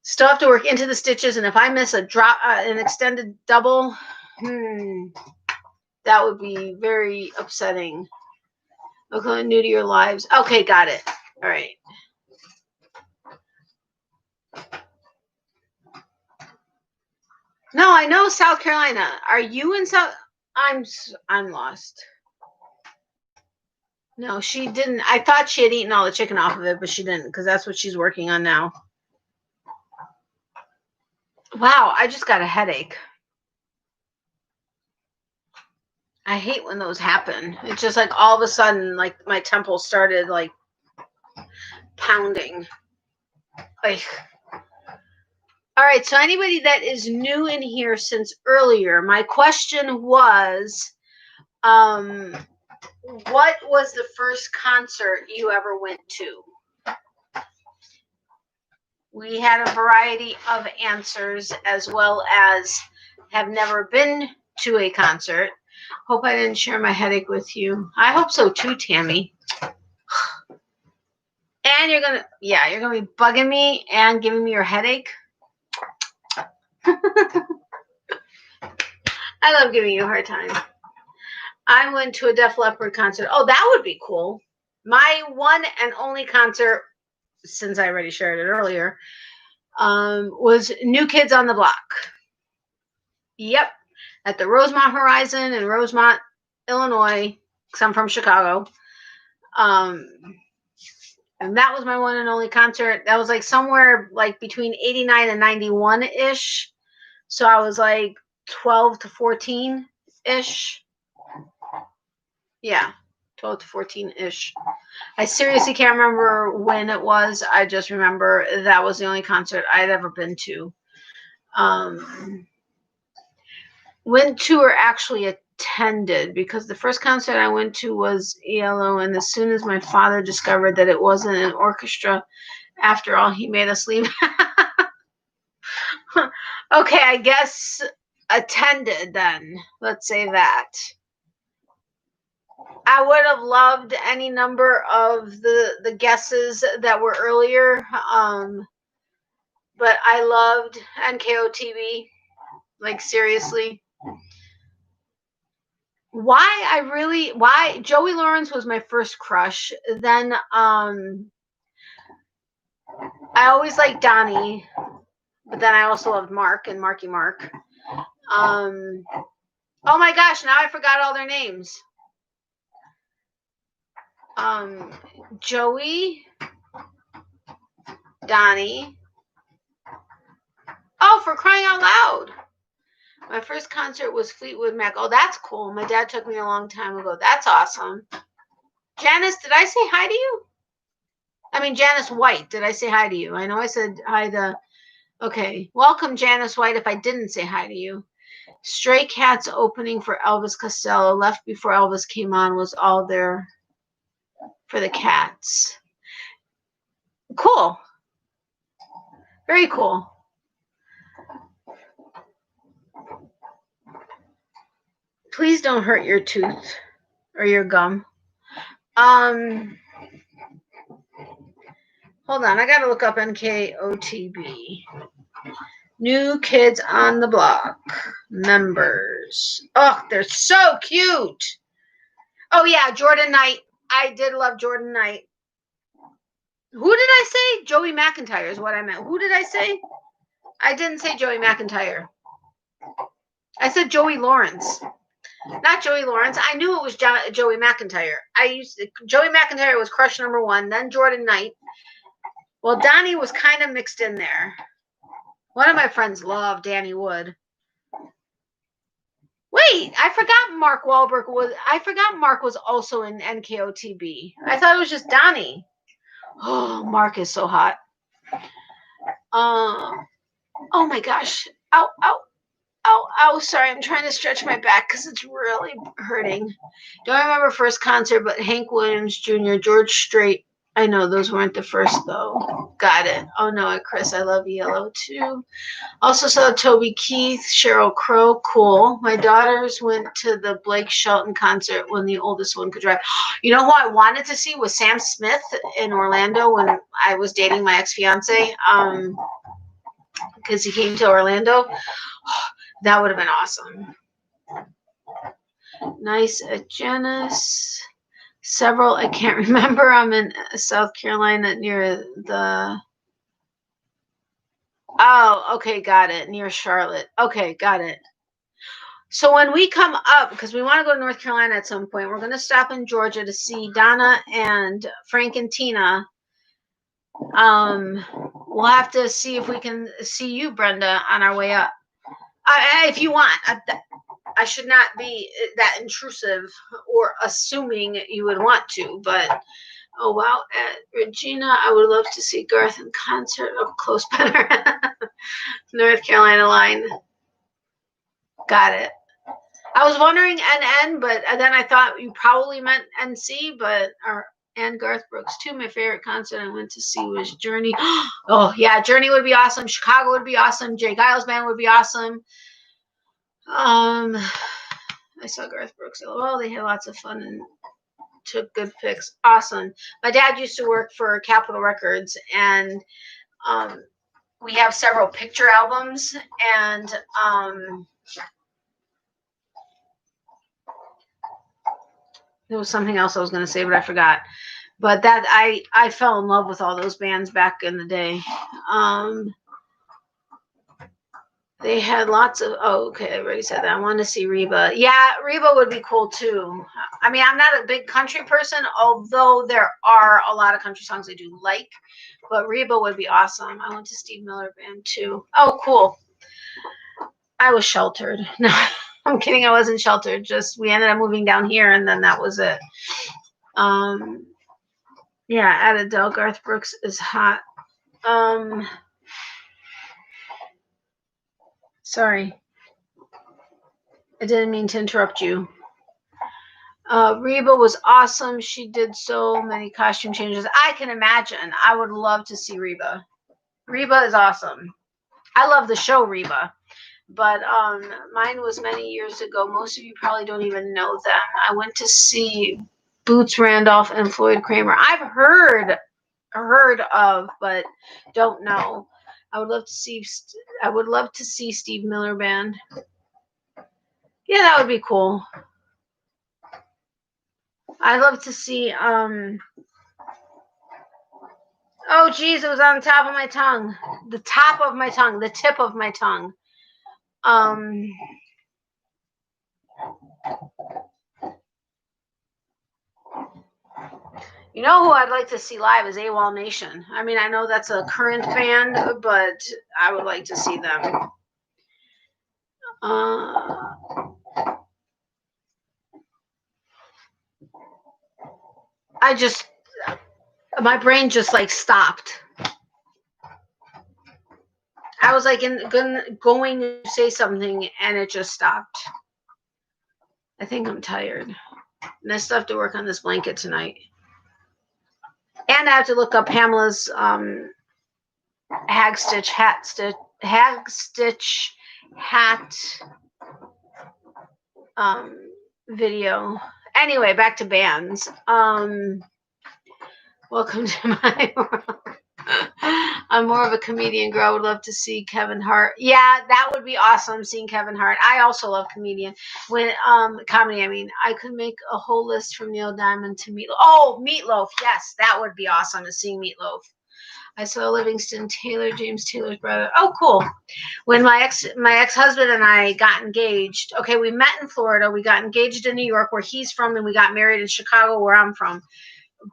still have to work into the stitches. And if I miss a drop, an extended double, that would be very upsetting. Okay, new to your lives. Okay, got it. All right. No, I know South Carolina. Are you in South? I'm lost. No, she didn't. I thought she had eaten all the chicken off of it, but she didn't, because that's what she's working on now. Wow, I just got a headache. I hate when those happen. It's just like all of a sudden, like my temple started like pounding. Like, all right. So anybody that is new in here since earlier, my question was, what was the first concert you ever went to? We had a variety of answers, as well as have never been to a concert. Hope I didn't share my headache with you. I hope so too, Tammy. And you're gonna be bugging me and giving me your headache. I love giving you a hard time. I went to a Def Leppard concert. Oh, that would be cool. My one and only concert, since I already shared it earlier, was New Kids on the Block. Yep, at the Rosemont Horizon in Rosemont, Illinois, because I'm from Chicago. And that was my one and only concert. That was like somewhere like between 89 and 91-ish. So I was like 12 to 14-ish. Yeah, 12 to 14-ish. I seriously can't remember when it was. I just remember that was the only concert I'd ever been to. Went to or actually attended, because the first concert I went to was ELO, and as soon as my father discovered that it wasn't an orchestra, after all, he made us leave. Okay, I guess attended then. Let's say that. I would have loved any number of the guesses that were earlier, but I loved NKOTB. Like, seriously. Why Joey Lawrence was my first crush. Then I always liked Donnie, but then I also loved Mark and Marky Mark. Oh my gosh, now I forgot all their names. Joey, Donnie. Oh, for crying out loud. My first concert was Fleetwood Mac. Oh, that's cool. My dad took me a long time ago. That's awesome. Janice, did I say hi to you? I mean, Janice White, did I say hi to you? I know I said hi to... Okay. Welcome, Janice White, if I didn't say hi to you. Stray Cats opening for Elvis Costello. Left before Elvis came on was all there for the Cats. Cool. Very cool. Please don't hurt your tooth or your gum. Hold on, I gotta look up NKOTB. New Kids on the Block members. Oh, they're so cute. Oh yeah, Jordan Knight. I did love Jordan Knight. Who did I say? Joey McIntyre is what I meant. Who did I say? I didn't say Joey McIntyre. I said Joey Lawrence. Not Joey Lawrence. I knew it was Joey McIntyre. Joey McIntyre was crush number one, then Jordan Knight. Well, Donnie was kind of mixed in there. One of my friends loved Danny Wood. Wait, I forgot Mark Wahlberg was. I forgot Mark was also in NKOTB. I thought it was just Donnie. Oh, Mark is so hot. Oh my gosh. Ow, ow. Oh, sorry. I'm trying to stretch my back because it's really hurting. Don't remember first concert, but Hank Williams Jr., George Strait. I know those weren't the first, though. Got it. Oh, no, Chris, I love Yellow, too. Also saw Toby Keith, Sheryl Crow. Cool. My daughters went to the Blake Shelton concert when the oldest one could drive. You know who I wanted to see was Sam Smith in Orlando when I was dating my ex-fiance, because he came to Orlando. That would have been awesome. Nice, Janice. Several, I can't remember. I'm in South Carolina near the... Oh, okay, got it. Near Charlotte. Okay, got it. So when we come up, because we want to go to North Carolina at some point, we're going to stop in Georgia to see Donna and Frank and Tina. We'll have to see if we can see you, Brenda, on our way up. If you want. I should not be that intrusive or assuming you would want to, but oh wow, at Regina, I would love to see Garth in concert up close. North Carolina line. Got it. I was wondering NN, but then I thought you probably meant NC, but and Garth Brooks too. My favorite concert I went to see was Journey. Oh yeah, Journey would be awesome. Chicago would be awesome. Jay Giles Band would be awesome. I saw Garth Brooks. Well, they had lots of fun and took good pics. Awesome. My dad used to work for Capitol Records, and we have several picture albums, and there was something else I was going to say, but I forgot. But that I fell in love with all those bands back in the day. They had lots of, oh, okay, I already said that. I wanted to see Reba. Yeah, Reba would be cool too. I mean, I'm not a big country person, although there are a lot of country songs I do like, but Reba would be awesome. I went to Steve Miller Band too. Oh, cool. I was sheltered. No, I'm kidding. I wasn't sheltered. Just we ended up moving down here, and then that was it. Yeah, at Adele, Garth Brooks is hot. Sorry. I didn't mean to interrupt you. Reba was awesome. She did so many costume changes. I can imagine. I would love to see Reba. Reba is awesome. I love the show Reba. But mine was many years ago. Most of you probably don't even know them. I went to see Boots Randolph and Floyd Kramer. I've heard of, but don't know. I would love to see Steve Miller Band. Yeah, that would be cool. I'd love to see oh geez, it was on the top of my tongue. The top of my tongue, the tip of my tongue. You know who I'd like to see live is AWOL Nation. I mean, I know that's a current band, but I would like to see them. My brain just like stopped. I was like going to say something and it just stopped. I think I'm tired. And I still have to work on this blanket tonight. And I have to look up Pamela's hag stitch hat video. Anyway, back to bands. Welcome to my world. I'm more of a comedian girl. I would love to see Kevin Hart. Yeah, that would be awesome, seeing Kevin Hart. I also love comedy. I mean, I could make a whole list from Neil Diamond to Meatloaf. Oh, Meatloaf. Yes, that would be awesome to see Meatloaf. I saw Livingston Taylor, James Taylor's brother. Oh, cool. When my ex-husband and I got engaged, okay, we met in Florida. We got engaged in New York, where he's from, and we got married in Chicago, where I'm from.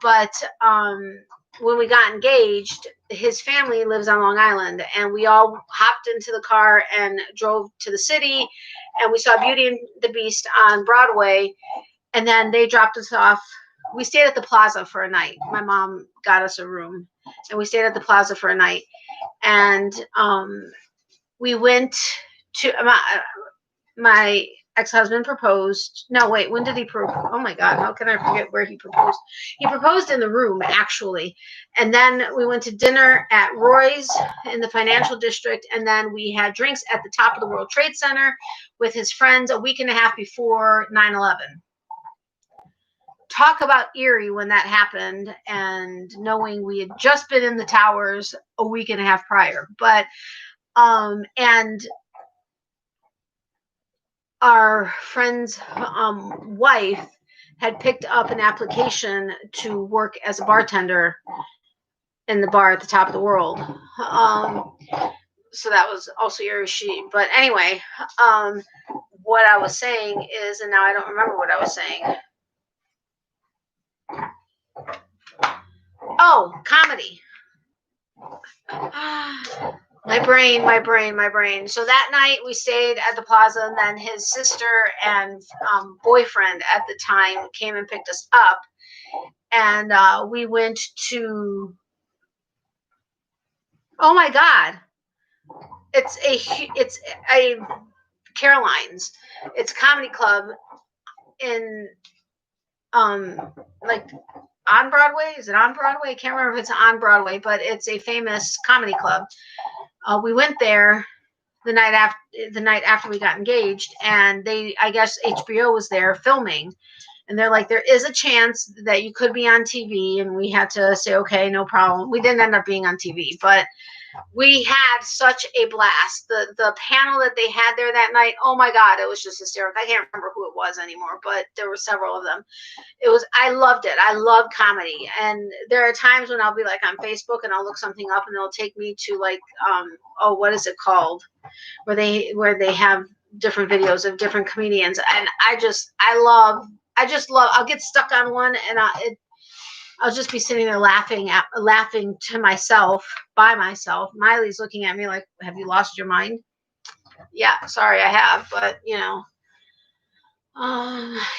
But when we got engaged, his family lives on Long Island, and we all hopped into the car and drove to the city, and we saw Beauty and the Beast on Broadway, and then they dropped us off. We stayed at the Plaza for a night. My mom got us a room, and we stayed at the Plaza for a night, and we went to my ex-husband proposed. No, wait, when did he propose? Oh my God, how can I forget where he proposed? He proposed in the room, actually. And then we went to dinner at Roy's in the financial district. And then we had drinks at the top of the World Trade Center with his friends a week and a half before 9/11. Talk about eerie when that happened, and knowing we had just been in the towers a week and a half prior. But, and our friend's wife had picked up an application to work as a bartender in the bar at the top of the world. So that was also your she. But anyway, what I was saying is, and now I don't remember what I was saying. Oh, comedy. My brain. So that night we stayed at the plaza, and then his sister and boyfriend at the time came and picked us up, and we went to. Oh my God! It's a Caroline's. It's a comedy club in like on Broadway. Is it on Broadway? I can't remember if it's on Broadway, but it's a famous comedy club. We went there the night after we got engaged, and I guess HBO was there filming, and they're like, there is a chance that you could be on TV, and we had to say, okay, no problem. We didn't end up being on TV, but we had such a blast. The panel that they had there that night, oh my God, it was just hysterical. I can't remember who it was anymore, but there were several of them. I loved it. I love comedy. And there are times when I'll be like on Facebook and I'll look something up and it'll take me to like, what is it called? Where they have different videos of different comedians. And I just love, I'll get stuck on one and I'll just be sitting there laughing to myself, by myself. Miley's looking at me like, have you lost your mind? Yeah, sorry, I have, but you know.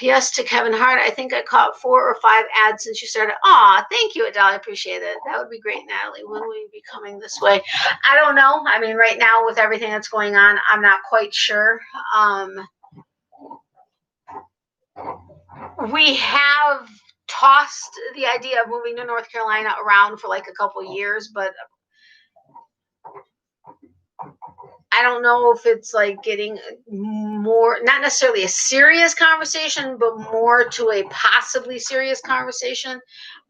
Yes to Kevin Hart. I think I caught 4 or 5 ads since you started. Aw, thank you, Adele. I appreciate it. That would be great, Natalie. When will you be coming this way? I don't know. I mean, right now with everything that's going on, I'm not quite sure. We have tossed the idea of moving to North Carolina around for like a couple years, but I don't know if it's like getting more, not necessarily a serious conversation, but more to a possibly serious conversation.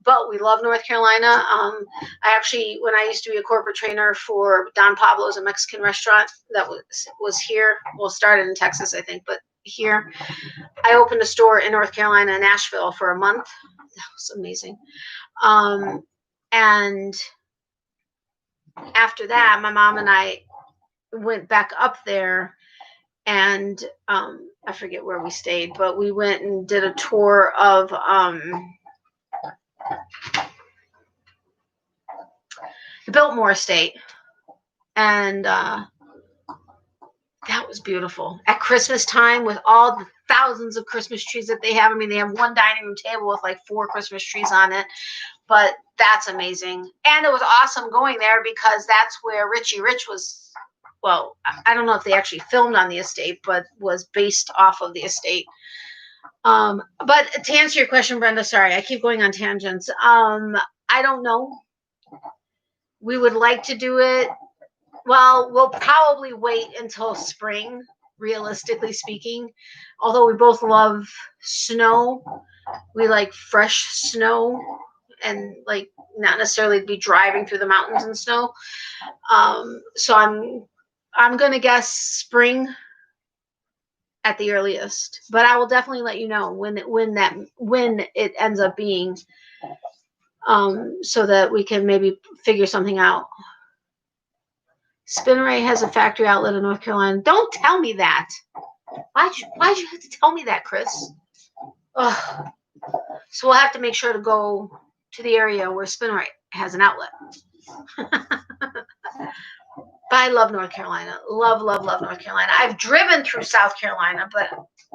But we love North Carolina. I actually, when I used to be a corporate trainer for Don Pablo's, a Mexican restaurant that was here, well, started in Texas, I think, but here, I opened a store in North Carolina, Nashville, for a month. That was amazing. And after that, my mom and I went back up there, and I forget where we stayed, but we went and did a tour of the Biltmore Estate, and that was beautiful. At Christmas time, with all the thousands of Christmas trees that they have. I mean, they have one dining room table with like 4 Christmas trees on it, but that's amazing. And it was awesome going there because that's where Richie Rich was. Well, I don't know if they actually filmed on the estate, but was based off of the estate. But to answer your question, Brenda, sorry, I keep going on tangents. I don't know. We would like to do it. Well, we'll probably wait until spring, realistically speaking. Although we both love snow. We like fresh snow and like not necessarily be driving through the mountains in snow. So I'm going to guess spring at the earliest, but I will definitely let you know when it ends up being, so that we can maybe figure something out. Spinneray has a factory outlet in North Carolina. Don't tell me that. Why'd you have to tell me that, Chris? Ugh. So we'll have to make sure to go to the area where Spinneray has an outlet. But I love North Carolina. Love, love, love North Carolina. I've driven through South Carolina, but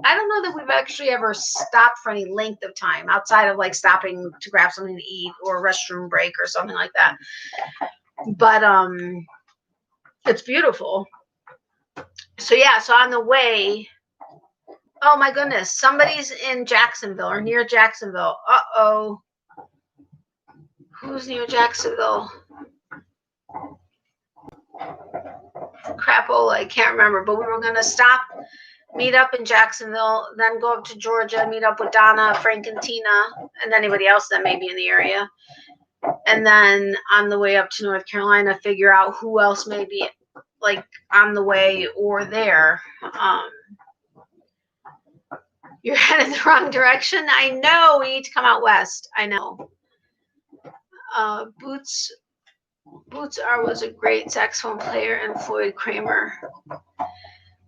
I don't know that we've actually ever stopped for any length of time outside of like stopping to grab something to eat or a restroom break or something like that. But it's beautiful. So yeah, so on the way, oh my goodness, somebody's in Jacksonville or near Jacksonville. Uh-oh. Who's near Jacksonville? Crapola, I can't remember, but we were going to stop, meet up in Jacksonville, then go up to Georgia, meet up with Donna, Frank, and Tina, and anybody else that may be in the area. And then on the way up to North Carolina, figure out who else may be like on the way or there. You're headed the wrong direction. I know we need to come out west. I know. Boots was a great saxophone player, and Floyd Kramer.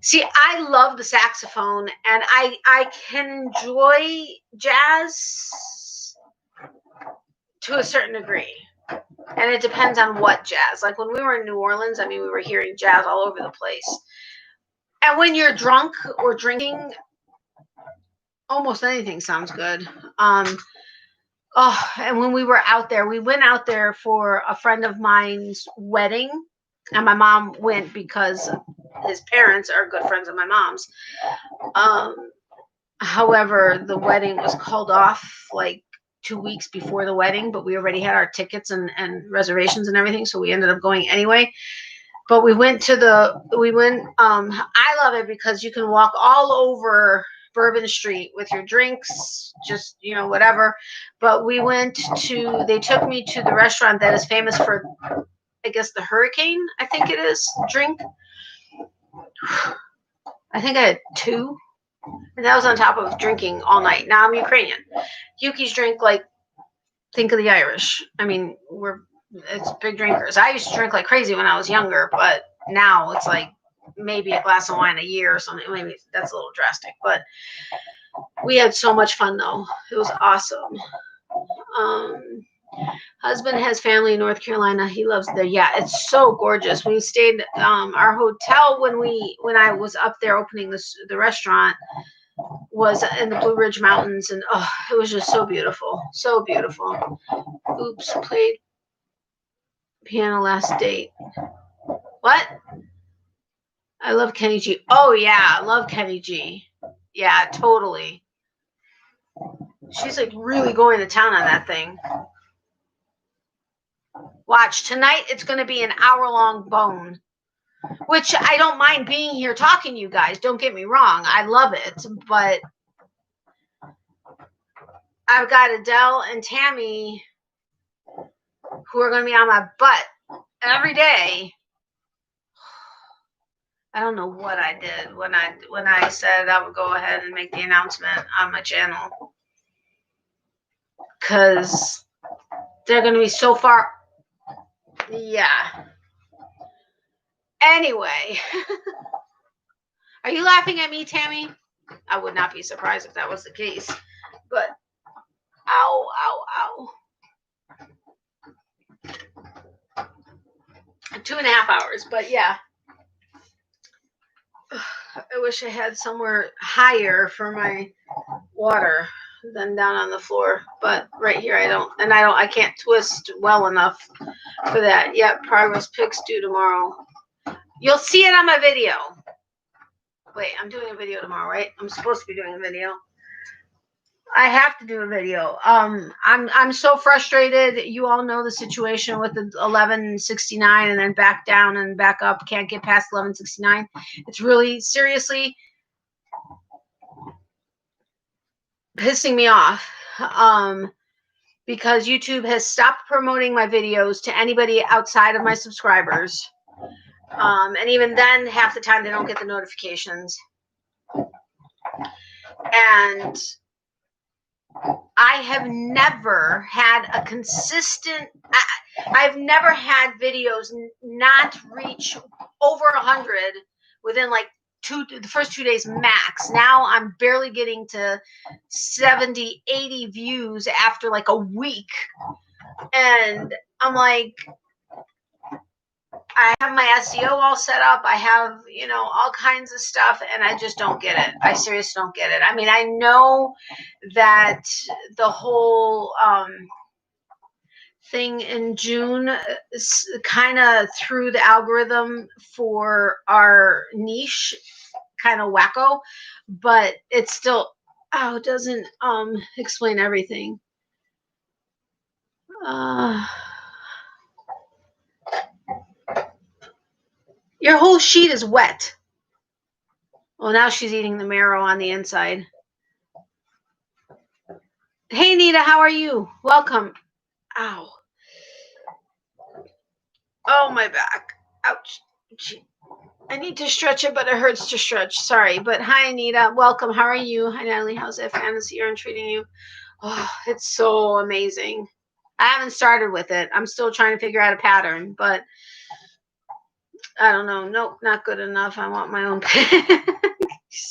See, I love the saxophone, and I can enjoy jazz to a certain degree. And it depends on what jazz. Like when we were in New Orleans, I mean, we were hearing jazz all over the place. And when you're drunk or drinking, almost anything sounds good. And when we were out there, we went out there for a friend of mine's wedding. And my mom went because his parents are good friends of my mom's. However, the wedding was called off like 2 weeks before the wedding, but we already had our tickets and reservations and everything, so we ended up going anyway. But I love it because you can walk all over Bourbon Street with your drinks, just, whatever. But they took me to the restaurant that is famous for, I guess, the Hurricane, I think it is, drink. I think I had 2. And that was on top of drinking all night. Now I'm Ukrainian. Yukis drink like, think of the Irish. I mean, it's big drinkers. I used to drink like crazy when I was younger, but now it's like maybe a glass of wine a year or something. Maybe that's a little drastic, but we had so much fun though. It was awesome. Husband has family in North Carolina. He loves there. Yeah, it's so gorgeous. We stayed our hotel when I was up there opening the restaurant was in the Blue Ridge Mountains, and it was just so beautiful. So beautiful. Oops, played piano last date. What? I love Kenny G. Oh yeah, I love Kenny G. Yeah, totally. She's like really going to town on that thing. Watch, tonight it's going to be an hour-long bone, which I don't mind being here talking to you guys. Don't get me wrong. I love it, but I've got Adele and Tammy who are going to be on my butt every day. I don't know what I did when I said I would go ahead and make the announcement on my channel, because they're going to be so far. Yeah. Anyway. Are you laughing at me, Tammy? I would not be surprised if that was the case. But, ow, ow, ow. 2.5 hours, but yeah. I wish I had somewhere higher for my water than down on the floor, but right here I don't, and I can't twist well enough for that. Yep, progress pics due tomorrow. You'll see it on my video. Wait, I'm doing a video tomorrow, right? I'm supposed to be doing a video. I have to do a video. I'm so frustrated. You all know the situation with the 1169 and then back down and back up. Can't get past 1169. It's really seriously pissing me off. Because YouTube has stopped promoting my videos to anybody outside of my subscribers. And even then, half the time they don't get the notifications. And I have never had a consistent, I've never had videos not reach over 100 within like the first 2 days max. Now I'm barely getting to 70, 80 views after like a week. And I'm like, I have my SEO all set up. I have, all kinds of stuff, and I just don't get it. I seriously don't get it. I mean, I know that the whole thing in June kind of threw the algorithm for our niche kind of wacko, but it still doesn't explain everything. Your whole sheet is wet. Well, now she's eating the marrow on the inside. Hey, Nita, how are you? Welcome. Ow. Oh, my back. Ouch. I need to stretch it, but it hurts to stretch. Sorry. But hi, Anita. Welcome. How are you? Hi, Natalie. How's that fantasy urn treating you? Oh, it's so amazing. I haven't started with it. I'm still trying to figure out a pattern, but I don't know. Nope, not good enough. I want my own pen.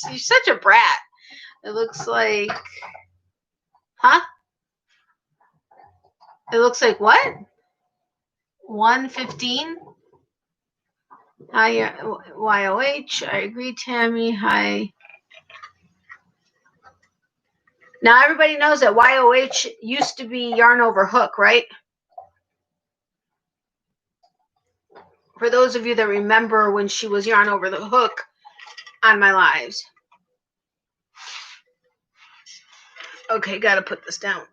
You're such a brat. It looks like... Huh? It looks like what? 115. Hi, YOH. I agree, Tammy. Hi. Now everybody knows that YOH used to be Yarn Over Hook, right? For those of you that remember when she was Yarn Over the Hook on my lives. Okay, gotta put this down.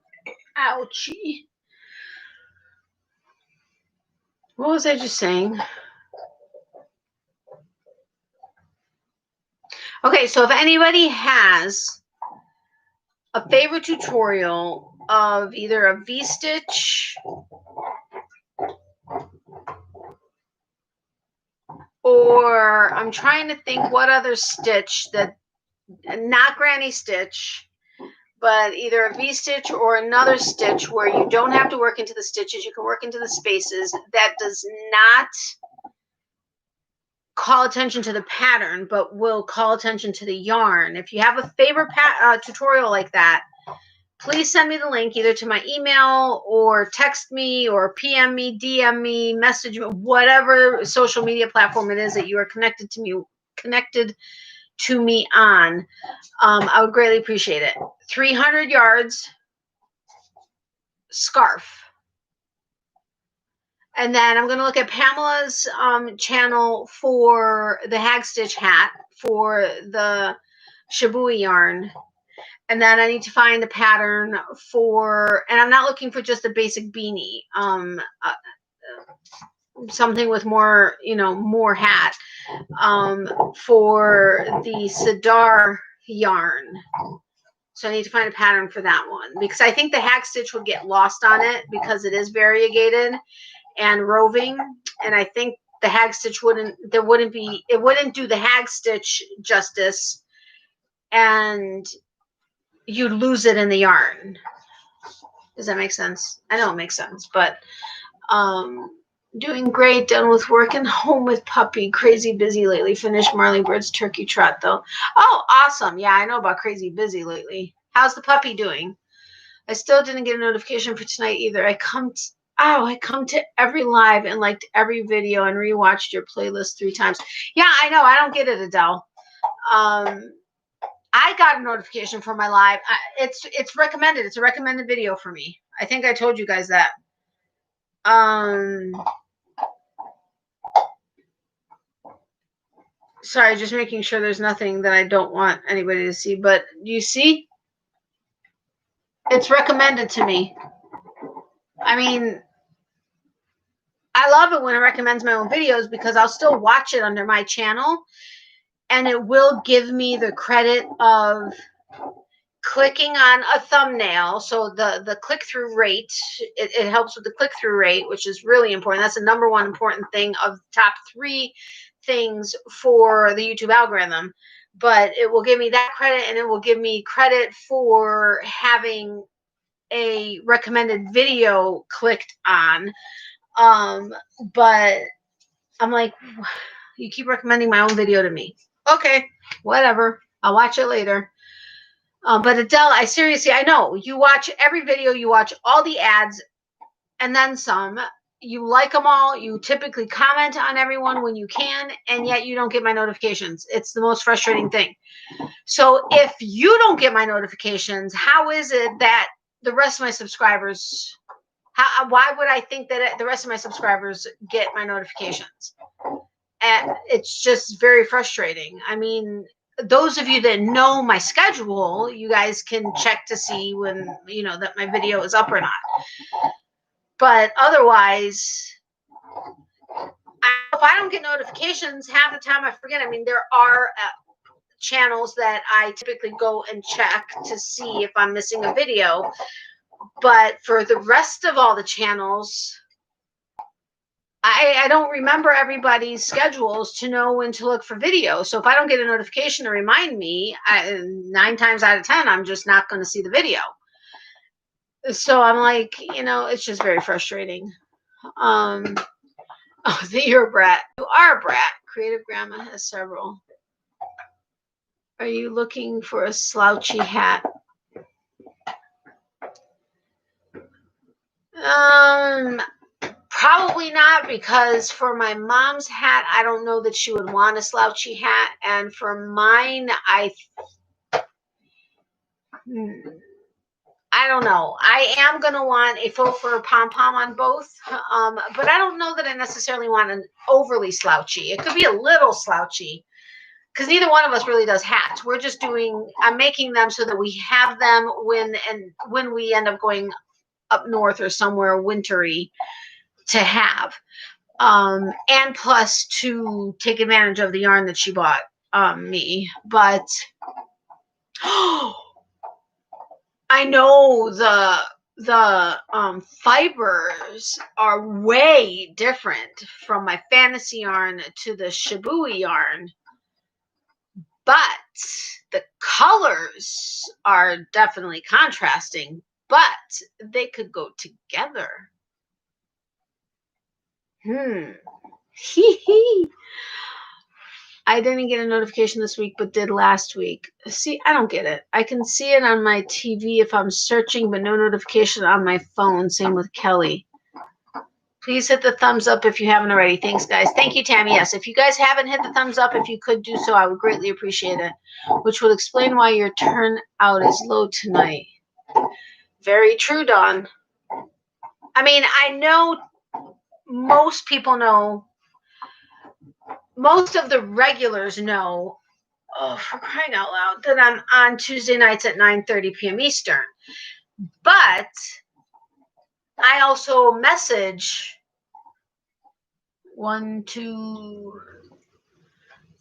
Ouchie. What was I just saying? Okay, so if anybody has a favorite tutorial of either a V-stitch or I'm trying to think what other stitch that, not granny stitch, but either a V-stitch or another stitch where you don't have to work into the stitches, you can work into the spaces, that does not call attention to the pattern, but will call attention to the yarn. If you have a favorite tutorial like that, please send me the link either to my email or text me or PM me, DM me, message me, whatever social media platform it is that you are connected to me on. I would greatly appreciate it. 300 yards scarf. And then I'm going to look at Pamela's channel for the hag stitch hat for the Shabui yarn. And then I need to find a pattern for, and I'm not looking for just a basic beanie, something with more, more hat, for the Sidar yarn. So I need to find a pattern for that one because I think the hag stitch would get lost on it because it is variegated and roving. And I think the hag stitch wouldn't do the hag stitch justice, and you'd lose it in the yarn. Does that make sense? I know it makes sense, but doing great, done with work and home with puppy. Crazy busy lately. Finished Marley Bird's turkey trot though. Oh, awesome. Yeah, I know about crazy busy lately. How's the puppy doing? I still didn't get a notification for tonight either. I come to every live and liked every video and rewatched your playlist 3 times. Yeah, I know. I don't get it, Adele. I got a notification for my live. It's recommended. It's a recommended video for me. I think I told you guys that. Sorry, just making sure there's nothing that I don't want anybody to see. But you see? It's recommended to me. I mean, I love it when it recommends my own videos because I'll still watch it under my channel. And it will give me the credit of clicking on a thumbnail. So the click-through rate, it helps with the click-through rate, which is really important. That's the number one important thing of the top 3 things for the YouTube algorithm. But it will give me that credit, and it will give me credit for having a recommended video clicked on. But I'm like, you keep recommending my own video to me. Okay, whatever. I'll watch it later. But Adele, I know you watch every video, you watch all the ads, and then some. You like them all. You typically comment on everyone when you can, and yet you don't get my notifications. It's the most frustrating thing. So if you don't get my notifications, how is it that the rest of my subscribers, why would I think that the rest of my subscribers get my notifications? And it's just very frustrating. I mean, those of you that know my schedule, you guys can check to see when, that my video is up or not. But otherwise, if I don't get notifications, half the time I forget. I mean, there are channels that I typically go and check to see if I'm missing a video. But for the rest of all the channels, I don't remember everybody's schedules to know when to look for video. So if I don't get a notification to remind me, 9 times out of 10, I'm just not going to see the video. So I'm like, it's just very frustrating. Oh, you're a brat. You are a brat. Creative Grandma has several. Are you looking for a slouchy hat? Probably not, because for my mom's hat, I don't know that she would want a slouchy hat. And for mine, I don't know. I am going to want a faux fur pom-pom on both. But I don't know that I necessarily want an overly slouchy. It could be a little slouchy, because neither one of us really does hats. We're just I'm making them so that we have them when we end up going up north or somewhere wintry to have. And plus to take advantage of the yarn that she bought me. But I know the fibers are way different from my fantasy yarn to the Shibui yarn, but the colors are definitely contrasting, but they could go together. I didn't get a notification this week, but did last week. See, I don't get it. I can see it on my TV if I'm searching, but no notification on my phone. Same with Kelly. Please hit the thumbs up if you haven't already. Thanks, guys. Thank you, Tammy. Yes, if you guys haven't hit the thumbs up, if you could do so, I would greatly appreciate it, which will explain why your turnout is low tonight. Very true, Dawn. I mean, I know most people know, most of the regulars know, oh, for crying out loud, that I'm on Tuesday nights at 9:30 p.m. Eastern. But I also message 1, 2,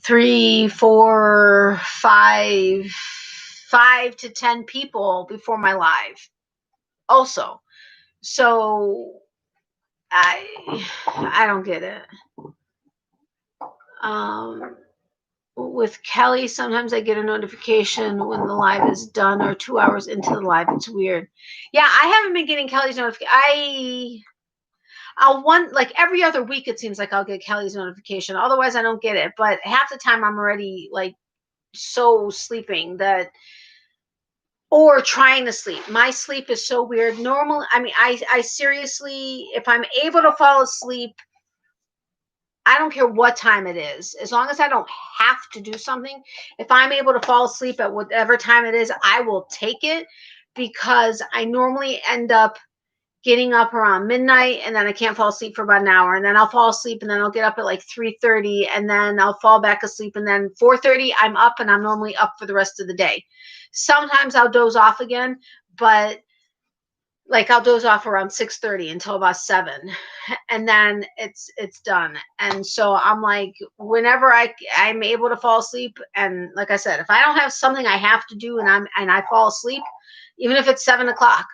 3, 4, 5 to 10 people before my live also. So I don't get it. With Kelly, sometimes I get a notification when the live is done or 2 hours into the live. It's weird. Yeah, I haven't been getting Kelly's notification. Like every other week, it seems like I'll get Kelly's notification. Otherwise, I don't get it. But half the time, I'm already like so sleeping or trying to sleep. My sleep is so weird. Normal. I mean, I seriously, if I'm able to fall asleep, I don't care what time it is, as long as I don't have to do something. If I'm able to fall asleep at whatever time it is, I will take it, because I normally end up getting up around midnight, and then I can't fall asleep for about an hour, and then I'll fall asleep, and then I'll get up at like 3:30, and then I'll fall back asleep, and then 4:30 I'm up, and I'm normally up for the rest of the day. Sometimes I'll doze off again, but like I'll doze off around 6:30 until about 7, and then it's done. And so I'm like, whenever I'm able to fall asleep, and like I said, if I don't have something I have to do and I fall asleep, even if it's 7 o'clock,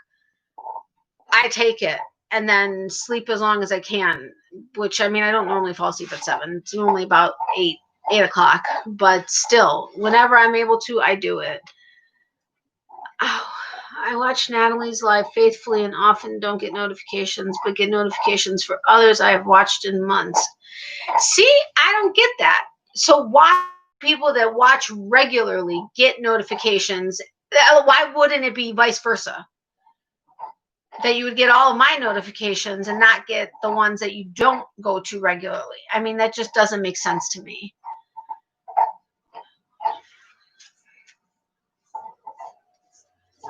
I take it and then sleep as long as I can. Which, I mean, I don't normally fall asleep at 7. It's normally about 8 o'clock, but still, whenever I'm able to, I do it. Oh, I watch Natalie's live faithfully and often don't get notifications, but get notifications for others I have watched in months. See, I don't get that. So why people that watch regularly get notifications? Why wouldn't it be vice versa? That you would get all of my notifications and not get the ones that you don't go to regularly. I mean, that just doesn't make sense to me.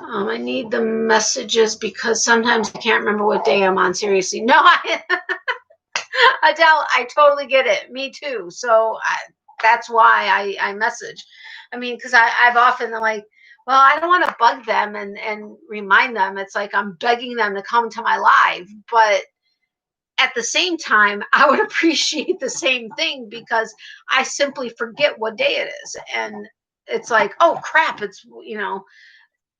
I need the messages because sometimes I can't remember what day I'm on. Seriously. No, Adele, I totally get it. Me too. So that's why I message. I mean, because I've often like, well, I don't want to bug them and remind them. It's like I'm begging them to come to my live. But at the same time, I would appreciate the same thing, because I simply forget what day it is. And it's like, oh, crap. It's,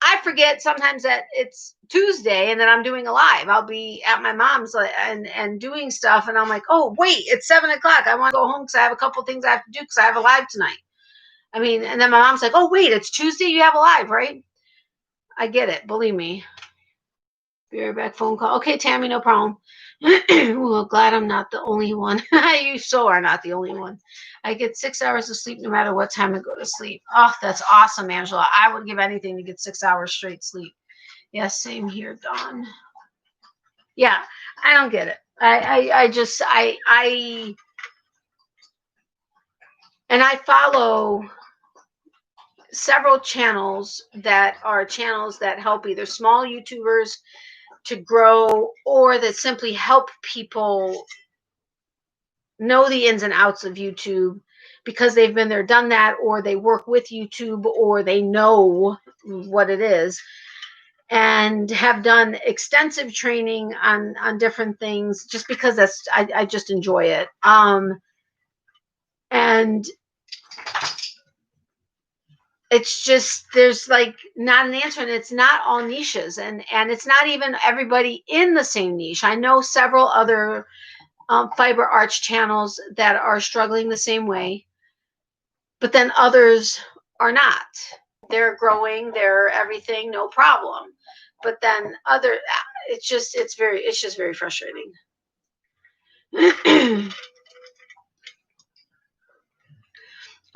I forget sometimes that it's Tuesday and then I'm doing a live. I'll be at my mom's and doing stuff. And I'm like, oh, wait, it's 7 o'clock. I want to go home because I have a couple things I have to do because I have a live tonight. I mean, and then my mom's like, oh, wait, it's Tuesday. You have a live, right? I get it. Believe me. Be right back. Phone call. Okay, Tammy, no problem. Well, glad I'm not the only one. You so are not the only one. I get 6 hours of sleep no matter what time I go to sleep. Oh, that's awesome, Angela. I would give anything to get 6 hours straight sleep. Yes, same here, Dawn. Yeah, I don't get it. And I follow several channels that are channels that help either small YouTubers to grow or that simply help people know the ins and outs of YouTube because they've been there, done that, or they work with YouTube, or they know what it is and have done extensive training on different things just because I just enjoy it. And it's just, there's like not an answer, and it's not all niches, and it's not even everybody in the same niche. I know several other fiber arts channels that are struggling the same way, but then others are not. They're growing, they're everything, no problem. But then it's just very frustrating.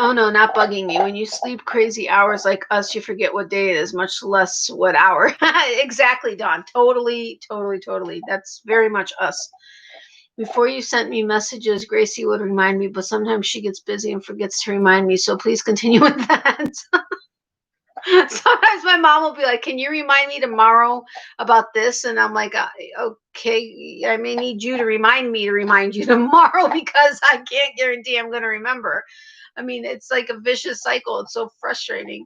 Oh no, not bugging me. When you sleep crazy hours like us, you forget what day it is, much less what hour. Exactly, Dawn. Totally, totally, totally. That's very much us. Before you sent me messages, Gracie would remind me, but sometimes she gets busy and forgets to remind me. So please continue with that. Sometimes my mom will be like, "Can you remind me tomorrow about this?" And I'm like, "Okay, I may need you to remind me to remind you tomorrow because I can't guarantee I'm going to remember." I mean, it's like a vicious cycle. It's so frustrating.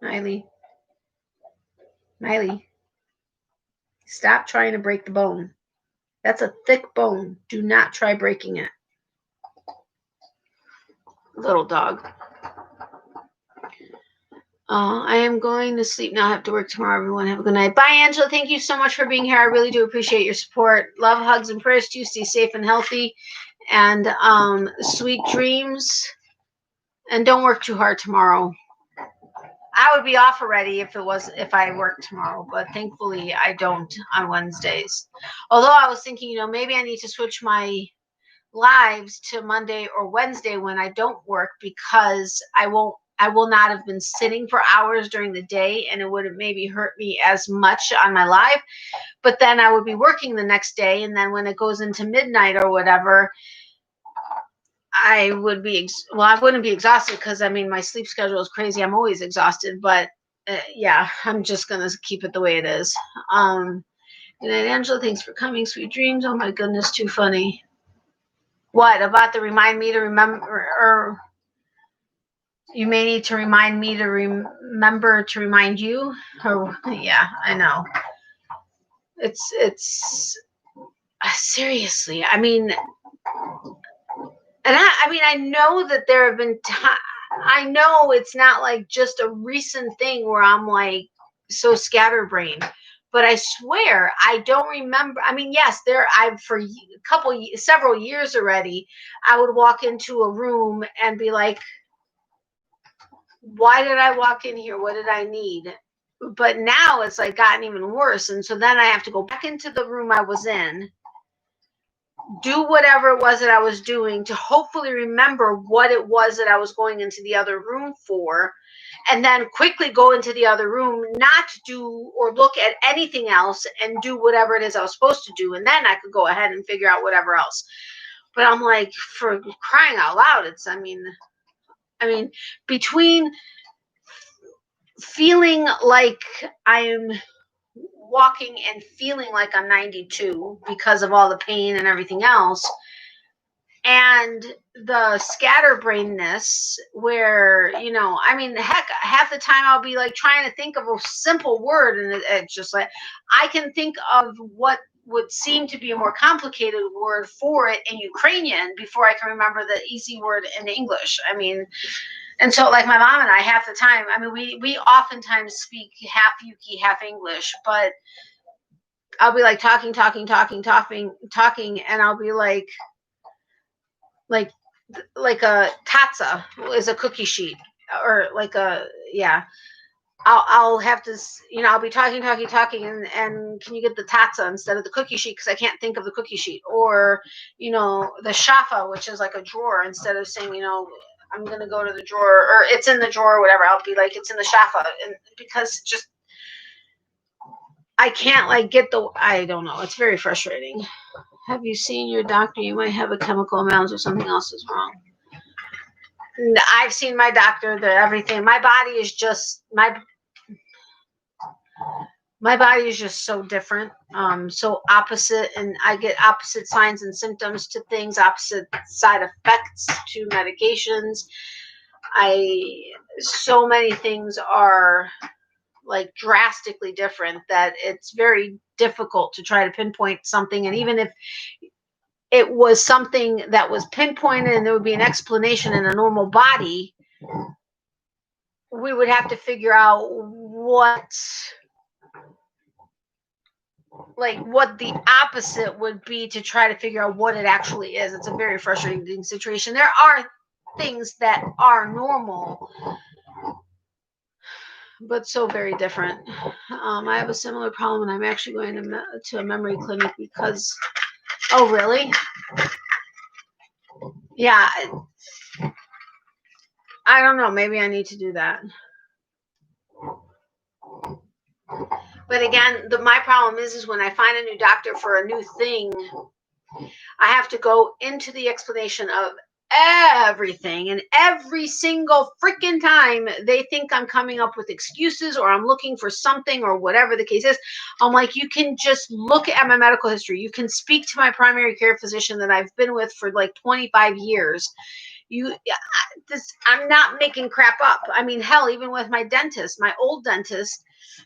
Miley, stop trying to break the bone. That's a thick bone. Do not try breaking it. Little dog. I am going to sleep now. I have to work tomorrow. Everyone have a good night. Bye, Angela. Thank you so much for being here. I really do appreciate your support. Love, hugs, and prayers to you. Stay safe and healthy. And sweet dreams. And don't work too hard tomorrow. I would be off already if I worked tomorrow, but thankfully I don't on Wednesdays. Although I was thinking, maybe I need to switch my lives to Monday or Wednesday when I don't work, because I will not have been sitting for hours during the day, and it would have maybe hurt me as much on my live. But then I would be working the next day, and then when it goes into midnight or whatever, I would be I wouldn't be exhausted, because I mean my sleep schedule is crazy. I'm always exhausted, but yeah, I'm just gonna keep it the way it is. Good night, Angela. Thanks for coming. Sweet dreams. Oh my goodness, too funny. What about the remind me to remember, or you may need to remind me to remember to remind you? Or yeah, I know. It's seriously. I mean, and I know that there have been times. I know it's not like just a recent thing where I'm like so scatterbrained, but I swear I don't remember. I mean, yes, I've for several years already, I would walk into a room and be like, why did I walk in here? What did I need? But now it's like gotten even worse. And so then I have to go back into the room I was in, do whatever it was that I was doing to hopefully remember what it was that I was going into the other room for, and then quickly go into the other room, not do or look at anything else, and do whatever it is I was supposed to do. And then I could go ahead and figure out whatever else. But I'm like, for crying out loud, I mean, between feeling like I'm walking and feeling like I'm 92 because of all the pain and everything else, and the scatterbrainness where, I mean, heck, half the time I'll be like trying to think of a simple word, and it's just like I can think of what would seem to be a more complicated word for it in Ukrainian before I can remember the easy word in English. I mean, and so like my mom and I, half the time, I mean, we oftentimes speak half Yuki, half English, but I'll be like talking, and I'll be like a tatza is a cookie sheet, or like I'll have to, I'll be talking, and can you get the tatza instead of the cookie sheet, because I can't think of the cookie sheet, or the shafa, which is like a drawer, instead of saying I'm gonna go to the drawer, or it's in the drawer, or whatever. I'll be like, it's in the shafa, and because just I can't like get the, I don't know. It's very frustrating. Have you seen your doctor? You might have a chemical imbalance or something else is wrong. I've seen my doctor. Everything. My body is just my body is just so different, so opposite, and I get opposite signs and symptoms to things, opposite side effects to medications. So many things are like drastically different that it's very difficult to try to pinpoint something. And even if it was something that was pinpointed and there would be an explanation in a normal body, we would have to figure out what the opposite would be to try to figure out what it actually is. It's a very frustrating situation. There are things that are normal, but so very different. I have a similar problem, and I'm actually going to a memory clinic because, oh, really? Yeah. I don't know. Maybe I need to do that. But again, my problem is when I find a new doctor for a new thing, I have to go into the explanation of everything, and every single freaking time they think I'm coming up with excuses or I'm looking for something or whatever the case is. I'm like, you can just look at my medical history. You can speak to my primary care physician that I've been with for like 25 years. I'm not making crap up. I mean, hell, even with my dentist, my old dentist,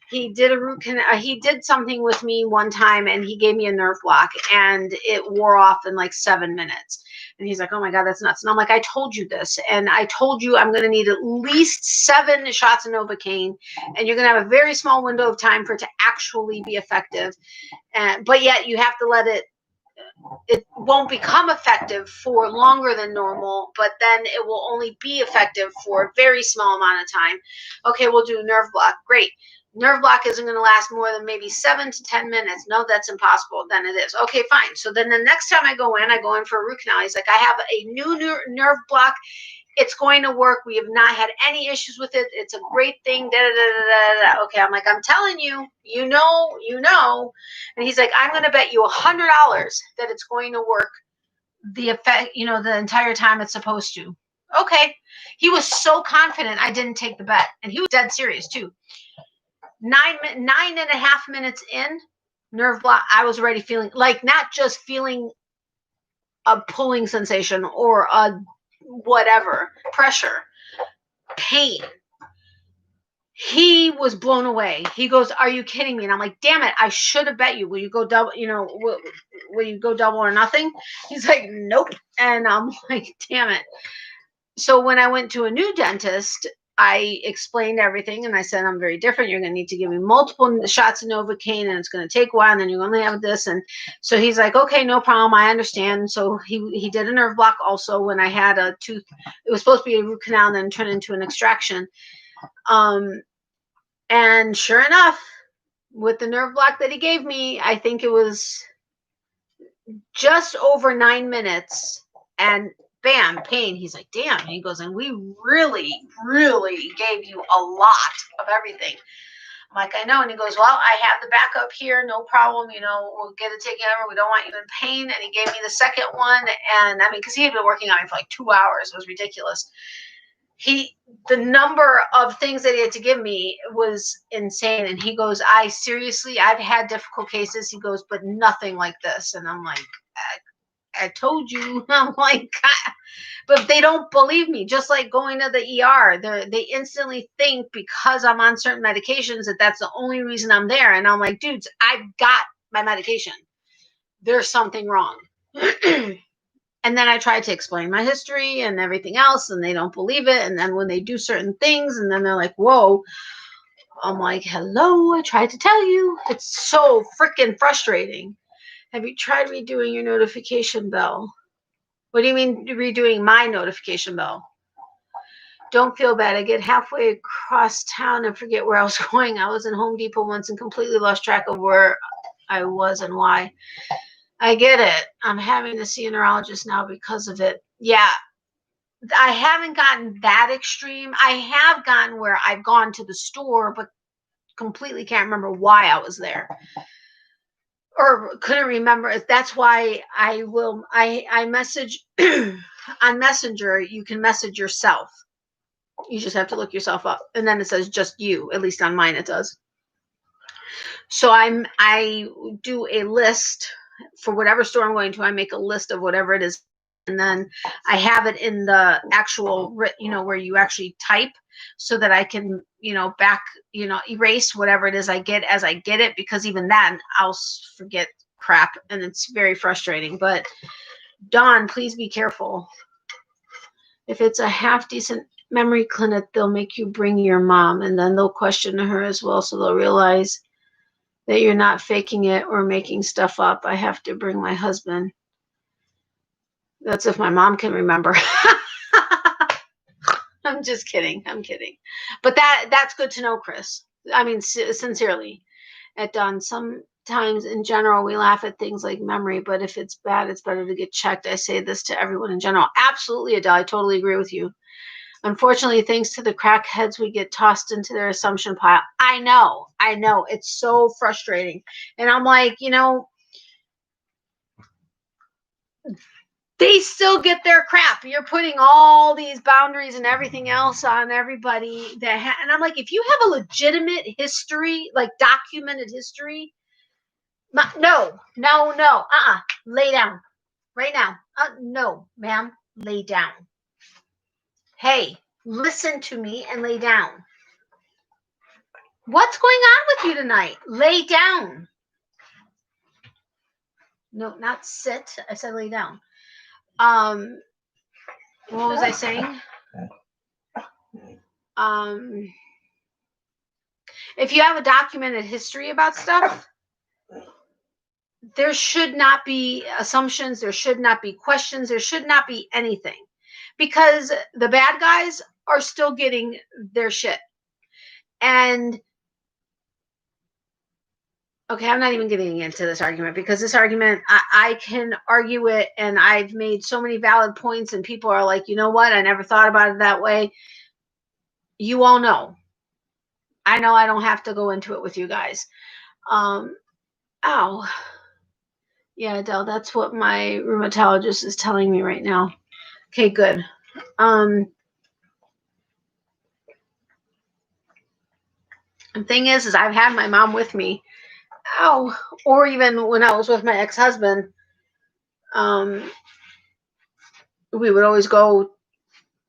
he did a root canal. He did something with me one time, and he gave me a nerve block, and it wore off in like 7 minutes. And he's like, "Oh my God, that's nuts." And I'm like, "I told you this, and I told you I'm going to need at least 7 shots of Novocaine, and you're going to have a very small window of time for it to actually be effective. But yet you have to let it won't become effective for longer than normal, but then it will only be effective for a very small amount of time. Okay, we'll do nerve block. Great. Nerve block isn't going to last more than maybe 7 to 10 minutes. No, that's impossible. Then it is. Okay, fine. So then the next time I go in for a root canal. He's like, I have a new nerve block. It's going to work. We have not had any issues with it. It's a great thing. Da, da, da, da, da. Okay, I'm like, I'm telling you, you know. And he's like, I'm going to bet you $100 that it's going to work the effect, the entire time it's supposed to. Okay. He was so confident I didn't take the bet. And he was dead serious too. 9.5 minutes in, nerve block, I was already feeling like, not just feeling a pulling sensation or a whatever, pressure, pain. He was blown away. He goes, "Are you kidding me?" And I'm like, "Damn it, I should have bet you. Will you go double, will you go double or nothing?" He's like, "Nope." And I'm like, "Damn it." So when I went to a new dentist, I explained everything, and I said, "I'm very different. You're going to need to give me multiple shots of Novocaine, and it's going to take a while, and then you're going to have this." And so he's like, "Okay, no problem. I understand." So he did a nerve block also when I had a tooth. It was supposed to be a root canal and then turn into an extraction. And sure enough, with the nerve block that he gave me, I think it was just over 9 minutes, and bam, pain. He's like, "Damn." And he goes, "And we really, really gave you a lot of everything." I'm like, "I know." And he goes, "Well, I have the backup here. No problem. We'll get it taken over. We don't want you in pain." And he gave me the second one. And I mean, because he had been working on me for like 2 hours. It was ridiculous. The number of things that he had to give me was insane. And he goes, I've had difficult cases. He goes, but nothing like this. And I'm like, I told you. I'm like, but they don't believe me. Just like going to the ER, they instantly think because I'm on certain medications that's the only reason I'm there. And I'm like, dudes, I've got my medication. There's something wrong. And then I try to explain my history and everything else, and they don't believe it. And then when they do certain things, and then they're like, "Whoa." I'm like, "Hello, I tried to tell you." It's so freaking frustrating. Have you tried redoing your notification bell? What do you mean redoing my notification bell? Don't feel bad. I get halfway across town and forget where I was going. I was in Home Depot once and completely lost track of where I was and why. I get it. I'm having to see a neurologist now because of it. Yeah, I haven't gotten that extreme. I have gotten where I've gone to the store, but completely can't remember why I was there or couldn't remember. That's why I message on Messenger. You can message yourself. You just have to look yourself up, and then it says just you. At least on mine it does. So I do a list for whatever store I'm going to. I make a list of whatever it is, and then I have it in the actual, where you actually type, so that I can, erase whatever it is I get as I get it, because even then I'll forget crap, and it's very frustrating. But Dawn, please be careful. If it's a half decent memory clinic, they'll make you bring your mom, and then they'll question her as well, so they'll realize that you're not faking it or making stuff up. I have to bring my husband. That's if my mom can remember. I'm just kidding. I'm kidding. But that's good to know, Chris. I mean, sincerely. At Dawn, sometimes in general, we laugh at things like memory, but if it's bad, it's better to get checked. I say this to everyone in general. Absolutely, Adele. I totally agree with you. Unfortunately, thanks to the crackheads, we get tossed into their assumption pile. I know. It's so frustrating. And I'm like, they still get their crap. You're putting all these boundaries and everything else on everybody. And I'm like, if you have a legitimate history, like documented history, no. Lay down. Right now. No, ma'am. Lay down. Hey, listen to me and lay down. What's going on with you tonight? Lay down. No, not sit. I said lay down. What was I saying? If you have a documented history about stuff, there should not be assumptions. There should not be questions. There should not be anything, because the bad guys are still getting their shit. And okay, I'm not even getting into this argument, because this argument, I can argue it, and I've made so many valid points, and people are like, you know what? I never thought about it that way. You all know. I know I don't have to go into it with you guys. Ow. Yeah, Adele, that's what my rheumatologist is telling me right now. Okay, good. The thing is I've had my mom with me. Ow. Or even when I was with my ex-husband, we would always go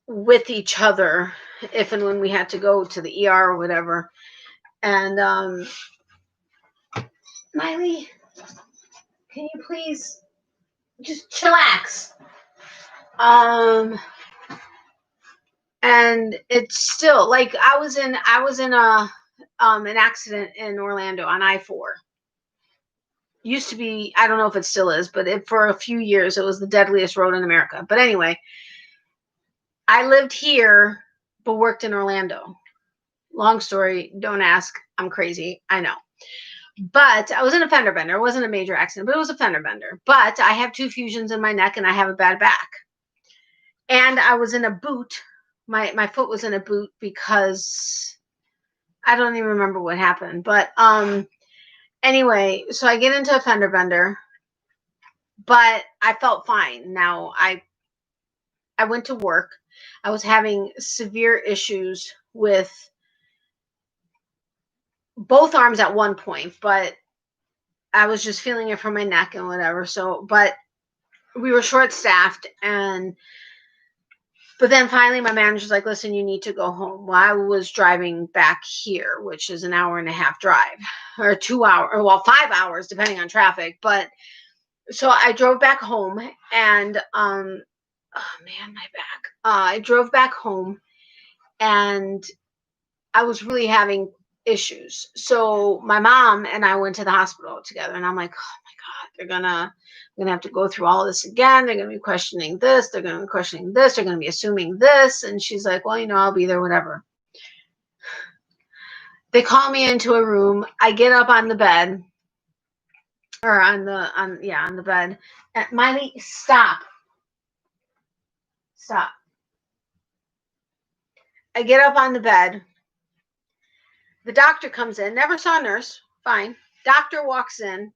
with each other if and when we had to go to the ER or whatever. And Miley, can you please just chillax? And it's still like I was in a an accident in Orlando on I-4. Used to be, I don't know if it still is, but for a few years it was the deadliest road in America. But anyway, I lived here but worked in Orlando. Long story, don't ask. I'm crazy. I know. But I was in a fender bender. It wasn't a major accident, but it was a fender bender. But I have 2 fusions in my neck and I have a bad back. And I was in a boot. My foot was in a boot because I don't even remember what happened. But anyway, so I get into a fender bender, but I felt fine. Now I went to work. I was having severe issues with both arms at one point, but I was just feeling it from my neck and whatever. So, but we were short-staffed, but then finally my manager's like, listen, you need to go home. Well, I was driving back here, which is an 1.5-hour drive, or 2 hours, or well, 5 hours, depending on traffic. But so I drove back home, and oh man, my back. I drove back home, and I was really having issues. So my mom and I went to the hospital together, and I'm like, oh my God, they're gonna have to go through all this again. They're gonna be questioning this. They're gonna be questioning this. They're gonna be assuming this. And she's like, well, I'll be there, whatever. They call me into a room. I get up on the bed, or on the bed. And Miley, stop. I get up on the bed. The doctor comes in, never saw a nurse, fine. Doctor walks in.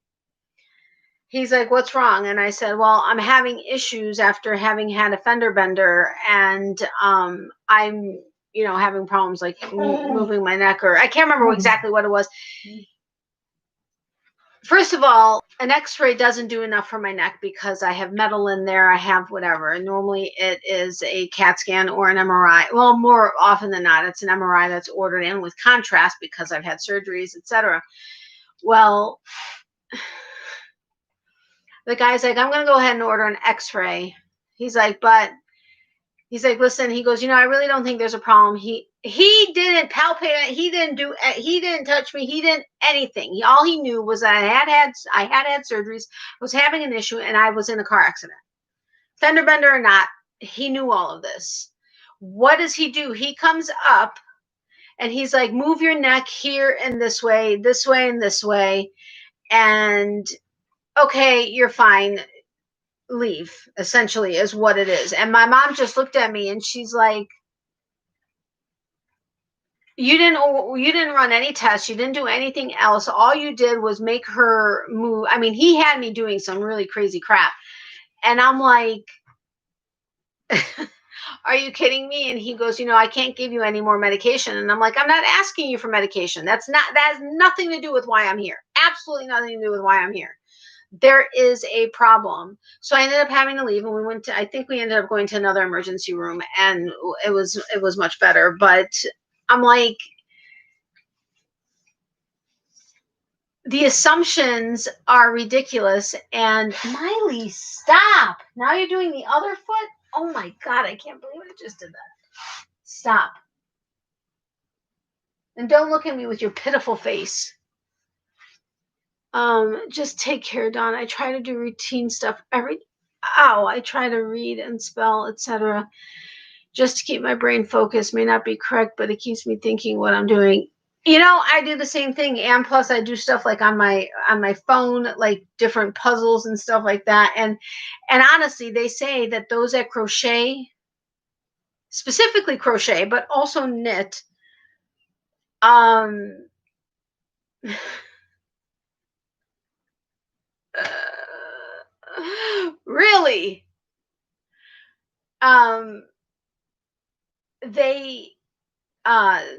He's like, what's wrong? And I said, well, I'm having issues after having had a fender bender, and I'm, having problems like moving my neck, or I can't remember exactly what it was. First of all, an x-ray doesn't do enough for my neck because I have metal in there, I have whatever. And normally it is a CAT scan or an MRI. Well, more often than not, it's an MRI that's ordered in with contrast because I've had surgeries, etc. Well, the guy's like, I'm going to go ahead and order an x-ray. He's like, listen, he goes, I really don't think there's a problem. He didn't palpate it. He didn't touch me. He didn't anything. All he knew was that I had had surgeries, was having an issue, and I was in a car accident. Fender bender or not, he knew all of this. What does he do? He comes up and he's like, move your neck here and this way, and this way. And okay, you're fine. Leave, essentially, is what it is. And my mom just looked at me and she's like, you didn't run any tests, you didn't do anything else, all you did was make her move. I mean, he had me doing some really crazy crap, and I'm like, are you kidding me? And he goes, I can't give you any more medication. And I'm like, I'm not asking you for medication. That has nothing to do with why I'm here. Absolutely nothing to do with why I'm here. There is a problem. So I ended up having to leave, and I think we ended up going to another emergency room, and it was much better. But I'm like, the assumptions are ridiculous. And Miley, stop. Now you're doing the other foot. Oh my God, I can't believe I just did that. Stop. And don't look at me with your pitiful face. Just take care, Dawn. I try to do routine stuff I try to read and spell, etc. just to keep my brain focused. May not be correct, but it keeps me thinking what I'm doing. I do the same thing, and plus I do stuff like on my phone, like different puzzles and stuff like that. And honestly, they say that those that crochet, specifically crochet, but also knit, really,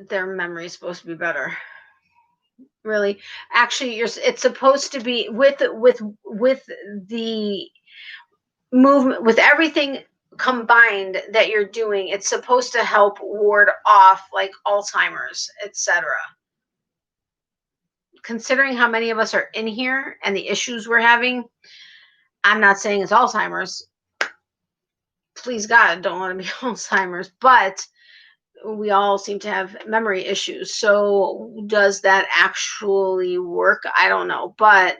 their memory is supposed to be better. Really, actually, it's supposed to be with the movement, with everything combined that you're doing. It's supposed to help ward off like Alzheimer's, etc. Considering how many of us are in here and the issues we're having, I'm not saying it's Alzheimer's. Please God, don't want to be Alzheimer's, but we all seem to have memory issues. So does that actually work? I don't know. But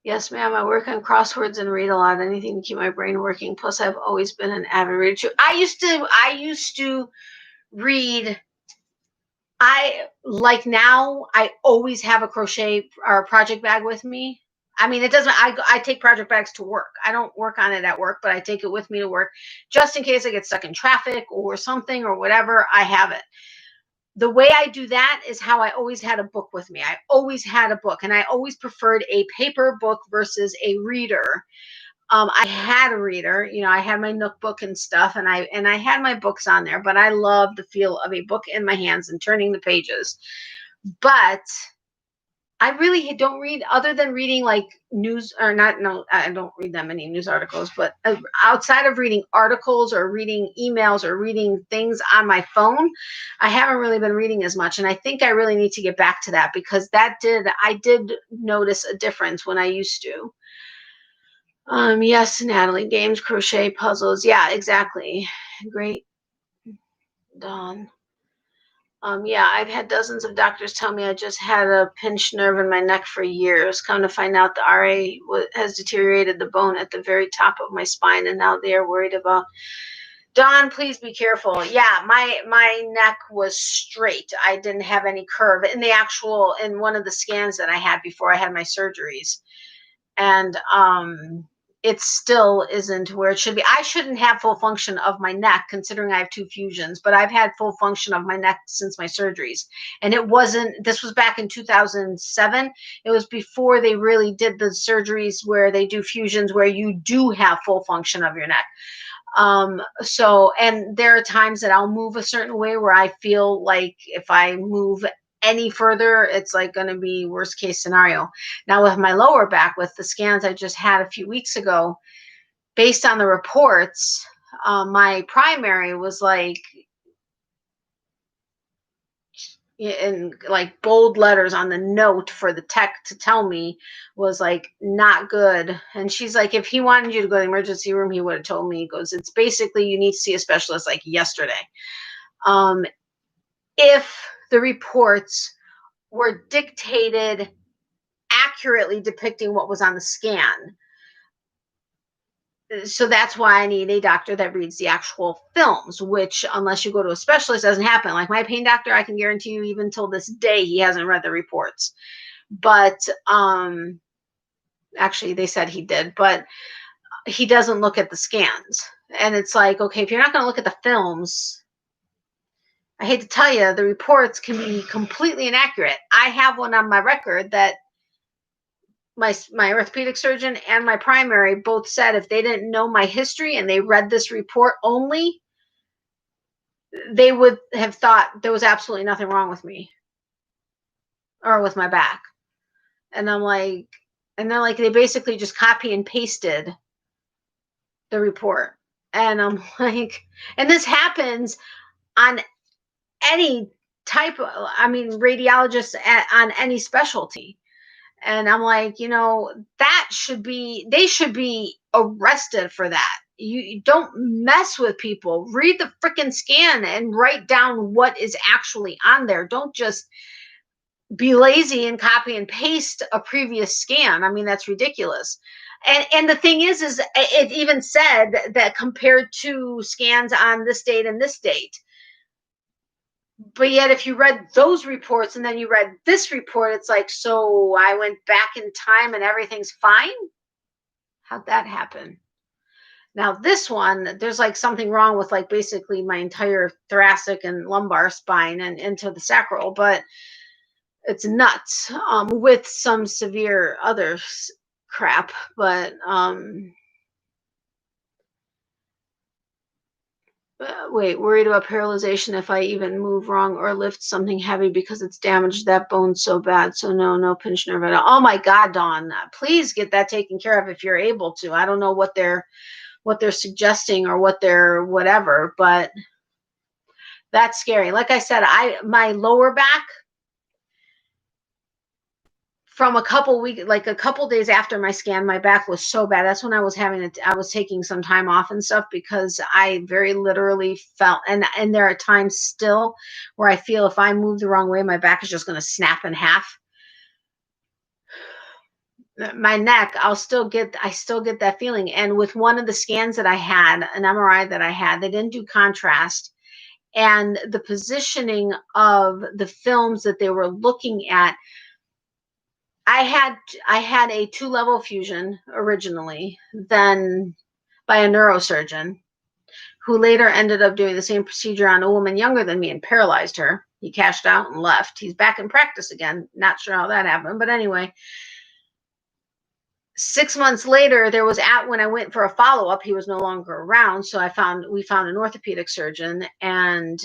yes, ma'am, I work on crosswords and read a lot, anything to keep my brain working. Plus I've always been an avid reader too. I used to read. Now I always have a crochet or a project bag with me. I mean, it doesn't, I take project bags to work. I don't work on it at work, but I take it with me to work just in case I get stuck in traffic or something or whatever. I have it. The way I do that is how I always had a book with me. I always had a book, and I always preferred a paper book versus a reader. I had a reader, I had my Nook book and stuff, and I had my books on there, but I love the feel of a book in my hands and turning the pages. But I really don't read, other than reading like news, or not, no, I don't read that many news articles, but outside of reading articles or reading emails or reading things on my phone, I haven't really been reading as much. And I think I really need to get back to that, because I did notice a difference when I used to. Yes, Natalie, games, crochet, puzzles. Yeah, exactly. Great, Dawn. Yeah, I've had dozens of doctors tell me I just had a pinched nerve in my neck for years. Come to find out, the RA has deteriorated the bone at the very top of my spine, and now they are worried about. Dawn, please be careful. Yeah, my neck was straight. I didn't have any curve in one of the scans that I had before I had my surgeries. And it still isn't where it should be. I shouldn't have full function of my neck considering I have 2 fusions, but I've had full function of my neck since my surgeries. And it wasn't, this was back in 2007. It was before they really did the surgeries where they do fusions where you do have full function of your neck. So, and there are times that I'll move a certain way where I feel like if I move any further, it's like going to be worst case scenario. Now with my lower back, with the scans I just had a few weeks ago, based on the reports, my primary was like, in like bold letters on the note for the tech to tell me, was like not good. And she's like, if he wanted you to go to the emergency room, he would have told me. He goes, it's basically you need to see a specialist like yesterday. If the reports were dictated accurately depicting what was on the scan. So that's why I need a doctor that reads the actual films, which unless you go to a specialist doesn't happen. Like my pain doctor, I can guarantee you even till this day, he hasn't read the reports. But actually they said he did, but he doesn't look at the scans. And it's like, okay, if you're not going to look at the films, I hate to tell you, the reports can be completely inaccurate. I have one on my record that my orthopedic surgeon and my primary both said if they didn't know my history and they read this report only, they would have thought there was absolutely nothing wrong with me or with my back. And I'm like, and they're like, they basically just copy and pasted the report. And I'm like, and this happens on any type of, I mean, radiologists on any specialty. And I'm like, you know, that should be, they should be arrested for that. You don't mess with people. Read the freaking scan and write down what is actually on there. Don't just be lazy and copy and paste a previous scan. I mean, that's ridiculous. And the thing is it even said that compared to scans on this date and this date. But yet, if you read those reports and then you read this report, it's like, so I went back in time and everything's fine? How'd that happen? Now, this one, there's like something wrong with like basically my entire thoracic and lumbar spine and into the sacral, but it's nuts with some severe other crap. But wait, worried about paralyzation if I even move wrong or lift something heavy because it's damaged that bone so bad. So no pinch nerve at all. Oh my God, Dawn, please get that taken care of if you're able to. I don't know what they're suggesting or what they're whatever, but that's scary. Like I said, my lower back, from a couple weeks, like a couple days after my scan, my back was so bad. That's when I was I was taking some time off and stuff because I very literally felt, and there are times still where I feel if I move the wrong way, my back is just going to snap in half. My neck, I still get that feeling. And with one of the scans that I had, an MRI that I had, they didn't do contrast. And the positioning of the films that they were looking at, I had a 2-level fusion originally, then by a neurosurgeon who later ended up doing the same procedure on a woman younger than me and paralyzed her. He cashed out and left. He's back in practice again. Not sure how that happened, but anyway, 6 months later, when I went for a follow-up, he was no longer around. So we found an orthopedic surgeon, and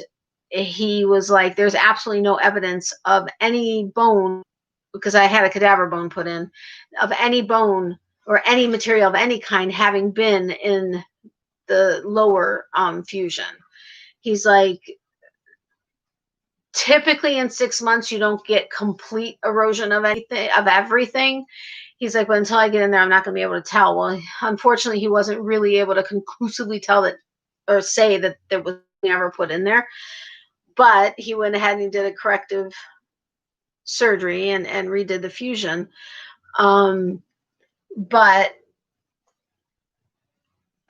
he was like, there's absolutely no evidence of any bone, because I had a cadaver bone put in, of any bone or any material of any kind having been in the lower fusion. He's like, typically in 6 months, you don't get complete erosion of everything. He's like, but until I get in there, I'm not going to be able to tell. Well, unfortunately, he wasn't really able to conclusively tell that or say that there was never put in there. But he went ahead and he did a corrective surgery and redid the fusion. But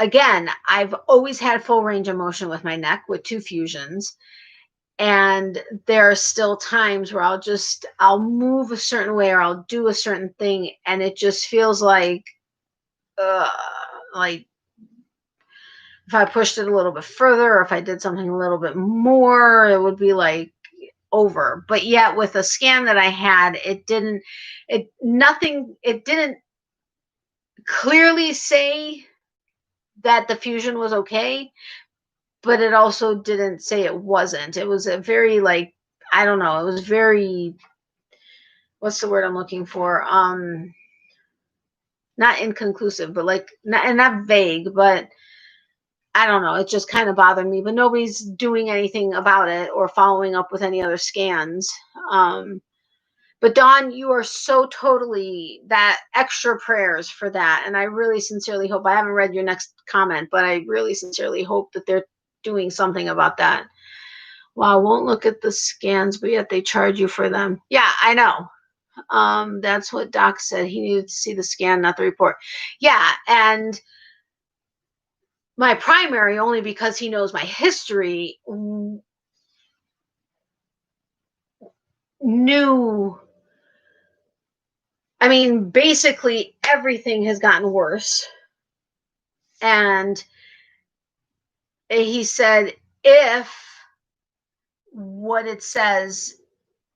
again, I've always had full range of motion with my neck with 2 fusions. And there are still times where I'll move a certain way or I'll do a certain thing, and it just feels like like if I pushed it a little bit further, or if I did something a little bit more, it would be like over. But yet with the scan that I had, it didn't clearly say that the fusion was okay, but it also didn't say it wasn't. It was a very, like, I don't know, it was very, what's the word I'm looking for? Not inconclusive, but like, not vague, but I don't know. It just kind of bothered me, but nobody's doing anything about it or following up with any other scans. But Dawn, you are so totally, that extra prayers for that. And I really sincerely hope, I haven't read your next comment, but I really sincerely hope that they're doing something about that. Wow, won't look at the scans, but yet they charge you for them. Yeah, I know. That's what Doc said. He needed to see the scan, not the report. Yeah, and my primary, only because he knows my history, knew, I mean, basically everything has gotten worse. And he said, if what it says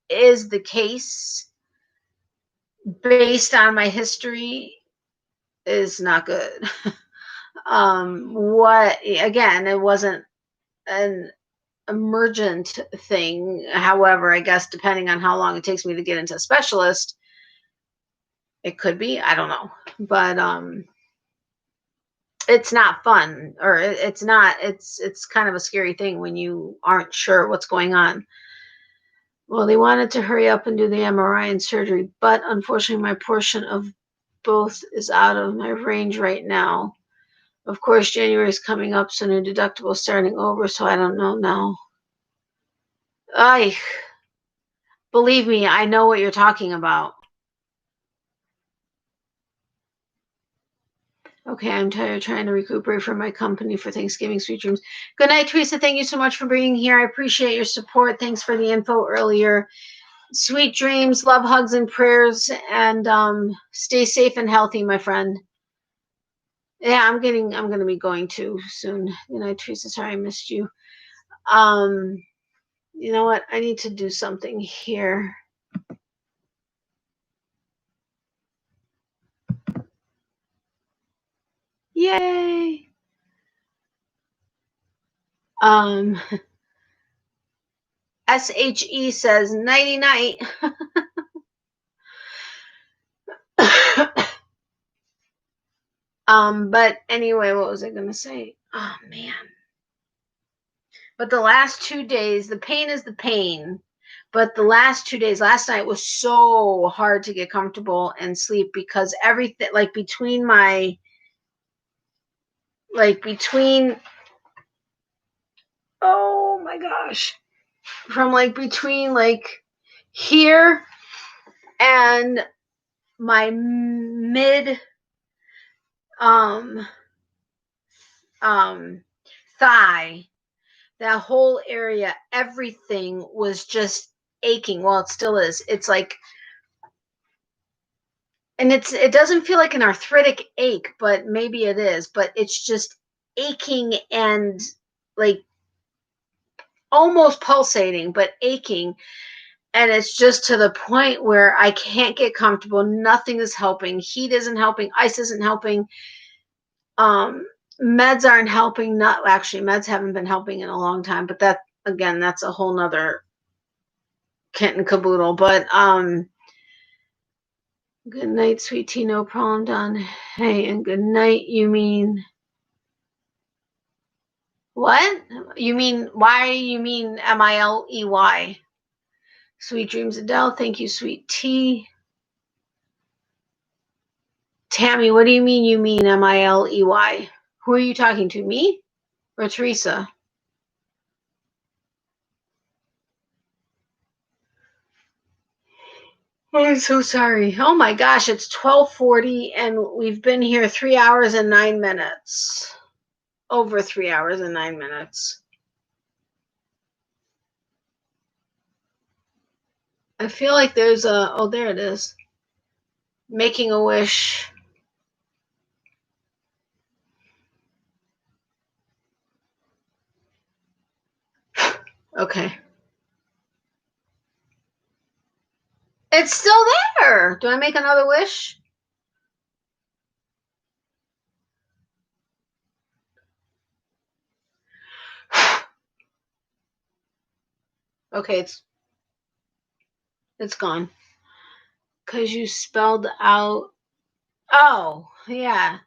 is the case, based on my history, is not good. What, again, it wasn't an emergent thing. However, I guess depending on how long it takes me to get into a specialist, it could be, I don't know. But it's not fun, or it's not, it's kind of a scary thing when you aren't sure what's going on. Well, they wanted to hurry up and do the MRI and surgery, but unfortunately my portion of both is out of my range right now. Of course, January is coming up, so new deductible starting over, so I don't know now. Believe me, I know what you're talking about. Okay, I'm tired trying to recuperate from my company for Thanksgiving. Sweet dreams. Good night, Teresa. Thank you so much for being here. I appreciate your support. Thanks for the info earlier. Sweet dreams, love, hugs, and prayers, and stay safe and healthy, my friend. Yeah, I'm gonna be going to soon. Good night, Teresa. Sorry I missed you. You know what? I need to do something here. Yay! SHE says nighty night. But anyway, what was I gonna say? Oh man. But the last 2 days, the pain is the pain. But the last 2 days, last night was so hard to get comfortable and sleep, because everything, like between oh my gosh, from like between like here and my mid thigh, that whole area, everything was just aching. Well, it still is. It's like, and it doesn't feel like an arthritic ache, but maybe it is, but it's just aching and like almost pulsating, but aching. And it's just to the point where I can't get comfortable. Nothing is helping. Heat isn't helping. Ice isn't helping. Meds aren't helping. Not actually, meds haven't been helping in a long time, but that, again, that's a whole nother kit and caboodle. But good night, sweet tea, no problem, Don. Hey, and good night, you mean what? You mean why? You mean Miley? Sweet dreams, Adele. Thank you, sweet tea. Tammy, what do you mean Miley? Who are you talking to, me or Teresa? Oh, I'm so sorry. Oh my gosh, it's 12:40 and we've been here 3 hours and 9 minutes. Over 3 hours and 9 minutes. I feel like there's oh, there it is. Making a wish. Okay. It's still there. Do I make another wish? Okay, it's gone. Because you spelled out. Oh, yeah.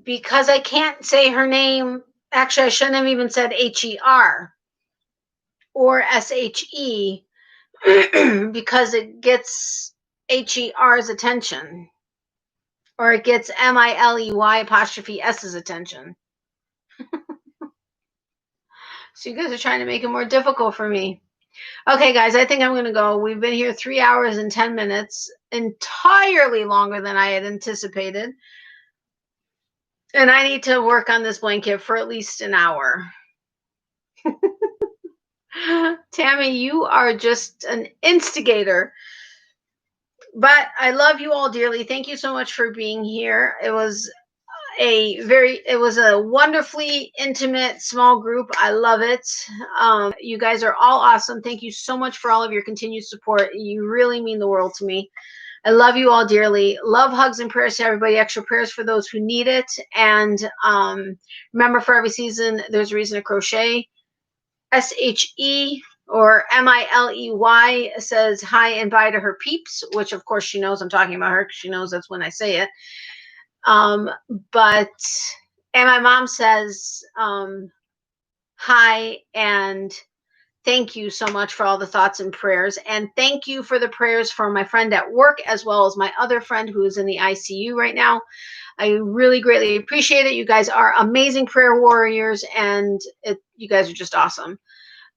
Because I can't say her name. Actually, I shouldn't have even said H-E-R or S-H-E because it gets H-E-R's attention. Or it gets M-I-L-E-Y apostrophe S's attention. So you guys are trying to make it more difficult for me. Okay, guys, I think I'm going to go. We've been here 3 hours and 10 minutes, entirely longer than I had anticipated. And I need to work on this blanket for at least an hour. Tammy, you are just an instigator. But I love you all dearly. Thank you so much for being here. It was a wonderfully intimate small group. I love it. You guys are all awesome. Thank you so much for all of your continued support. You really mean the world to me. I love you all dearly. Love, hugs, and prayers to everybody. Extra prayers for those who need it. And remember, for every season, there's a reason to crochet. S-H-E or M-I-L-E-Y says hi and bye to her peeps, which of course she knows I'm talking about her because she knows that's when I say it. And my mom says hi and thank you so much for all the thoughts and prayers. And thank you for the prayers for my friend at work, as well as my other friend who is in the ICU right now. I really greatly appreciate it. You guys are amazing prayer warriors, and you guys are just awesome.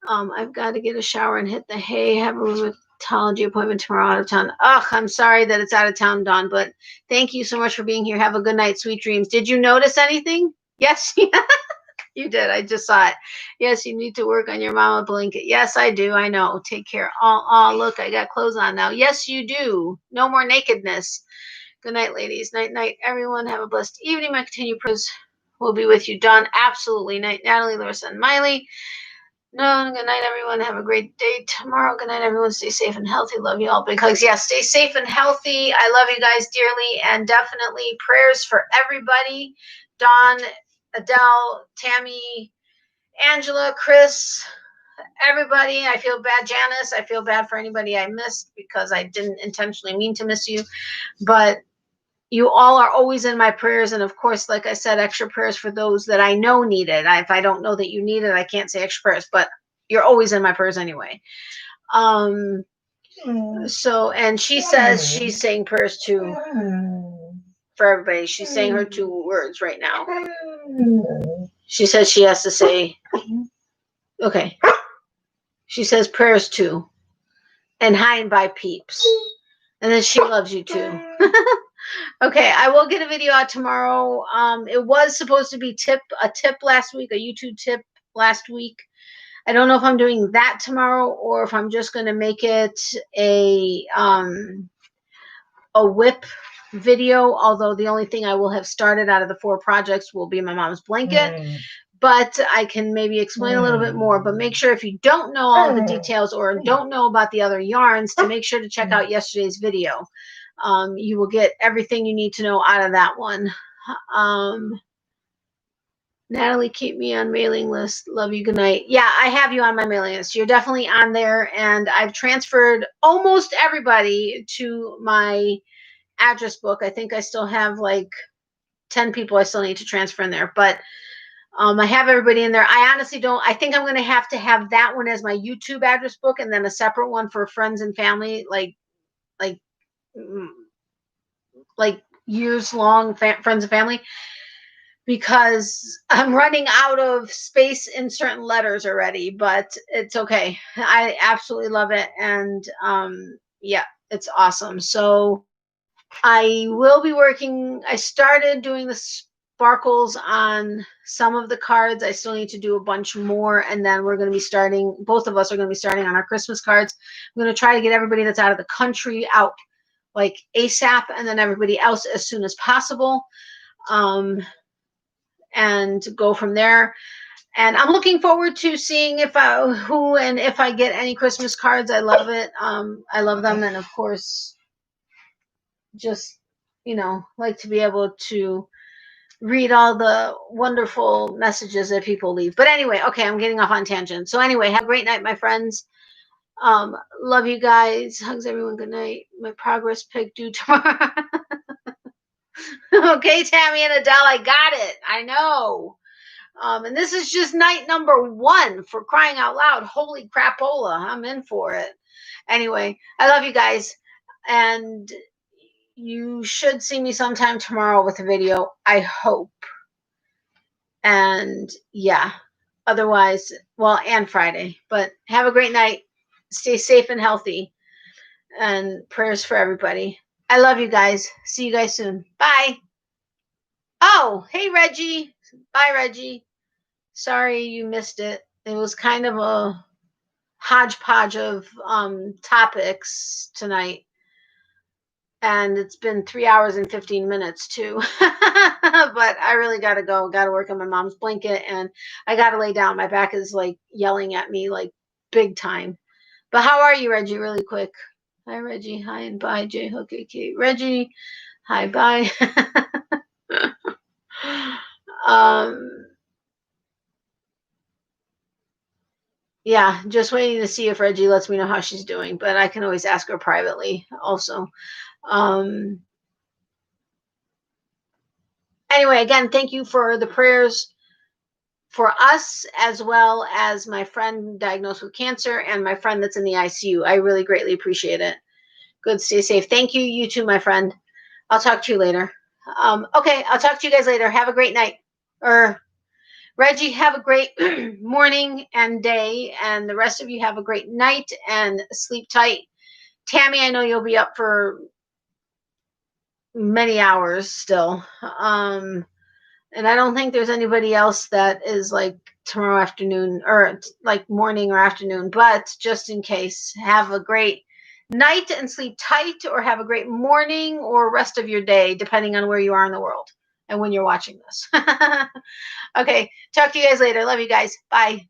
I've got to get a shower and hit the hay. Have a rheumatology appointment tomorrow out of town. Ugh, I'm sorry that it's out of town, Dawn, but thank you so much for being here. Have a good night. Sweet dreams. Did you notice anything? Yes. You did. I just saw it. Yes, you need to work on your mama blanket. Yes, I do. I know. Take care. Oh, look, I got clothes on now. Yes, you do. No more nakedness. Good night, ladies. Night, night, everyone. Have a blessed evening. My continued prayers will be with you, Dawn. Absolutely. Night, Natalie, Larissa, and Miley. No, good night, everyone. Have a great day tomorrow. Good night, everyone. Stay safe and healthy. Love you all. Big hugs. Yeah, stay safe and healthy. I love you guys dearly. And definitely prayers for everybody. Dawn, Adele, Tammy, Angela, Chris, everybody. I feel bad, Janice. I feel bad for anybody I missed because I didn't intentionally mean to miss you. But you all are always in my prayers. And of course, like I said, extra prayers for those that I know need it. If I don't know that you need it, I can't say extra prayers, but you're always in my prayers anyway. So, and she says she's saying prayers too for everybody. She's saying her 2 words right now. She says she has to say, okay. She says prayers too. And hi and bye peeps. And then she loves you too. Okay, I will get a video out tomorrow. It was supposed to be a tip last week, a YouTube tip last week. I don't know if I'm doing that tomorrow or if I'm just going to make it a whip video, although the only thing I will have started out of the 4 projects will be my mom's blanket. But I can maybe explain a little bit more. But make sure if you don't know all of the details or don't know about the other yarns, to make sure to check out yesterday's video. You will get everything you need to know out of that one. Natalie, keep me on mailing list. Love you. Good night. Yeah, I have you on my mailing list. You're definitely on there. And I've transferred almost everybody to my address book. I think I still have like 10 people I still need to transfer in there. But I have everybody in there. I honestly don't. I think I'm going to have that one as my YouTube address book and then a separate one for friends and family, like years long friends and family, because I'm running out of space in certain letters already, but it's okay. I absolutely love it. And yeah, it's awesome. So I will be working. I started doing the sparkles on some of the cards. I still need to do a bunch more. And then we're going to be starting, both of us are going to be starting on our Christmas cards. I'm going to try to get everybody that's out of the country out like ASAP, and then everybody else as soon as possible. And go from there. And I'm looking forward to seeing if I get any Christmas cards. I love it. I love them, and of course, just like to be able to read all the wonderful messages that people leave. But anyway, okay, I'm getting off on tangent. So anyway, have a great night, my friends. Love you guys. Hugs, everyone. Good night. My progress pic due tomorrow. Okay, Tammy and Adele, I got it. I know. And this is just night number 1, for crying out loud. Holy crapola. I'm in for it. Anyway, I love you guys. And you should see me sometime tomorrow with a video, I hope. And yeah, otherwise, well, and Friday. But have a great night. Stay safe and healthy. And prayers for everybody. I love you guys. See you guys soon. Bye. Oh, hey, Reggie. Bye, Reggie. Sorry you missed it. It was kind of a hodgepodge of topics tonight. And it's been 3 hours and 15 minutes too. But I really got to go. Got to work on my mom's blanket, and I got to lay down. My back is like yelling at me like big time. But how are you, Reggie? Really quick. Hi, Reggie. Hi and bye, J Hook AK. Reggie. Hi, bye. Yeah, just waiting to see if Reggie lets me know how she's doing, but I can always ask her privately also. Anyway, again, thank you for the prayers for us, as well as my friend diagnosed with cancer and my friend that's in the ICU. I really greatly appreciate it. Good, stay safe. Thank you, you too, my friend. I'll talk to you later. Okay, I'll talk to you guys later. Have a great night. Reggie, have a great morning and day, and the rest of you have a great night and sleep tight. Tammy, I know you'll be up for many hours still. And I don't think there's anybody else that is like tomorrow afternoon or like morning or afternoon, but just in case, have a great night and sleep tight, or have a great morning or rest of your day, depending on where you are in the world and when you're watching this. Okay, talk to you guys later. Love you guys. Bye.